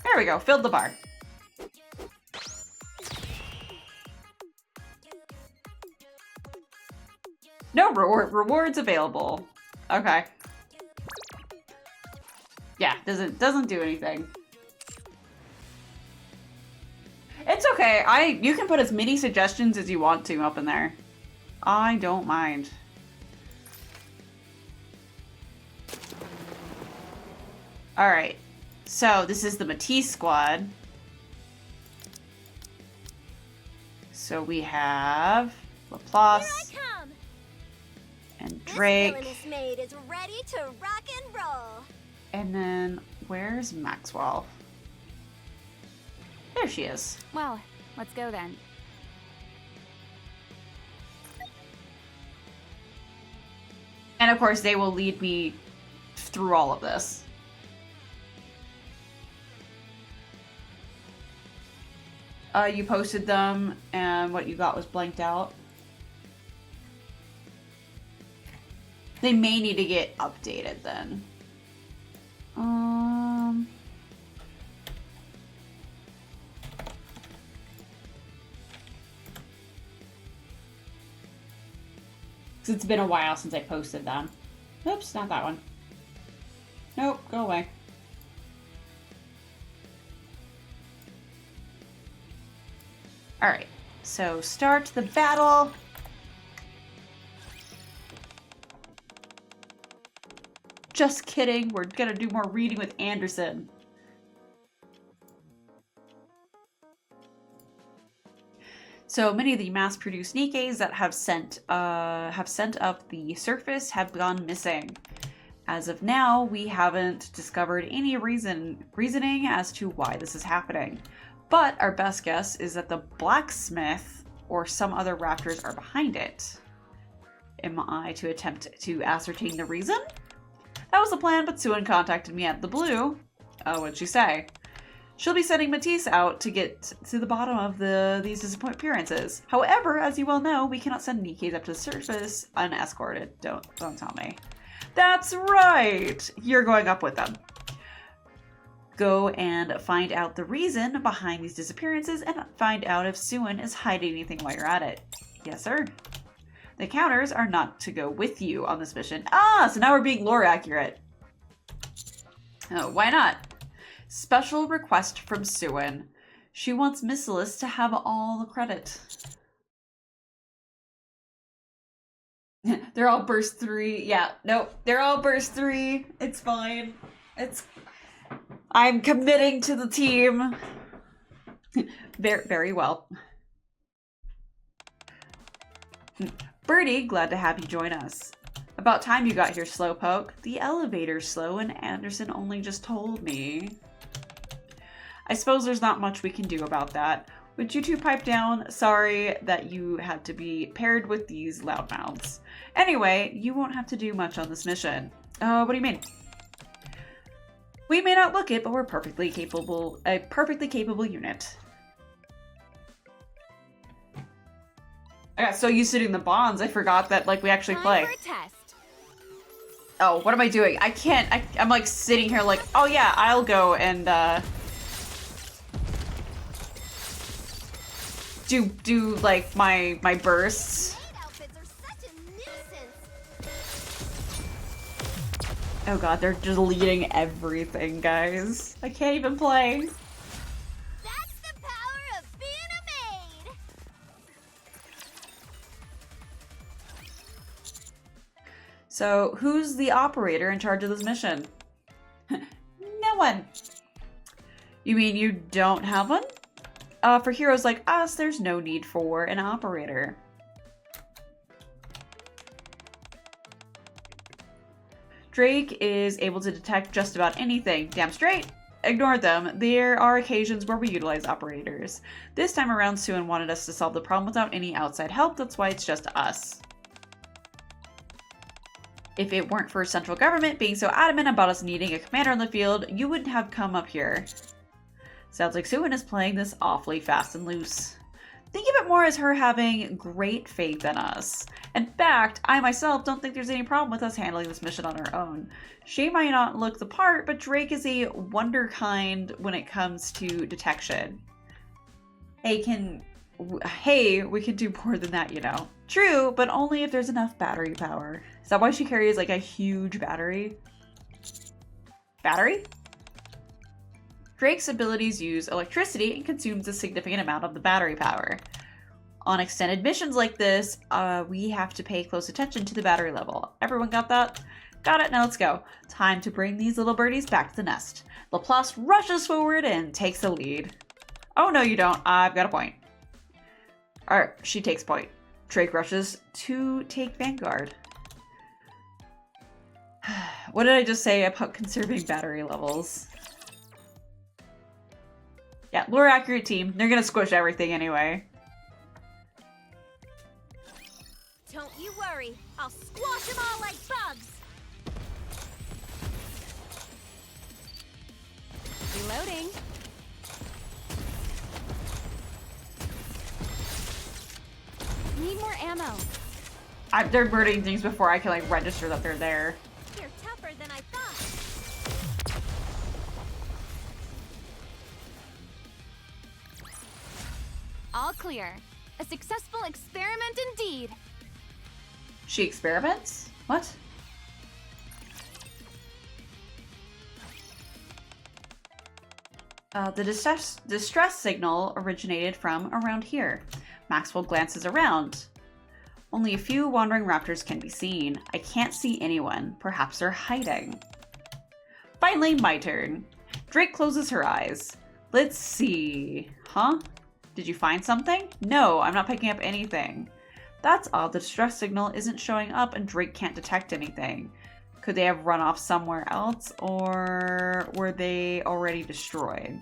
There we go, filled the bar. No rewards available. Okay. Yeah, doesn't do anything. It's okay. You can put as many suggestions as you want to up in there. I don't mind. All right. So this is the Matisse squad. So we have Laplace and Drake. This villainous maid is ready to rock and roll. And then where's Maxwell? There she is. Well, let's go then. And of course they will lead me through all of this. You posted them, and what you got was blanked out. They may need to get updated then. Because it's been a while since I posted them. Oops, not that one. Nope, go away. Alright, so start the battle. Just kidding, we're gonna do more reading with Anderson. So many of the mass-produced Nikkes that have sent up the surface have gone missing. As of now, we haven't discovered any reasoning as to why this is happening. But our best guess is that the blacksmith or some other raptors are behind it. Am I to attempt to ascertain the reason? That was the plan, but Suin contacted me at the blue. Oh, what'd she say? She'll be sending Matisse out to get to the bottom of these disappointing appearances. However, as you well know, we cannot send Nikkes up to the surface unescorted. Don't tell me. That's right! You're going up with them. go and find out the reason behind these disappearances and find out if Suin is hiding anything while you're at it. Yes, sir. The counters are not to go with you on this mission. Ah, so now we're being lore accurate. Oh, why not? Special request from Suin. She wants Missilus to have all the credit. They're all burst 3. Yeah, no, they're all burst 3. It's fine. I'm committing to the team. Very, very well. Birdie, glad to have you join us. About time you got here, Slowpoke. The elevator's slow and Anderson only just told me. I suppose there's not much we can do about that. Would you two pipe down? Sorry that you had to be paired with these loudmouths. Anyway, you won't have to do much on this mission. What do you mean? We may not look it, but we're a perfectly capable unit. I got so used to doing the bonds, I forgot that like we actually play. Time for a test. Oh, what am I doing? I can't. I'm like sitting here like, oh yeah, I'll go and do like my bursts. Oh god, they're deleting everything, guys. I can't even play. That's the power of being a maid! So, who's the operator in charge of this mission? No one. You mean you don't have one? For heroes like us, there's no need for an operator. Drake is able to detect just about anything. Damn straight. Ignore them. There are occasions where we utilize operators. This time around, Suin wanted us to solve the problem without any outside help. That's why it's just us. If it weren't for central government being so adamant about us needing a commander in the field, you wouldn't have come up here. Sounds like Suin is playing this awfully fast and loose. Think of it more as her having great faith in us. In fact, I myself don't think there's any problem with us handling this mission on our own. She might not look the part, but Drake is a wonderkind when it comes to detection. Hey, we can do more than that, you know. True, but only if there's enough battery power. Is that why she carries like a huge battery? Battery? Drake's abilities use electricity and consumes a significant amount of the battery power. On extended missions like this, we have to pay close attention to the battery level. Everyone got that? Got it, now let's go. Time to bring these little birdies back to the nest. Laplace rushes forward and takes the lead. Oh no you don't, I've got a point. Alright, she takes point. Drake rushes to take Vanguard. What did I just say about conserving battery levels? Yeah, lore accurate team. They're gonna squish everything anyway. Don't you worry. I'll squash them all like bugs. Reloading. Need more ammo. They're birding things before I can like register that they're there. You're tougher than I thought. All clear. A successful experiment indeed. She experiments? What? The distress signal originated from around here. Maxwell glances around. Only a few wandering raptors can be seen. I can't see anyone. Perhaps they're hiding. Finally, my turn. Drake closes her eyes. Let's see. Huh? Did you find something? No, I'm not picking up anything. That's odd. The distress signal isn't showing up and Drake can't detect anything. Could they have run off somewhere else or were they already destroyed?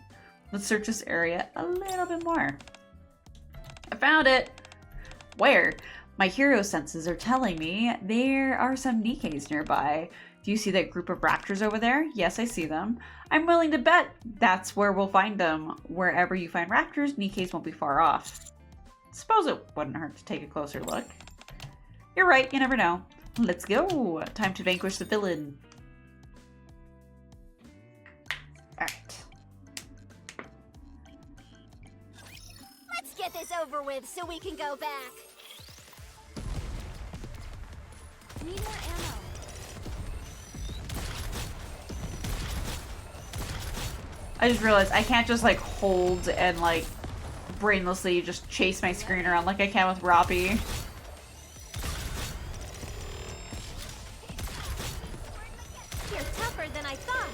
Let's search this area a little bit more. I found it! Where? My hero senses are telling me there are some Nikkes nearby. Do you see that group of raptors over there? Yes, I see them. I'm willing to bet that's where we'll find them. Wherever you find raptors, Nikkes won't be far off. Suppose it wouldn't hurt to take a closer look. You're right, you never know. Let's go! Time to vanquish the villain. Alright. get this over with so we can go back. Need more ammo. I just realized I can't just like hold and like brainlessly just chase my screen around like I can with Roppy. You're tougher than I thought.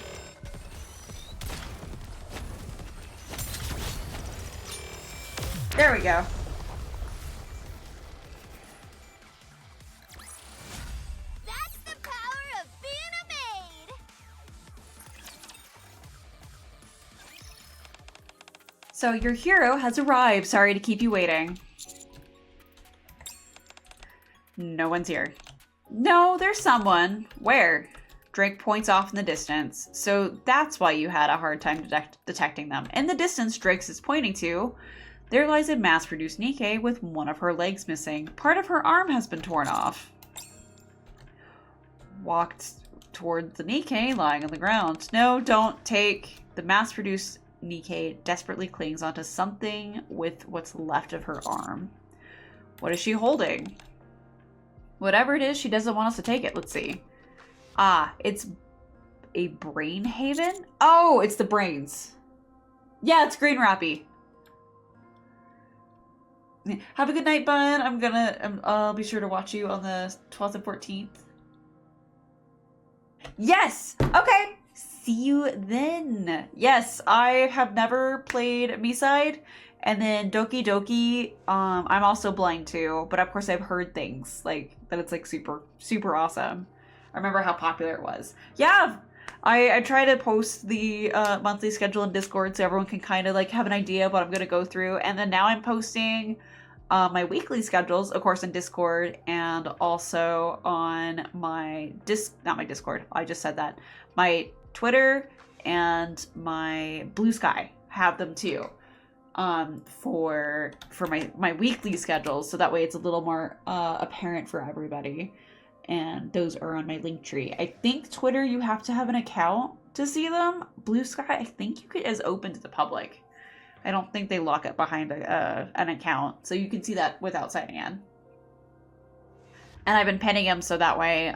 There we go. That's the power of being a maid. So your hero has arrived. Sorry to keep you waiting. No one's here. No, there's someone. Where? Drake points off in the distance. So that's why you had a hard time detecting them. In the distance Drake's is pointing to, there lies a mass-produced Nikke with one of her legs missing. Part of her arm has been torn off. Walked towards the Nikke lying on the ground. No, don't take. The mass-produced Nikke desperately clings onto something with what's left of her arm. What is she holding? Whatever it is, she doesn't want us to take it. Let's see. Ah, it's a brain haven? Oh, it's the brains. Yeah, it's Green Rappy. Have a good night, bud. I'll be sure to watch you on the 12th and 14th. Yes! Okay. See you then. Yes, I have never played Miside. And then Doki Doki, I'm also blind too. But of course I've heard things like that it's like super, super awesome. I remember how popular it was. Yeah, I try to post the monthly schedule in Discord so everyone can kind of like have an idea of what I'm going to go through. And then now I'm posting my weekly schedules, of course, in Discord and also on my not my Discord. I just said that. My Twitter and my Blue Sky have them too. For my weekly schedules, so that way it's a little more apparent for everybody. And those are on my link tree. I think Twitter, you have to have an account to see them. Blue Sky, I think is open to the public. I don't think they lock it behind an account, so you can see that without signing in. And I've been pinning them so that way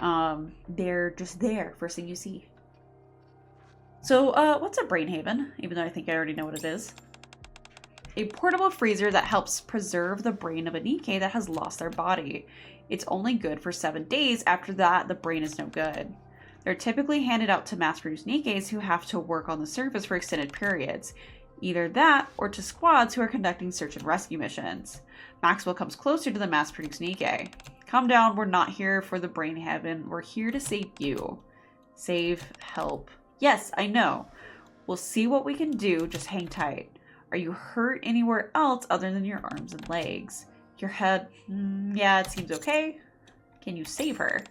they're just there, first thing you see. So what's a brain haven? Even though I think I already know what it is. A portable freezer that helps preserve the brain of a Nikke that has lost their body. It's only good for 7 days. After that, the brain is no good. They're typically handed out to mass-produced Nikkes who have to work on the surface for extended periods. Either that, or to squads who are conducting search and rescue missions. Maxwell comes closer to the mass-produced Nikke. Calm down, we're not here for the brain heaven. We're here to save you. Save, help. Yes, I know. We'll see what we can do, just hang tight. Are you hurt anywhere else other than your arms and legs? Your head? Yeah, it seems okay. Can you save her?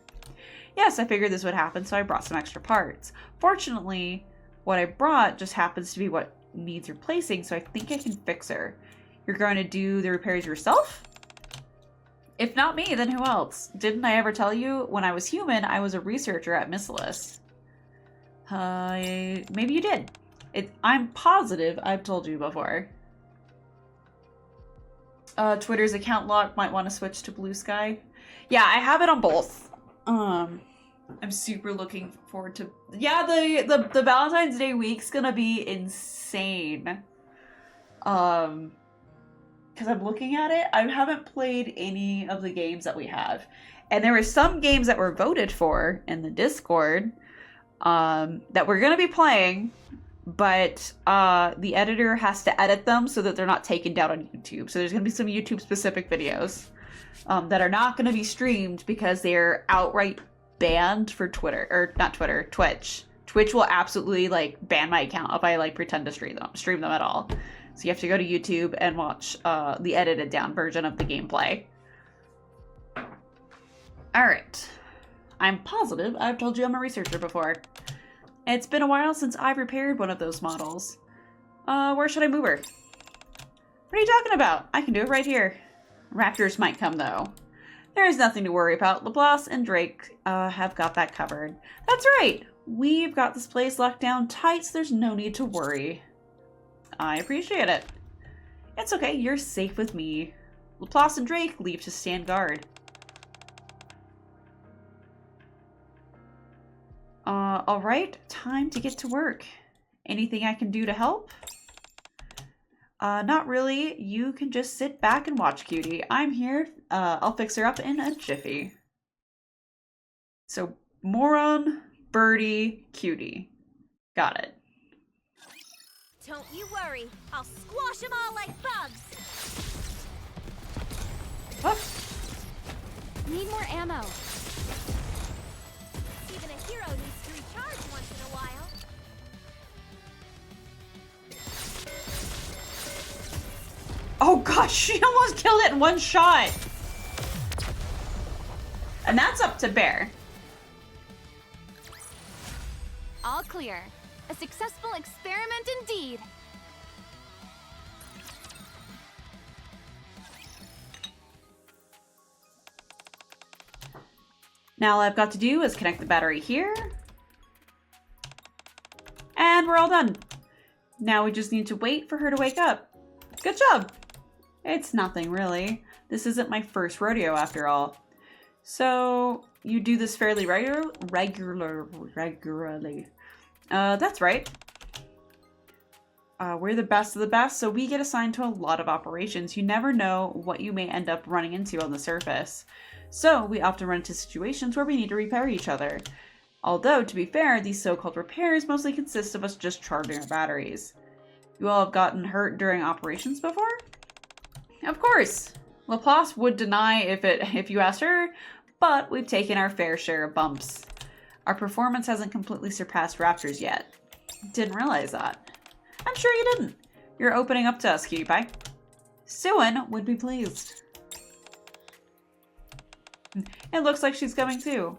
Yes, I figured this would happen, so I brought some extra parts. Fortunately, what I brought just happens to be what needs replacing, so I think I can fix her. You're going to do the repairs yourself? If not me, then who else? Didn't I ever tell you? When I was human, I was a researcher at Miscellaneous. Maybe you did. I'm positive I've told you before. Twitter's account lock, might want to switch to Blue Sky. Yeah, I have it on both. I'm super looking forward to... Yeah, the Valentine's Day week's gonna be insane. Because I'm looking at it, I haven't played any of the games that we have. And there were some games that were voted for in the Discord that we're gonna be playing, but the editor has to edit them so that they're not taken down on YouTube. So there's going to be some YouTube-specific videos that are not going to be streamed because they're outright banned for Twitter. Or not Twitter, Twitch. Twitch will absolutely, like, ban my account if I, like, pretend to stream them at all. So you have to go to YouTube and watch the edited down version of the gameplay. Alright. I'm positive I've told you I'm a researcher before. It's been a while since I've repaired one of those models. Where should I move her? What are you talking about? I can do it right here. Raptors might come, though. There is nothing to worry about. LeBlanc and Drake have got that covered. That's right! We've got this place locked down tight, so there's no need to worry. I appreciate it. It's okay, you're safe with me. Laplace and Drake leave to stand guard. Alright, time to get to work. Anything I can do to help? Not really. You can just sit back and watch, cutie. I'm here. I'll fix her up in a jiffy. So, moron, birdie, cutie. Got it. Don't you worry. I'll squash them all like bugs. Oh. Need more ammo. Even a hero needs to recharge once in a while. Oh gosh, she almost killed it in one shot. And that's up to Bear. All clear. A successful experiment indeed. Now all I've got to do is connect the battery here. And we're all done. Now we just need to wait for her to wake up. Good job. It's nothing really. This isn't my first rodeo after all. So you do this fairly regularly. That's right. We're the best of the best, so we get assigned to a lot of operations. You never know what you may end up running into on the surface. So we often run into situations where we need to repair each other. Although, to be fair, these so-called repairs mostly consist of us just charging our batteries. You all have gotten hurt during operations before? Of course! Laplace would deny if you asked her, but we've taken our fair share of bumps. Our performance hasn't completely surpassed Rapture's yet. Didn't realize that. I'm sure you didn't. You're opening up to us, cutie pie. Suin would be pleased. It looks like she's coming too.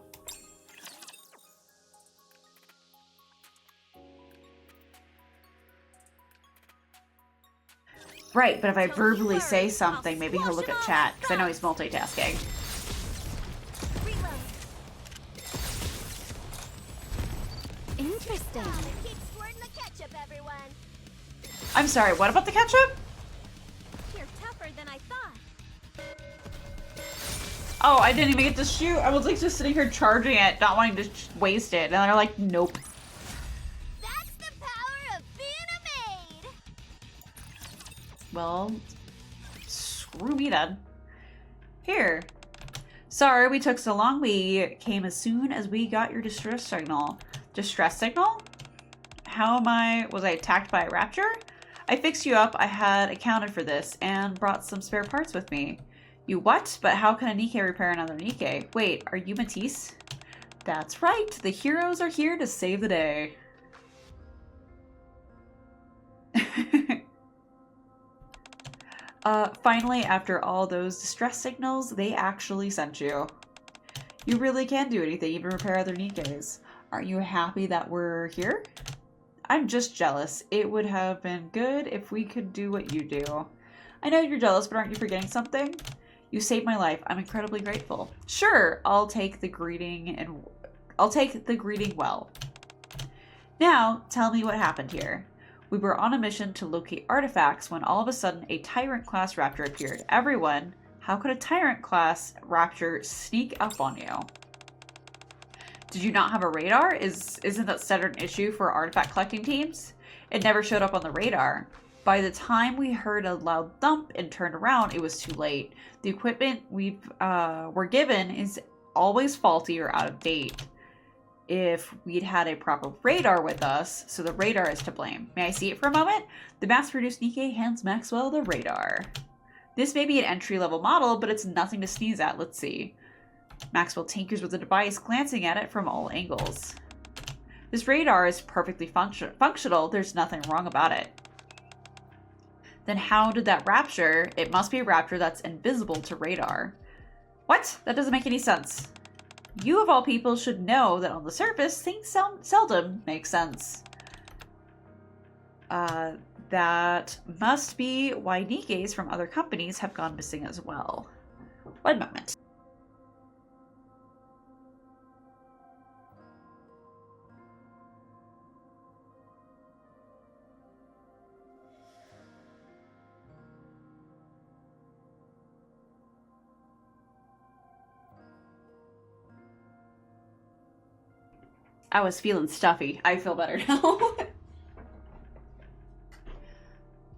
Right, but if I verbally say something, maybe he'll look at chat, because I know he's multitasking. Interesting. Keep squirting the ketchup, everyone. I'm sorry, what about the ketchup? You're tougher than I thought. Oh, I didn't even get to shoot. I was like just sitting here charging it, not wanting to waste it. And they're like, nope. That's the power of being a maid. Well, screw me then. Here. Sorry we took so long. We came as soon as we got your distress signal. Distress signal? Was I attacked by a rapture? I fixed you up. I had accounted for this and brought some spare parts with me. You what? But how can a Nikke repair another Nikke? Wait, are you Matisse? That's right. The heroes are here to save the day. Finally, after all those distress signals, they actually sent you. You really can do anything, even repair other Nikkes. Aren't you happy that we're here? I'm just jealous. It would have been good if we could do what you do. I know you're jealous, but aren't you forgetting something? You saved my life. I'm incredibly grateful. Sure, I'll take the greeting well. Now, tell me what happened here. We were on a mission to locate artifacts when all of a sudden a Tyrant-class Raptor appeared. Everyone, how could a Tyrant-class Raptor sneak up on you? Did you not have a radar? Isn't that standard an issue for artifact collecting teams? It never showed up on the radar. By the time we heard a loud thump and turned around, it was too late. The equipment we were given is always faulty or out of date. If we'd had a proper radar with us, so the radar is to blame. May I see it for a moment? The mass-produced Nikke hands Maxwell the radar. This may be an entry-level model, but it's nothing to sneeze at. Let's see. Maxwell tinkers with the device, glancing at it from all angles. This radar is perfectly functional. There's nothing wrong about it. Then how did that rapture? It must be a raptor that's invisible to radar. What? That doesn't make any sense. You of all people should know that on the surface, things seldom make sense. That must be why Nikkes from other companies have gone missing as well. One moment. I was feeling stuffy. I feel better now.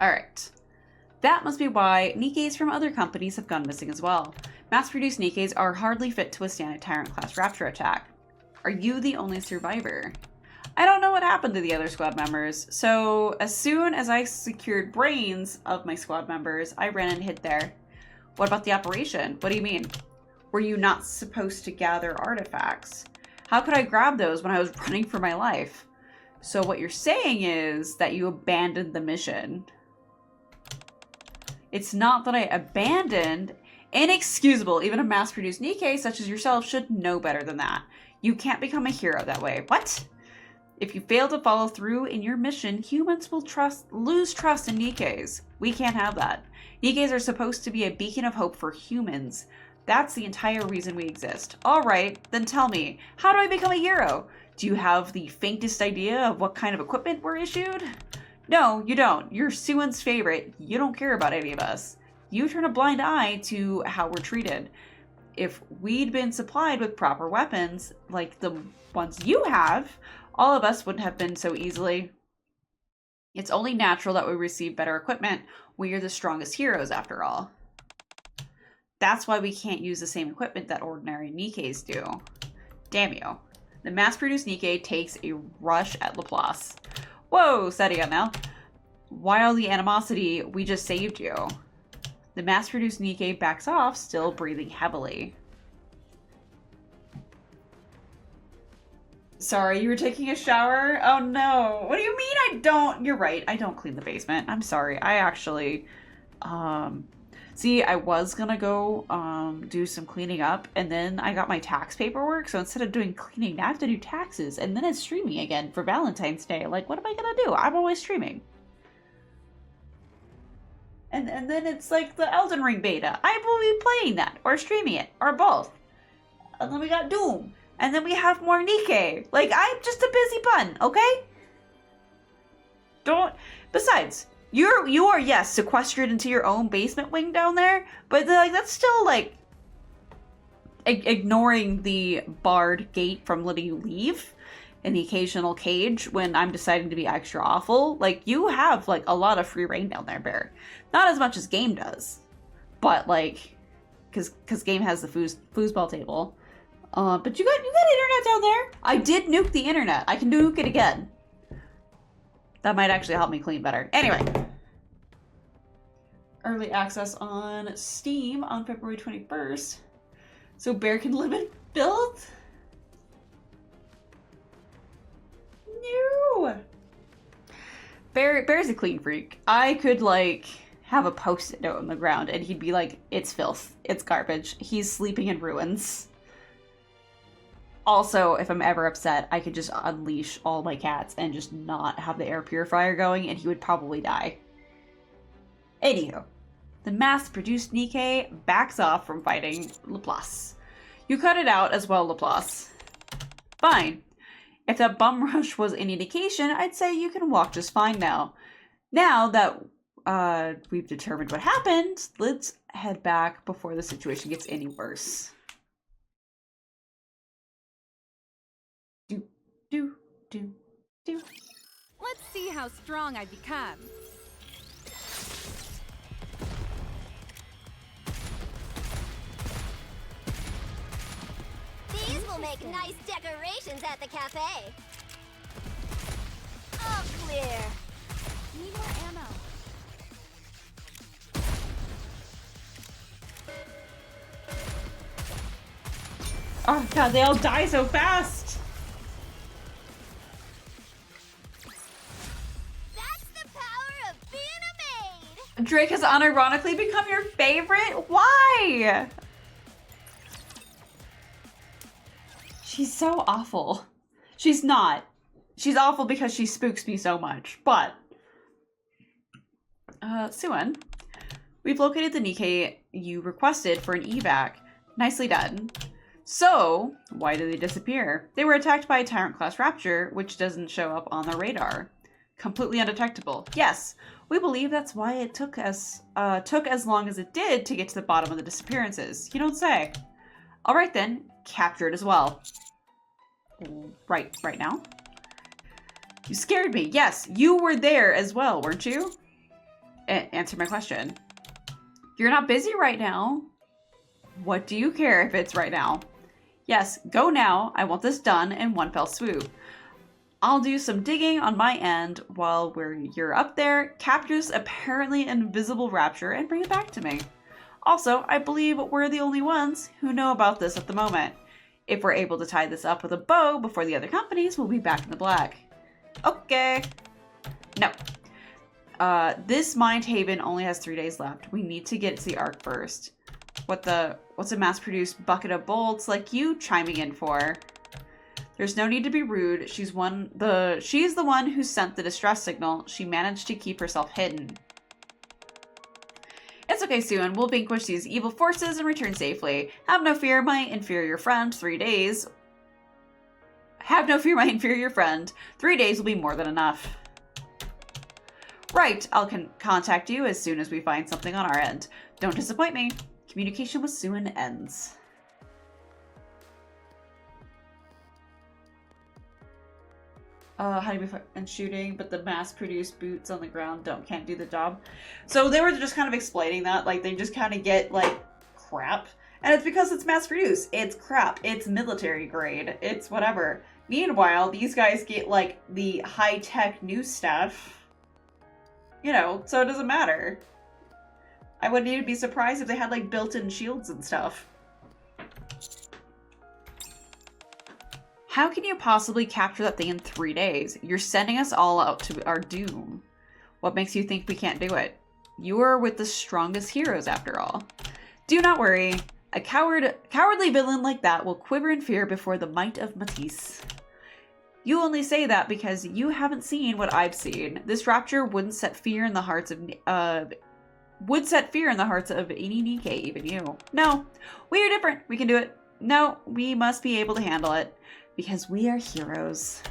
Alright. That must be why Nikkes from other companies have gone missing as well. Mass-produced Nikkes are hardly fit to withstand a Tyrant-class Rapture attack. Are you the only survivor? I don't know what happened to the other squad members, so as soon as I secured brains of my squad members, I ran and hid there. What about the operation? What do you mean? Were you not supposed to gather artifacts? How could I grab those when I was running for my life? So what you're saying is that you abandoned the mission. It's not that I abandoned. Inexcusable. Even a mass-produced Nikke such as yourself should know better than that. You can't become a hero that way. What? If you fail to follow through in your mission, humans will lose trust in Nikkes. We can't have that. Nikkes are supposed to be a beacon of hope for humans. That's the entire reason we exist. Alright, then tell me, how do I become a hero? Do you have the faintest idea of what kind of equipment we're issued? No, you don't. You're Suan's favorite. You don't care about any of us. You turn a blind eye to how we're treated. If we'd been supplied with proper weapons, like the ones you have, all of us wouldn't have been so easily. It's only natural that we receive better equipment. We are the strongest heroes, after all. That's why we can't use the same equipment that ordinary Nikkes do. Damn you. The mass-produced Nikke takes a rush at Laplace. Whoa, steady on now. Why all the animosity? We just saved you. The mass-produced Nikke backs off, still breathing heavily. Sorry, you were taking a shower? Oh no. What do you mean I don't? You're right, I don't clean the basement. I'm sorry. I actually, see, I was gonna go do some cleaning up, and then I got my tax paperwork, so instead of doing cleaning, I have to do taxes, and then it's streaming again for Valentine's Day. Like, what am I gonna do? I'm always streaming. And then it's like the Elden Ring beta. I will be playing that, or streaming it, or both. And then we got Doom. And then we have more Nikke. Like, I'm just a busy bun, okay? Don't... Besides, you are, yes, sequestered into your own basement wing down there, but, like, that's still, like, ignoring the barred gate from letting you leave and the occasional cage when I'm deciding to be extra awful. Like, you have, like, a lot of free reign down there, Bear. Not as much as Game does, but, like, because Game has the foosball table. But you got internet down there. I did nuke the internet. I can nuke it again. That might actually help me clean better. Anyway. Early access on Steam on February 21st. So Bear can live and build? No. Bear's a clean freak. I could, like, have a post-it note on the ground and he'd be like, it's filth. It's garbage. He's sleeping in ruins. Also, if I'm ever upset, I could just unleash all my cats and just not have the air purifier going, and he would probably die. Anywho, the mass-produced Nikke backs off from fighting Laplace. You cut it out as well, Laplace. Fine. If that bum rush was any indication, I'd say you can walk just fine now. Now that we've determined what happened, let's head back before the situation gets any worse. Do. Let's see how strong I become. These will make nice decorations at the cafe. All clear. Need more ammo. Oh god, they all die so fast! Drake has unironically become your favorite? Why? She's so awful. She's not. She's awful because she spooks me so much, but... Suan, we've located the Nikke you requested for an evac. Nicely done. So, why did they disappear? They were attacked by a Tyrant-class Rapture, which doesn't show up on the radar. Completely undetectable. Yes. We believe that's why it took as long as it did to get to the bottom of the disappearances. You don't say. Alright then, capture it as well. Right now? You scared me. Yes, you were there as well, weren't you? Answer my question. You're not busy right now. What do you care if it's right now? Yes, go now. I want this done in one fell swoop. I'll do some digging on my end while you're up there, capture this apparently invisible rapture, and bring it back to me. Also, I believe we're the only ones who know about this at the moment. If we're able to tie this up with a bow before the other companies, we'll be back in the black. Okay. No. This Mind Haven only has 3 days left. We need to get to the Ark first. What's a mass-produced bucket of bolts like you chiming in for? There's no need to be rude. She's the one who sent the distress signal. She managed to keep herself hidden. It's okay, Suan. We'll vanquish these evil forces and return safely. Have no fear, my inferior friend. 3 days. Have no fear, my inferior friend. 3 days will be more than enough. Right, I'll contact you as soon as we find something on our end. Don't disappoint me. Communication with Suan ends. How do you and shooting, but the mass-produced boots on the ground can't do the job. So they were just kind of explaining that, like, they just kind of get, like, crap. And it's because it's mass-produced. It's crap. It's military grade. It's whatever. Meanwhile, these guys get, like, the high-tech new stuff. You know, so it doesn't matter. I wouldn't even be surprised if they had, like, built-in shields and stuff. How can you possibly capture that thing in 3 days? You're sending us all out to our doom. What makes you think we can't do it? You are with the strongest heroes, after all. Do not worry. A cowardly villain like that will quiver in fear before the might of Matisse. You only say that because you haven't seen what I've seen. This rapture would set fear in the hearts of any Nikke, even you. No, we are different. We can do it. No, we must be able to handle it. Because we are heroes.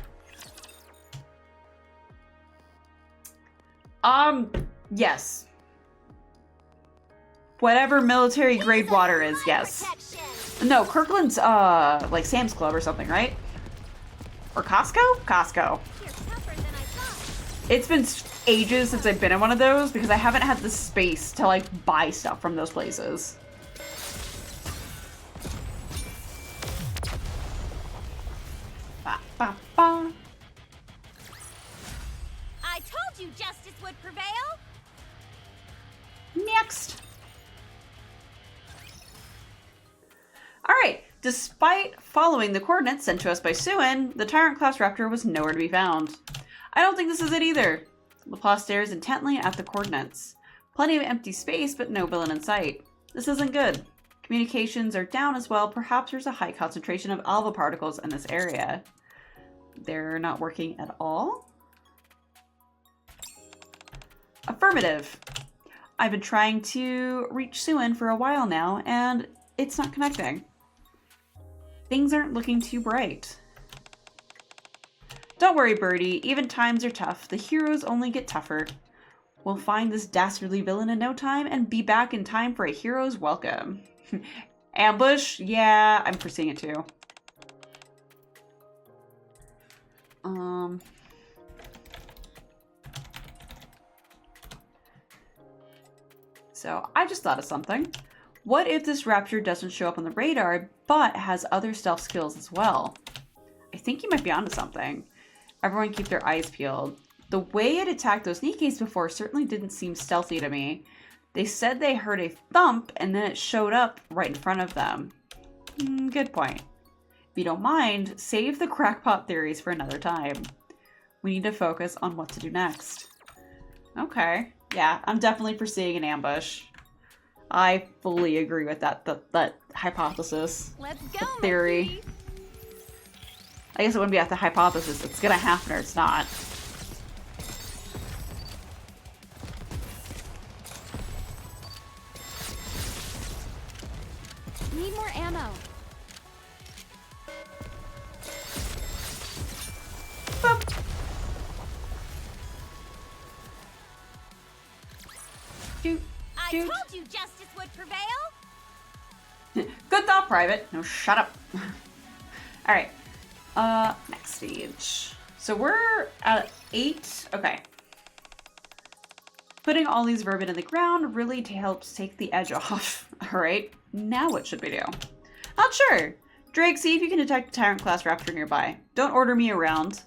Yes. Whatever military grade water is, yes. No, Kirkland's, like Sam's Club or something, right? Or Costco? Costco. It's been ages since I've been in one of those because I haven't had the space to, like, buy stuff from those places. Ba, ba. I told you justice would prevail. Next. Alright, despite following the coordinates sent to us by Suan, the Tyrant-class Raptor was nowhere to be found. I don't think this is it either. Laplace stares intently at the coordinates. Plenty of empty space, but no villain in sight. This isn't good. Communications are down as well. Perhaps there's a high concentration of alpha particles in this area. They're not working at all? Affirmative. I've been trying to reach Suan for a while now, and it's not connecting. Things aren't looking too bright. Don't worry, Birdie. Even times are tough. The heroes only get tougher. We'll find this dastardly villain in no time and be back in time for a hero's welcome. Ambush? Yeah, I'm foreseeing it too. So I just thought of something. What if this rapture doesn't show up on the radar, but has other stealth skills as well? I think you might be onto something. Everyone keep their eyes peeled. The way it attacked those Nikkes before certainly didn't seem stealthy to me. They said they heard a thump and then it showed up right in front of them. Good point. If you don't mind, save the crackpot theories for another time. We need to focus on what to do next. Okay. Yeah, I'm definitely foreseeing an ambush. I fully agree with that hypothesis. Let's go, theory. Mickey. I guess it wouldn't be at the hypothesis. It's gonna happen or it's not. Need more ammo. Boop. Shoot. I Shoot. told you justice would prevail. Good thought, Private. No, shut up. Alright. Next stage. So we're at 8. Okay. Putting all these vermin in the ground really helps take the edge off. Alright, now what should we do? Not sure. Drake, see if you can detect a Tyrant class raptor nearby. Don't order me around.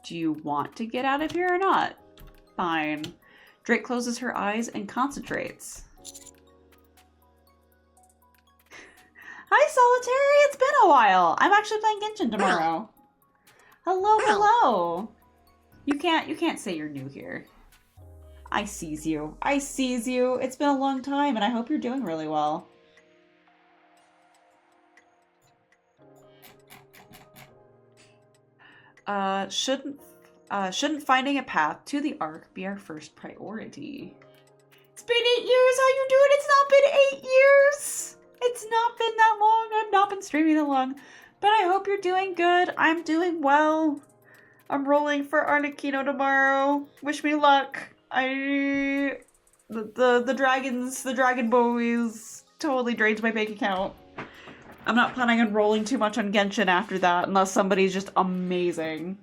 Do you want to get out of here or not? Fine. Drake closes her eyes and concentrates. Hi, Solitary! It's been a while! I'm actually playing Genshin tomorrow. Hello, hello! You can't say you're new here. I sees you. I sees you. It's been a long time, and I hope you're doing really well. Shouldn't finding a path to the Ark be our first priority? It's been 8 years. How you doing? It's not been 8 years. It's not been that long. I've not been streaming that long, but I hope you're doing good. I'm doing well. I'm rolling for Arnikino tomorrow. Wish me luck. The dragon boys totally drains my bank account. I'm not planning on rolling too much on Genshin after that unless somebody's just amazing.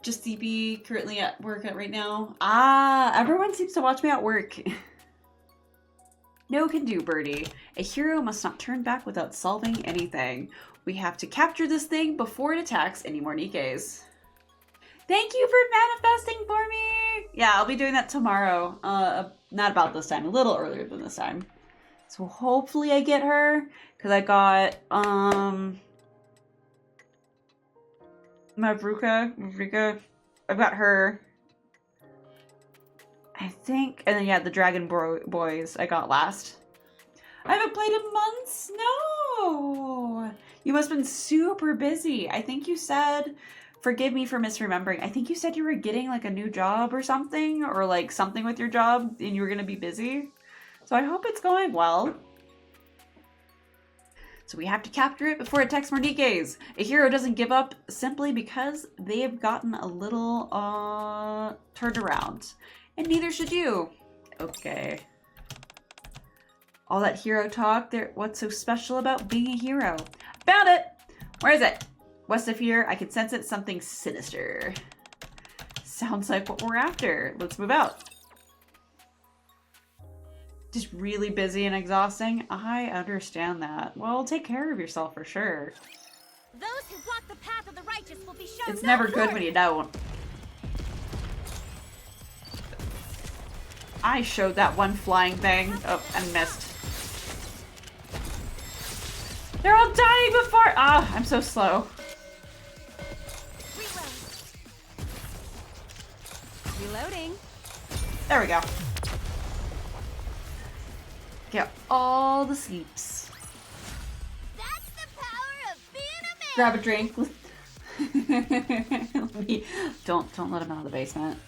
Just CP currently at work right now. Ah, everyone seems to watch me at work. No can do, Birdie. A hero must not turn back without solving anything. We have to capture this thing before it attacks any more Nikkes. Thank you for manifesting for me! Yeah, I'll be doing that tomorrow. Not about this time, a little earlier than this time. So hopefully I get her, because I got, Mavruka, I've got her, I think, and then yeah, the Dragon Boys I got last. I haven't played in months? No! You must have been super busy. I think you said, forgive me for misremembering, I think you said you were getting like a new job or something with your job and you were gonna be busy. So I hope it's going well. So we have to capture it before it attacks more Nikkes. A hero doesn't give up simply because they have gotten a little turned around. And neither should you. Okay. All that hero talk there, what's so special about being a hero? Found it! Where is it? West of here, I can sense it, something sinister. Sounds like what we're after. Let's move out. Just really busy and exhausting? I understand that. Well, take care of yourself for sure. Those who block the path of the righteous will be shown. It's never good when you don't. I showed that one flying thing. Oh, and missed. They're all dying before. Ah, I'm so slow. Reloading. There we go. Get all the sleeps. That's the power of being a Grab a drink. Don't let him out of the basement.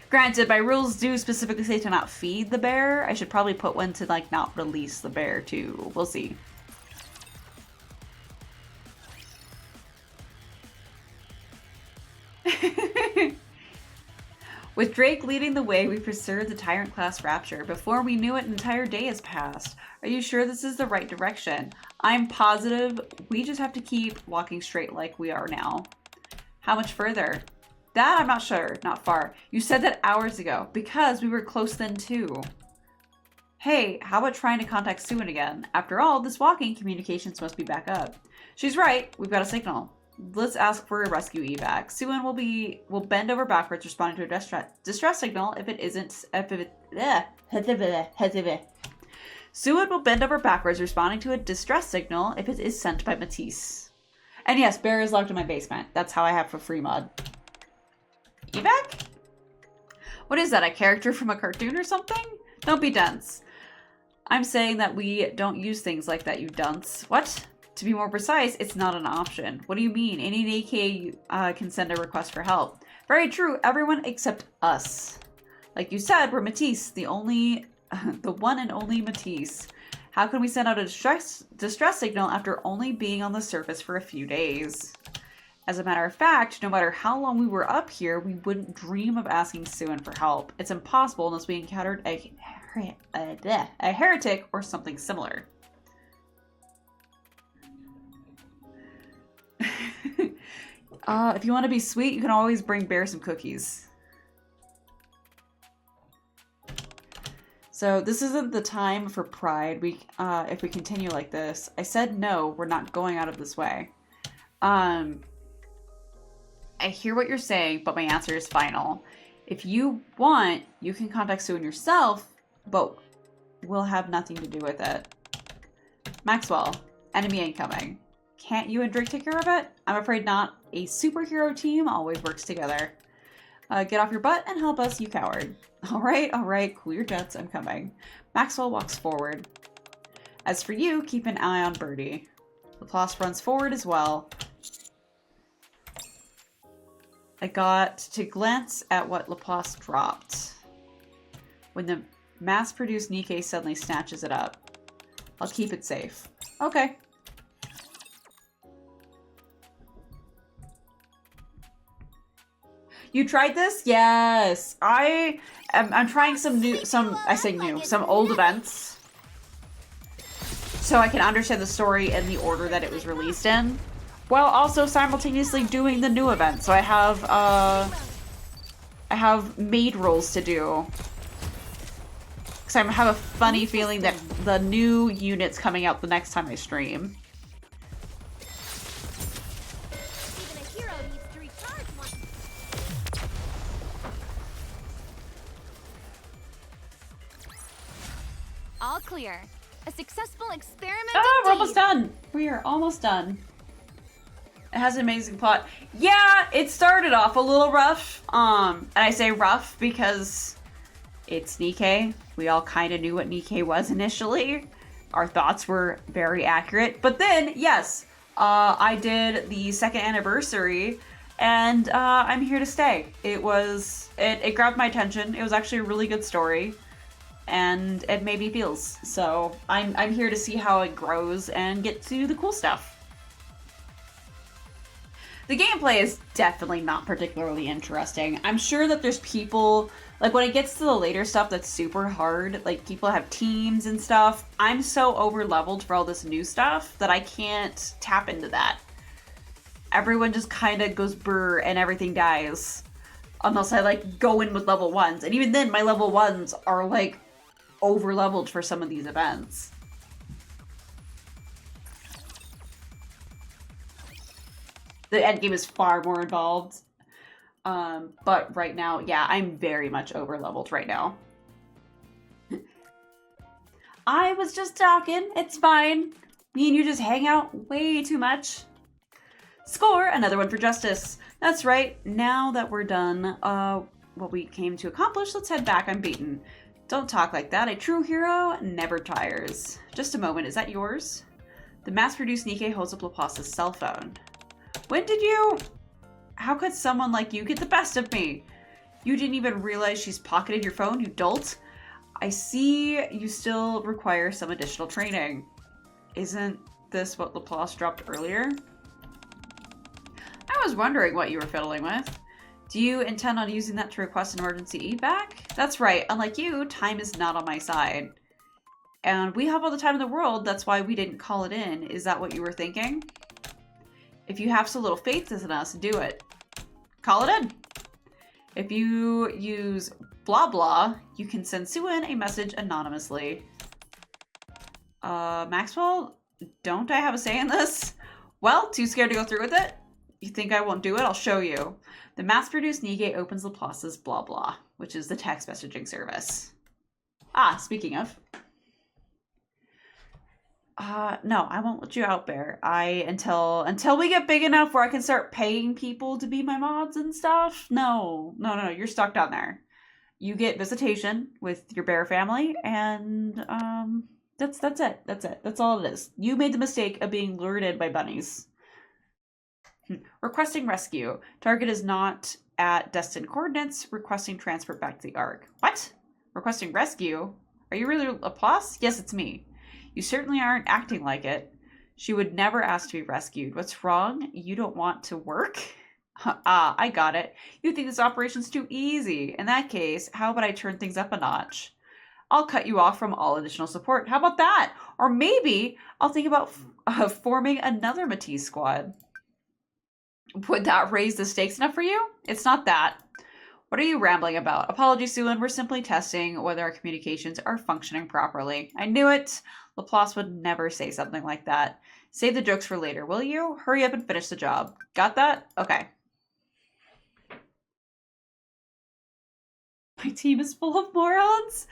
Granted, my rules do specifically say to not feed the bear. I should probably put one to like not release the bear too. We'll see. With Drake leading the way, we pursued the Tyrant class rapture. Before we knew it, an entire day has passed. Are you sure this is the right direction? I'm positive. We just have to keep walking straight like we are now. How much further? That I'm not sure. Not far. You said that hours ago. Because we were close then too. Hey, how about trying to contact Suin again? After all, this walking, communications must be back up. She's right. We've got a signal. Let's ask for a rescue evac. Suin will bend over backwards, responding to a distress signal if it isn't. Suin will bend over backwards, responding to a distress signal if it is sent by Matisse. And yes, bear is locked in my basement. That's how I have for free mod. Evac? What is that? A character from a cartoon or something? Don't be dense. I'm saying that we don't use things like that, you dunce. What? To be more precise, it's not an option. What do you mean? Any AK can send a request for help. Very true. Everyone except us. Like you said, we're Matisse, the one and only Matisse. How can we send out a distress signal after only being on the surface for a few days? As a matter of fact, no matter how long we were up here, we wouldn't dream of asking Suin for help. It's impossible unless we encountered a a heretic or something similar. If you want to be sweet, you can always bring Bear some cookies. So this isn't the time for pride. If we continue like this, I said no, we're not going out of this way. I hear what you're saying, but my answer is final. If you want, you can contact Sue yourself, but we'll have nothing to do with it. Maxwell, enemy incoming. Can't you and Drake take care of it? I'm afraid not. A superhero team always works together. Get off your butt and help us, you coward. All right, cool your jets, I'm coming. Maxwell walks forward. As for you, keep an eye on Birdie. Laplace runs forward as well. I got to glance at what Laplace dropped. When the mass-produced Nikke suddenly snatches it up. I'll keep it safe. Okay. You tried this? Yes. I'm trying some old events. So I can understand the story and the order that it was released in, while also simultaneously doing the new event. So I have maid rolls to do. Because I have a funny feeling that the new unit's coming out the next time I stream. All clear. A successful experiment. Oh, we're almost done. We are almost done. It has an amazing plot. Yeah, it started off a little rough. And I say rough because it's Nikke. We all kind of knew what Nikke was initially. Our thoughts were very accurate. But then, yes, I did the 2nd anniversary, and I'm here to stay. It grabbed my attention. It was actually a really good story. And it made me feels. So I'm here to see how it grows and get to the cool stuff. The gameplay is definitely not particularly interesting. I'm sure that there's people, like when it gets to the later stuff that's super hard, like people have teams and stuff. I'm so over leveled for all this new stuff that I can't tap into that. Everyone just kind of goes brr and everything dies. Unless I like go in with level 1s. And even then my level 1s are like over leveled for some of these events. The end game is far more involved. But right now, yeah, I'm very much over leveled right now. I was just talking. It's fine. Me and you just hang out way too much. Score! Another one for justice. That's right. Now that we're done what we came to accomplish, let's head back. I'm beaten. Don't talk like that. A true hero never tires. Just a moment. Is that yours? The mass-produced Nikke holds up Laplace's cell phone. When did you... How could someone like you get the best of me? You didn't even realize she's pocketed your phone, you dolt. I see you still require some additional training. Isn't this what Laplace dropped earlier? I was wondering what you were fiddling with. Do you intend on using that to request an emergency evac? That's right. Unlike you, time is not on my side. And we have all the time in the world. That's why we didn't call it in. Is that what you were thinking? If you have so little faith in us, do it. Call it in. If you use blah blah, you can send Sue-in a message anonymously. Maxwell, don't I have a say in this? Well, too scared to go through with it? You think I won't do it? I'll show you. The mass-produced Nikke opens Laplace's blah blah, which is the text messaging service. Ah, speaking of. No, I won't let you out, Bear. Until we get big enough where I can start paying people to be my mods and stuff. No, you're stuck down there. You get visitation with your bear family, and that's it. That's all it is. You made the mistake of being lured in by bunnies. Requesting rescue. Target is not at destined coordinates. Requesting transport back to the Ark. What? Requesting rescue? Are you really Laplace? Yes, it's me. You certainly aren't acting like it. She would never ask to be rescued. What's wrong? You don't want to work? Ah, I got it. You think this operation's too easy. In that case, how about I turn things up a notch? I'll cut you off from all additional support. How about that? Or maybe I'll think about forming another Matisse squad. Would that raise the stakes enough for you? It's not that. What are you rambling about? Apologies, Suin. We're simply testing whether our communications are functioning properly. I knew it. Laplace would never say something like that. Save the jokes for later, will you? Hurry up and finish the job. Got that? Okay. My team is full of morons.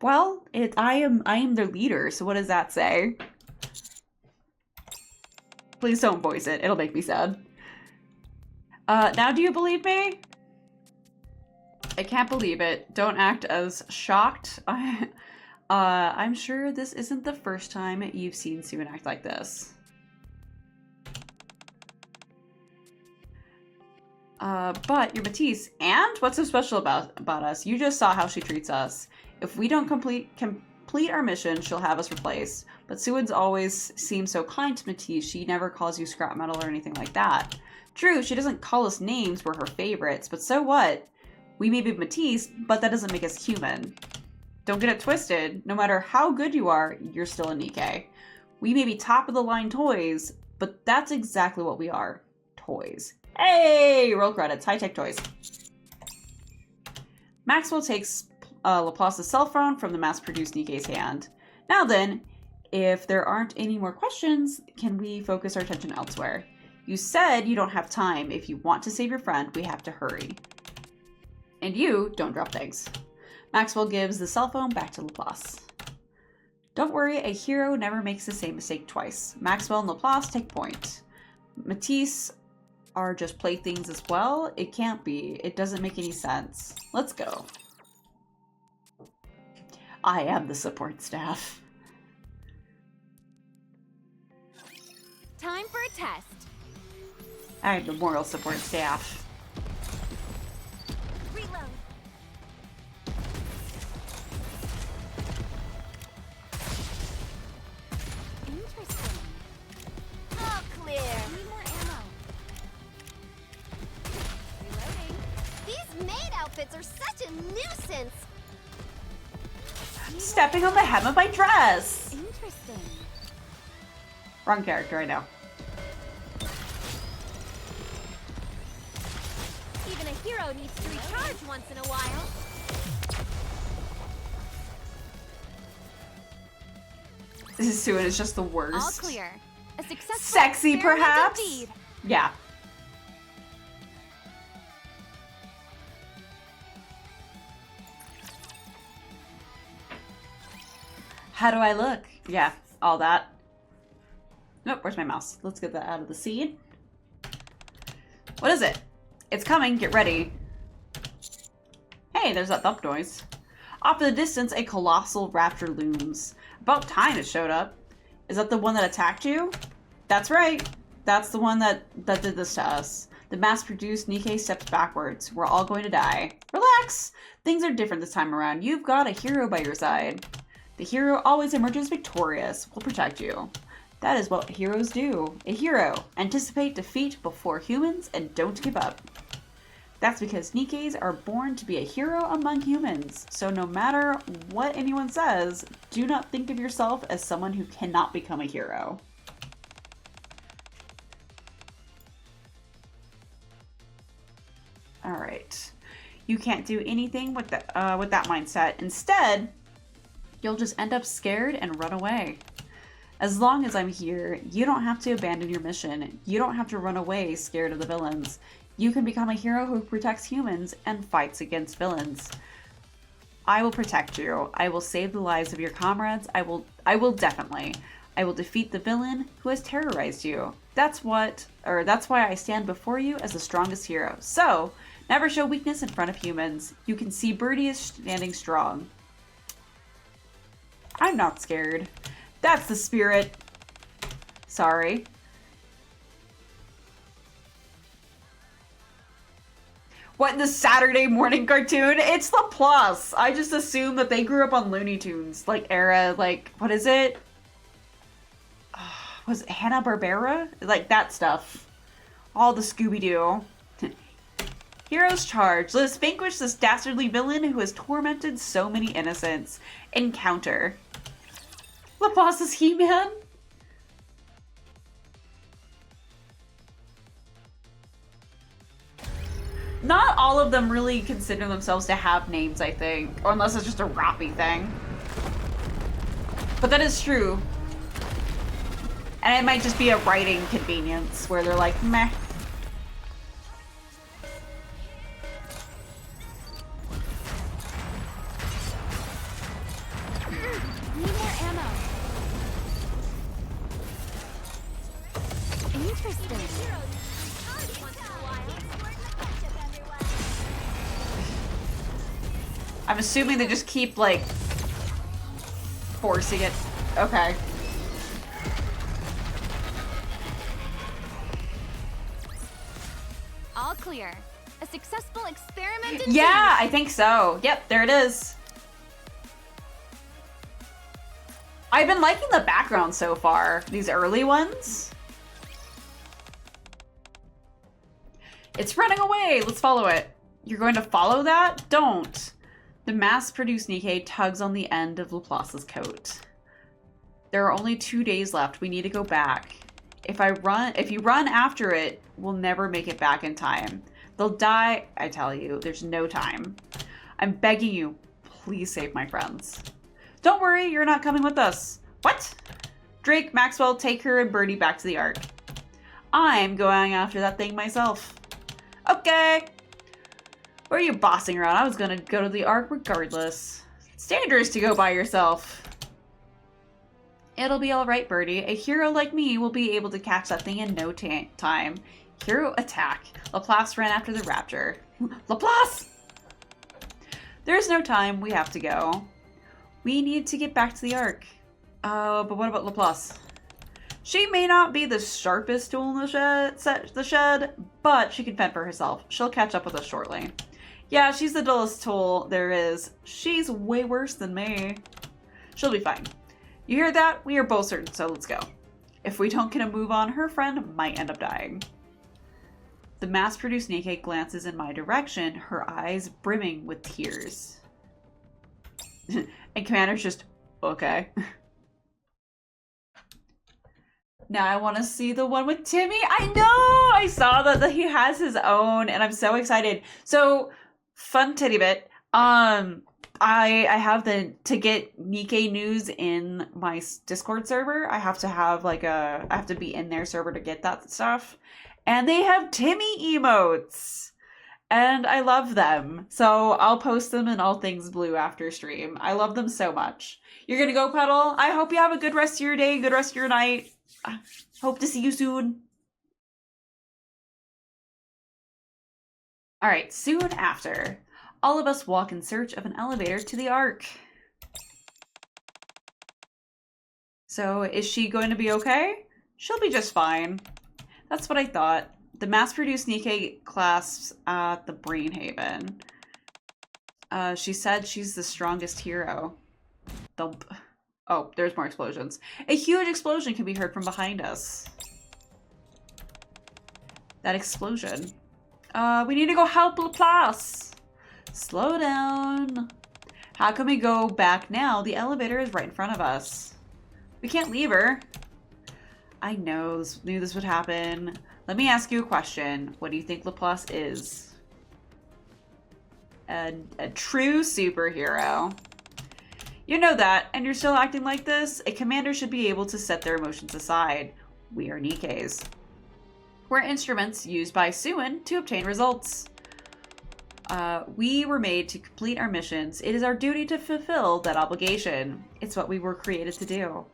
Well, I am their leader, so what does that say? Please don't voice it. It'll make me sad. Now do you believe me? I can't believe it. Don't act as shocked. I'm sure this isn't the first time you've seen Suin act like this. But you're Matisse, and what's so special about us? You just saw how she treats us. If we don't complete our mission, she'll have us replaced. But Suin's always seemed so kind to Matisse. She never calls you scrap metal or anything like that. True, she doesn't call us names. We're her favorites, but so what? We may be Matisse, but that doesn't make us human. Don't get it twisted. No matter how good you are, you're still a Nikke. We may be top of the line toys, but that's exactly what we are. Toys. Hey! Roll credits. Hightech Toys. Maxwell takes Laplace's cell phone from the mass-produced Nikke's hand. Now then, if there aren't any more questions, can we focus our attention elsewhere? You said you don't have time. If you want to save your friend, we have to hurry. And you don't drop things. Maxwell gives the cell phone back to Laplace. Don't worry, a hero never makes the same mistake twice. Maxwell and Laplace take point. Matisse are just playthings as well? It can't be. It doesn't make any sense. Let's go. I am the support staff. Time for a test. I am the moral support staff. Reload. Interesting. All clear. Need more ammo. Reloading. These maid outfits are such a nuisance. Stepping on the hem of my dress! Interesting. Wrong character, I know. Even a hero needs to recharge once in a while. This is Suin is just the worst. All clear. A successful Sexy, experiment perhaps? indeed. Yeah. How do I look? Yeah, all that. Nope, where's my mouse? Let's get that out of the scene. What is it? It's coming, get ready. Hey, there's that thump noise. Off in the distance, a colossal raptor looms. About time it showed up. Is that the one that attacked you? That's right. That's the one that did this to us. The mass-produced Nikke steps backwards. We're all going to die. Relax. Things are different this time around. You've got a hero by your side. The hero always emerges victorious. We'll protect you. That is what heroes do. A hero. Anticipate defeat before humans and don't give up. That's because Nikkes are born to be a hero among humans. So no matter what anyone says, do not think of yourself as someone who cannot become a hero. All right. You can't do anything with that mindset. Instead, you'll just end up scared and run away. As long as I'm here, you don't have to abandon your mission. You don't have to run away scared of the villains. You can become a hero who protects humans and fights against villains. I will protect you. I will save the lives of your comrades. I will definitely. I will defeat the villain who has terrorized you. That's why I stand before you as the strongest hero. So, never show weakness in front of humans. You can see Birdie is standing strong. I'm not scared. That's the spirit. Sorry. What, in the Saturday morning cartoon? It's Laplace. I just assume that they grew up on Looney Tunes, like, era, like, what is it? Was it Hanna-Barbera? Like, that stuff. All the Scooby-Doo. Hero's charge. Let us vanquish this dastardly villain who has tormented so many innocents. Encounter. Laplace is He-Man? Not all of them really consider themselves to have names, I think. Or unless it's just a Roppy thing. But that is true. And it might just be a writing convenience where they're like, meh. Need more ammo. Interesting. I'm assuming they just keep, like, forcing it. Okay. All clear. A successful experiment indeed. Yeah, I think so. Yep, there it is. I've been liking the background so far, these early ones. It's running away. Let's follow it. You're going to follow that? Don't. The mass-produced Nikke tugs on the end of Laplace's coat. There are only 2 days left. We need to go back. If you run after it, we'll never make it back in time. They'll die. I tell you, there's no time. I'm begging you, please save my friends. Don't worry, you're not coming with us. What? Drake, Maxwell, take her and Birdie back to the Ark. I'm going after that thing myself. Okay. Where are you bossing around? I was gonna go to the Ark regardless. It's dangerous to go by yourself. It'll be alright, Birdie. A hero like me will be able to catch that thing in no time. Hero attack. Laplace ran after the raptor. Laplace! There's no time. We have to go. We need to get back to the Ark. But what about Laplace? She may not be the sharpest tool in the shed, but she can fend for herself. She'll catch up with us shortly. Yeah, she's the dullest tool there is. She's way worse than me. She'll be fine. You hear that? We are both certain, so let's go. If we don't get a move on, her friend might end up dying. The mass-produced Nikke glances in my direction, her eyes brimming with tears. And Commander's just, okay. Now I want to see the one with Timmy. I know! I saw that he has his own, and I'm so excited. So, fun titty bit. I have to get Nikke news in my Discord server. I have to have I have to be in their server to get that stuff. And they have Timmy emotes. And I love them. So I'll post them in All Things Blue after stream. I love them so much. You're gonna go pedal? I hope you have a good rest of your day, good rest of your night. Hope to see you soon. Alright, soon after. All of us walk in search of an elevator to the Ark. So, is she going to be okay? She'll be just fine. That's what I thought. The mass-produced Nikke clasps at the Brain Haven. She said she's the strongest hero. Thump. Oh, there's more explosions. A huge explosion can be heard from behind us. That explosion. We need to go help Laplace. Slow down. How can we go back now? The elevator is right in front of us. We can't leave her. I knew this would happen. Let me ask you a question. What do you think Laplace is? A true superhero. You know that, and you're still acting like this? A commander should be able to set their emotions aside. We are Nikkes. We're instruments used by Suin to obtain results. We were made to complete our missions. It is our duty to fulfill that obligation. It's what we were created to do.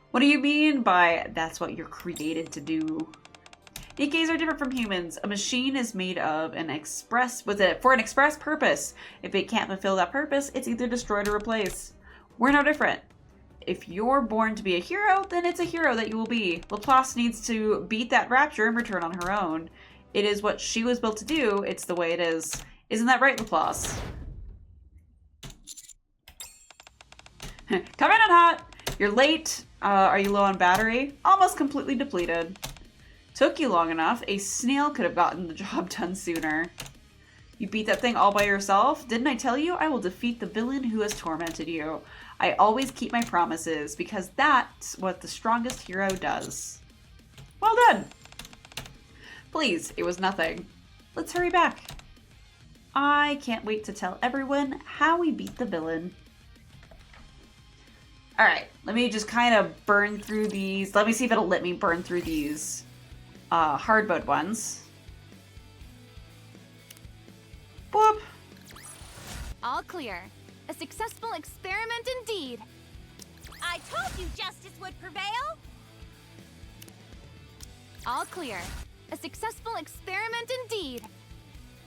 What do you mean by that's what you're created to do? Nikkes are different from humans. A machine is made of for an express purpose. If it can't fulfill that purpose, it's either destroyed or replaced. We're no different. If you're born to be a hero, then it's a hero that you will be. Laplace needs to beat that rapture and return on her own. It is what she was built to do. It's the way it is. Isn't that right, Laplace? Come in hot. You're late. Are you low on battery? Almost completely depleted. Took you long enough. A snail could have gotten the job done sooner. You beat that thing all by yourself? Didn't I tell you I will defeat the villain who has tormented you? I always keep my promises, because that's what the strongest hero does. Well done! Please, it was nothing. Let's hurry back. I can't wait to tell everyone how we beat the villain. Alright, let me just kind of burn through these. Let me see if it'll let me burn through these hard mode ones. Whoop. All clear. A successful experiment indeed. I told you justice would prevail. All clear. A successful experiment indeed.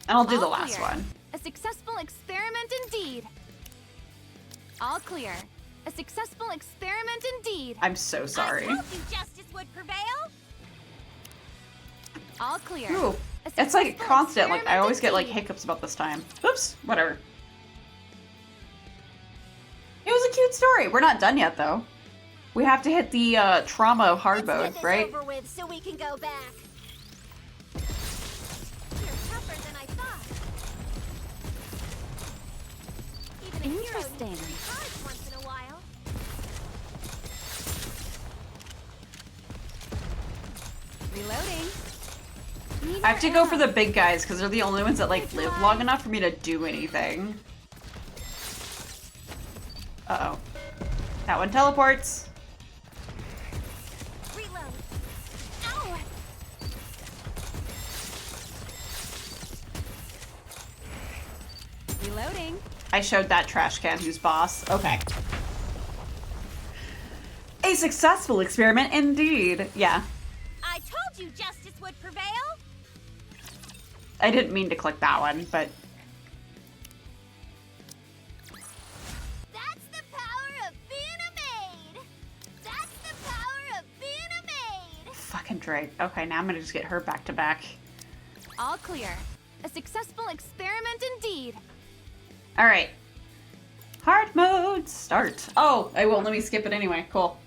And I'll do All the last clear. one. A successful experiment indeed. All clear. A successful experiment indeed. I'm so sorry. I told you justice would prevail. All clear. Ooh, A it's like successful constant. Like I always get like experiment hiccups about this time. Oops, whatever. It was a cute story. We're not done yet though. We have to hit the trauma hard Let's mode, get this right? over with so we can go back. You're tougher than I thought. Even a hero needs to Interesting. be hard once in a while. Reloading. I have to go for the big guys because they're the only ones that like live long enough for me to do anything. Uh-oh. That one teleports. Reload. Ow! Reloading. I showed that trash can who's boss. Okay. A successful experiment indeed. Yeah. I told you justice would prevail. I didn't mean to click that one, but That's the power of being a maid. That's the power of being a maid. fucking Drake. Okay, now I'm gonna just get her back to back. All clear. A successful experiment indeed. All right. Hard mode start. Oh, I won't let me skip it anyway. Cool.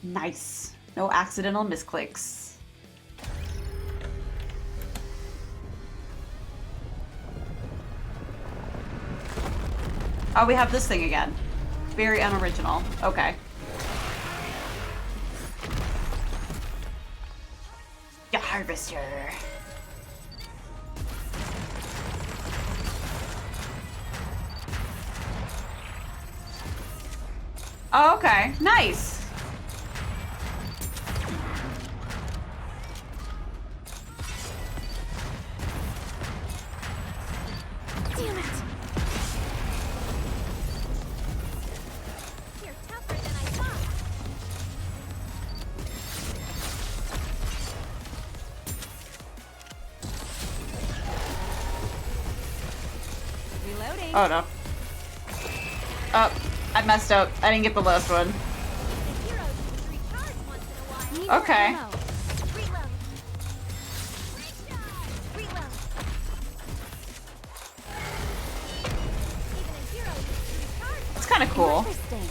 Nice. No accidental misclicks. Oh, we have this thing again. Very unoriginal. Okay. The harvester. Oh, okay. Nice. Damn it. You're tougher than I thought. Reloading. Oh no. Oh, I messed up. I didn't get the last one. The hero needs to recharge once in a while. Need more Okay. ammo. Reload. Recharge. Reload. Even a hero needs to recharge. It's kind of cool. Interesting.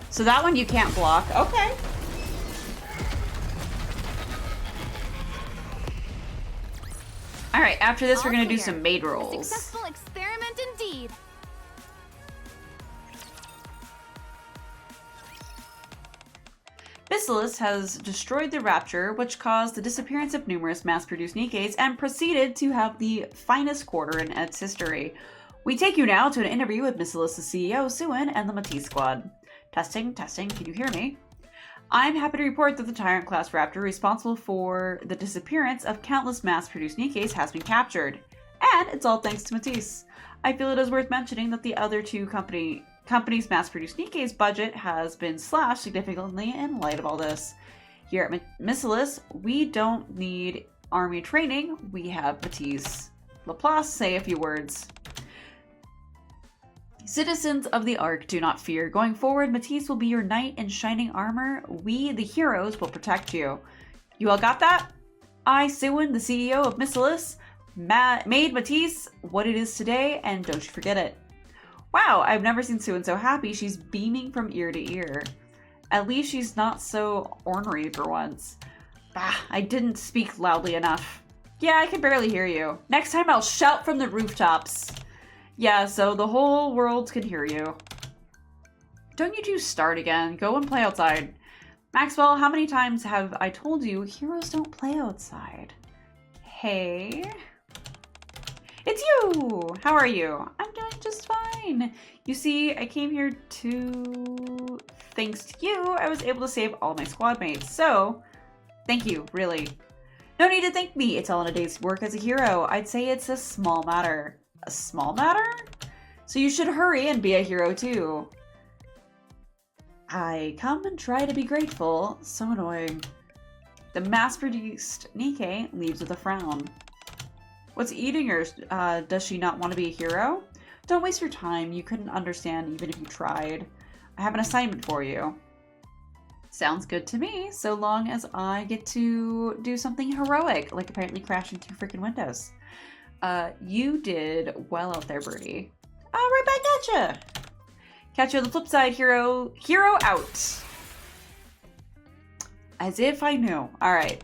So that one you can't block. Okay. All right, after this, we're All gonna do clear. some maid A rolls. successful experiment indeed. Bacillus has destroyed the Rapture, which caused the disappearance of numerous mass-produced Nikkes and proceeded to have the finest quarter in its history. We take you now to an interview with Bacillus' CEO, Suin, and the Matisse Squad. Testing, testing, can you hear me? I'm happy to report that the Tyrant-class Raptor responsible for the disappearance of countless mass-produced Nikkes has been captured. And it's all thanks to Matisse. I feel it is worth mentioning that the other two companies' mass-produced Nikke's budget has been slashed significantly in light of all this. Here at Bacillus, we don't need army training, we have Matisse. Laplace, say a few words. Citizens of the Ark, do not fear. Going forward, Matisse will be your knight in shining armor. We, the heroes, will protect you. You all got that? I, Suin, the CEO of Bacillus, made Matisse what it is today, and don't you forget it. Wow, I've never seen Suin so happy. She's beaming from ear to ear. At least she's not so ornery for once. Ah, I didn't speak loudly enough. Yeah, I can barely hear you. Next time I'll shout from the rooftops. Yeah, so the whole world can hear you. Don't you two start again. Go and play outside. Maxwell, how many times have I told you heroes don't play outside? Hey. It's you! How are you? I'm doing just fine. You see, I came here to... Thanks to you, I was able to save all my squad mates. So, thank you, really. No need to thank me. It's all in a day's work as a hero. I'd say it's a small matter. A small matter? So you should hurry and be a hero too. I come and try to be grateful. So annoying. The mass-produced Nikke leaves with a frown. What's eating her? Does she not want to be a hero? Don't waste your time. You couldn't understand even if you tried. I have an assignment for you. Sounds good to me, so long as I get to do something heroic, like apparently crashing through freaking windows. You did well out there, Birdie. Right back at ya! Catch you on the flip side, hero. Hero out! As if I knew. Alright.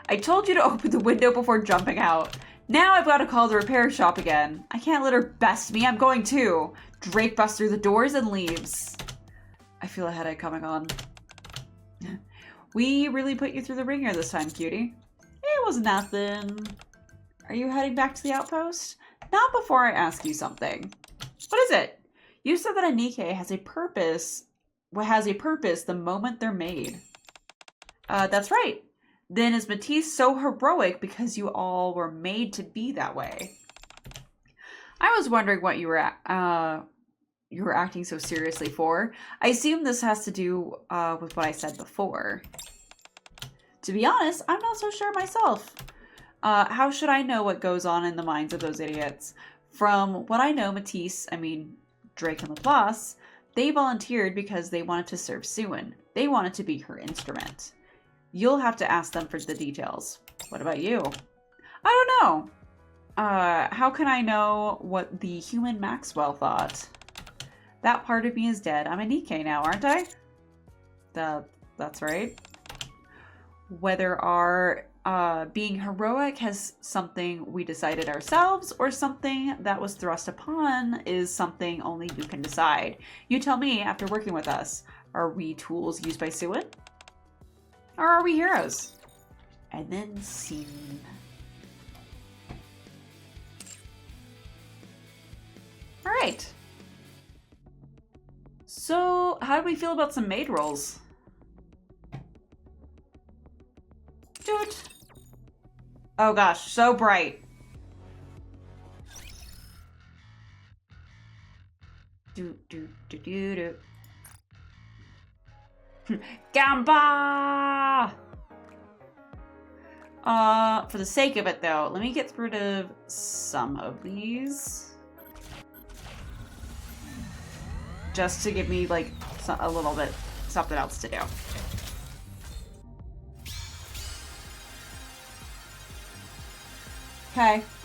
I told you to open the window before jumping out. Now I've got to call the repair shop again. I can't let her best me. I'm going too. Drake busts through the doors and leaves. I feel a headache coming on. We really put you through the ringer this time, cutie. It was nothing. Are you heading back to the outpost? Not before I ask you something. What is it? You said that a Nikke has a purpose. What has a purpose the moment they're made? That's right. Then is Matisse so heroic because you all were made to be that way? I was wondering what you were acting so seriously for. I assume this has to do with what I said before. To be honest, I'm not so sure myself. How should I know what goes on in the minds of those idiots? From what I know, Drake and Laplace, they volunteered because they wanted to serve Suin. They wanted to be her instrument. You'll have to ask them for the details. What about you? I don't know. How can I know what the human Maxwell thought? That part of me is dead. I'm a Nikke now, aren't I? That's right. Whether our being heroic has something we decided ourselves or something that was thrust upon is something only you can decide. You tell me after working with us. Are we tools used by Suin? Or are we heroes? And then scene. Alright. So, how do we feel about some maid rolls? Dude. Oh gosh, so bright. Do. Gamba! For the sake of it though, let me get rid of some of these. Just to give me like a little bit something else to do.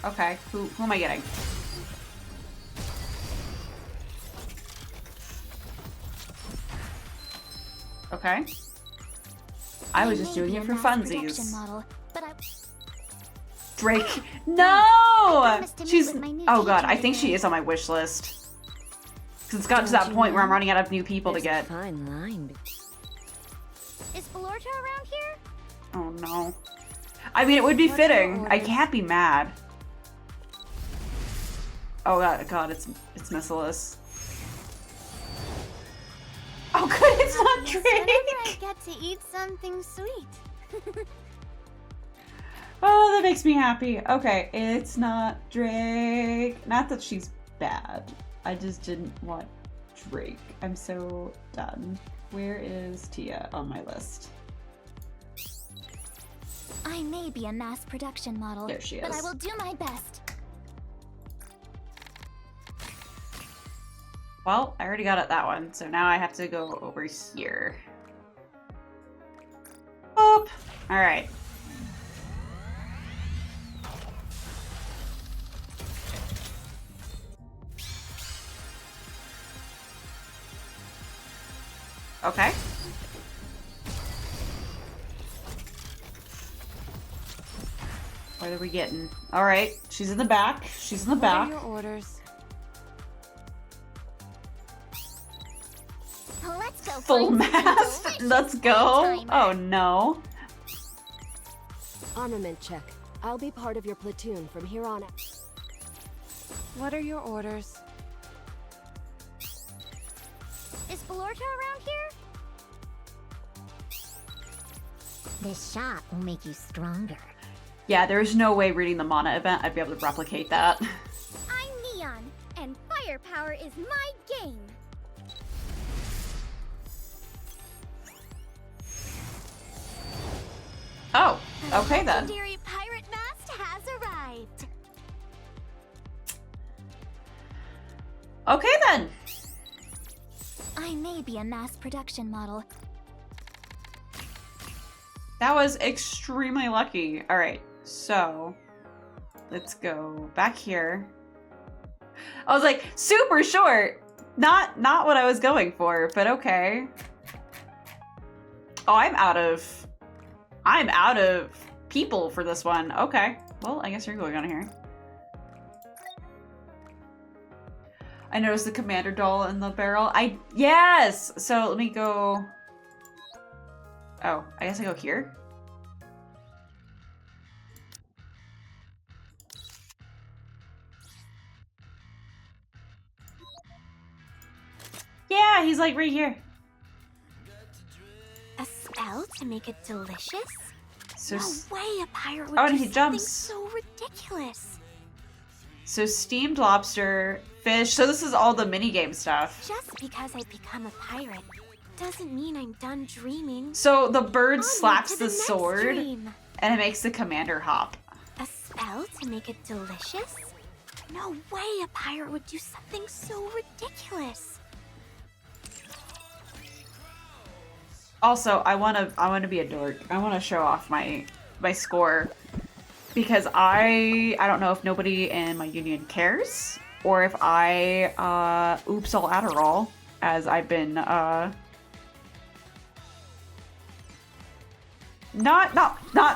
Okay. Who am I getting? Okay. I was just doing it for funsies. Drake. No! She's... Oh god, I think she is on my wish list. Because it's gotten to that point where I'm running out of new people to get. Fine line. Is Florta around here? Oh no. I mean, it would be fitting. I can't be mad. Oh god, it's Missilus. Oh good, it's not Drake! I get to eat something sweet. Oh, that makes me happy. Okay, it's not Drake. Not that she's bad. I just didn't want Drake. I'm so done. Where is Tia on my list? I may be a mass production model, There she is. but I will do my best. Well, I already got at that one, so now I have to go over here. Boop! Alright. Okay. What are we getting? All right, she's in the back. She's in the back. What are your orders? Let's go. Full find something mast. delicious Let's go. nighttime. Oh no. Armament check. I'll be part of your platoon from here on out. What are your orders? Is Belorta around here? This shot will make you stronger. Yeah, there's no way reading the mana event I'd be able to replicate that. I'm Neon, and firepower is my game. Oh, okay then. Legendary pirate mast has arrived. Okay then. I may be a mass production model. That was extremely lucky. All right, so let's go back here. I was like, super short. Not what I was going for, but okay. Oh, I'm out of people for this one. Okay. Well, I guess you're going on here. I noticed the commander doll in the barrel. Yes! So let me go. Oh, I guess I go here. Yeah, he's like right here. A spell to make it delicious? So, No way a pirate would oh, do and he something jumps. so ridiculous. So steamed lobster, fish. So this is all the minigame stuff. Just because I've become a pirate doesn't mean I'm done dreaming. So the bird On slaps to the next sword, dream. and it makes the commander hop. A spell to make it delicious? No way a pirate would do something so ridiculous. Also, I wanna be a dork. I wanna show off my score. Because I don't know if nobody in my union cares, or if I oops all Adderall, as I've been not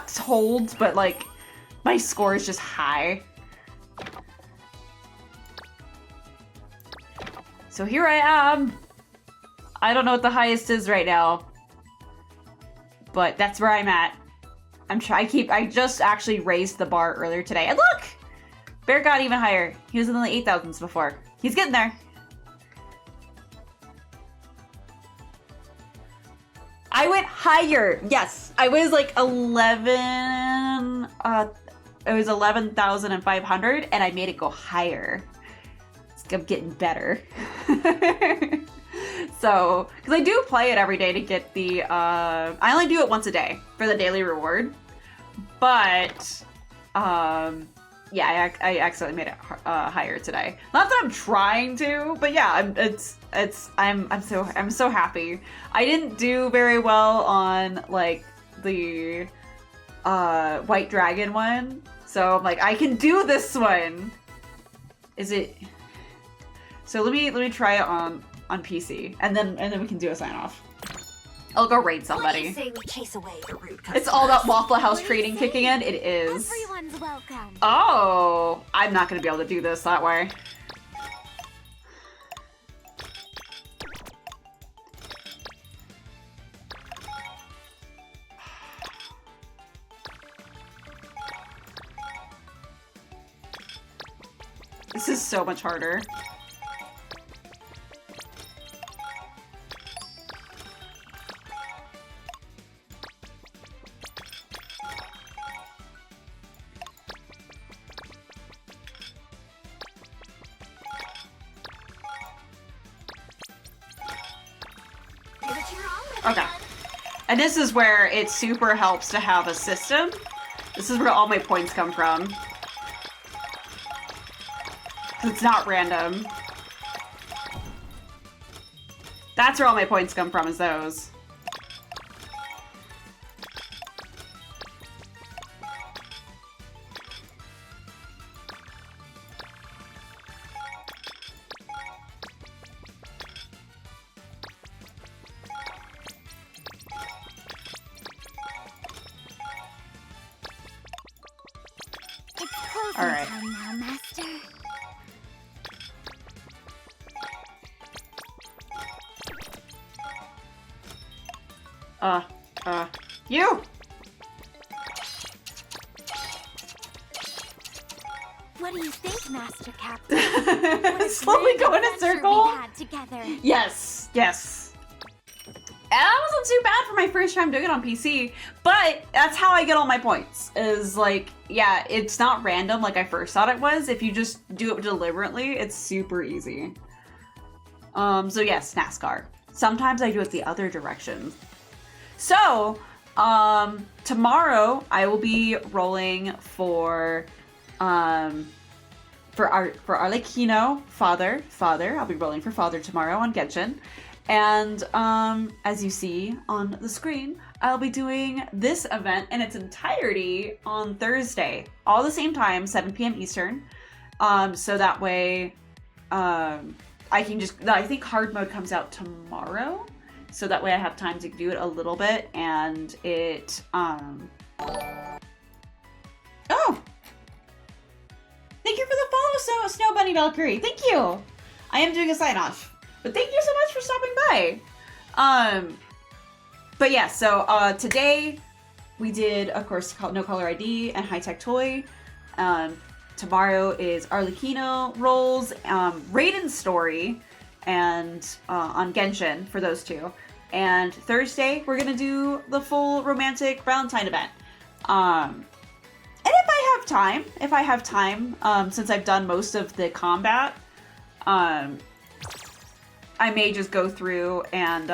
told, but like my score is just high. So here I am. I don't know what the highest is right now, but that's where I'm at. I just actually raised the bar earlier today. And look! Bear got even higher. He was in the 8,000s before. He's getting there. I went higher. Yes. I was like 11, it was 11,500 and I made it go higher. I'm getting better. So, because I do play it every day to get the, I only do it once a day for the daily reward. But, yeah, I accidentally made it higher today. Not that I'm trying to, but yeah, I'm so happy. I didn't do very well on like the White Dragon one, so I'm like, I can do this one. Is it? So let me try it on PC, and then we can do a sign off. I'll go raid somebody. Say we chase away the rude customers. It's all that Waffle House What do you trading say? kicking in. It is. Everyone's welcome. Oh, I'm not gonna be able to do this that way. This is so much harder. Okay. And this is where it super helps to have a system. This is where all my points come from. 'Cause it's not random. That's where all my points come from, is those. All right. Time now, Master. You! What do you think, Master Captain? What a Slowly grand go in a adventure circle. we've had together. Yes, yes. And that wasn't too bad for my first time doing it on PC, but that's how I get all my points, is like, yeah, it's not random like I first thought it was. If you just do it deliberately, it's super easy. So yes, NASCAR. Sometimes I do it the other direction. So, tomorrow I will be rolling for Arlecchino, Father. I'll be rolling for Father tomorrow on Genshin. And, as you see on the screen, I'll be doing this event in its entirety on Thursday. All the same time, 7 p.m. Eastern. So that way, I think hard mode comes out tomorrow. So that way I have time to do it a little bit, and it, Oh! Thank you for the follow, Snow Bunny Valkyrie. Thank you! I am doing a sign-off. But thank you so much for stopping by. But yeah, so, today we did, of course, No Color ID and Hightech Toy. Tomorrow is Arlecchino Rolls, Raiden's Story, and on Genshin for those two. And Thursday, we're gonna do the full romantic Valentine event. And if I have time, since I've done most of the combat, I may just go through and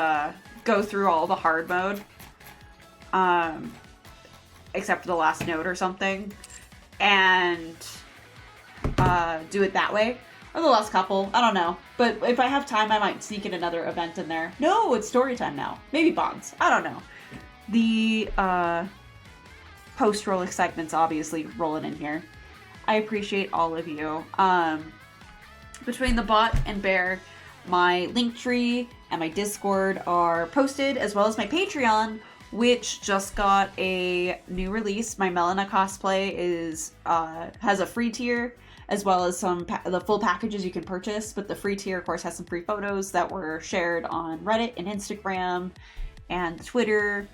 go through all the hard mode, except for the last note or something, and do it that way. Or the last couple, I don't know. But if I have time, I might sneak in another event in there. No, it's story time now. Maybe bonds. I don't know. The post-roll excitement's obviously rolling in here. I appreciate all of you. Between the bot and bear, my Linktree and my Discord are posted, as well as my Patreon, which just got a new release. My Melina cosplay has a free tier, as well as the full packages you can purchase. But the free tier, of course, has some free photos that were shared on Reddit and Instagram and Twitter.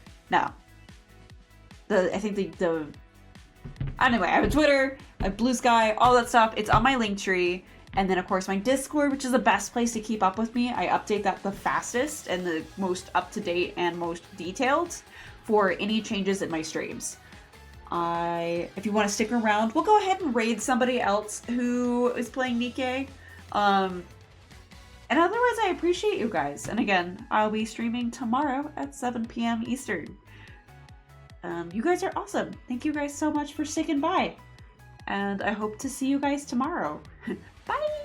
Anyway, I have a Twitter, I have Blue Sky, all that stuff. It's on my Linktree. And then, of course, my Discord, which is the best place to keep up with me. I update that the fastest and the most up-to-date and most detailed for any changes in my streams. If you want to stick around, we'll go ahead and raid somebody else who is playing Nikke. And otherwise, I appreciate you guys. And again, I'll be streaming tomorrow at 7 p.m. Eastern. You guys are awesome. Thank you guys so much for sticking by. And I hope to see you guys tomorrow. Bye!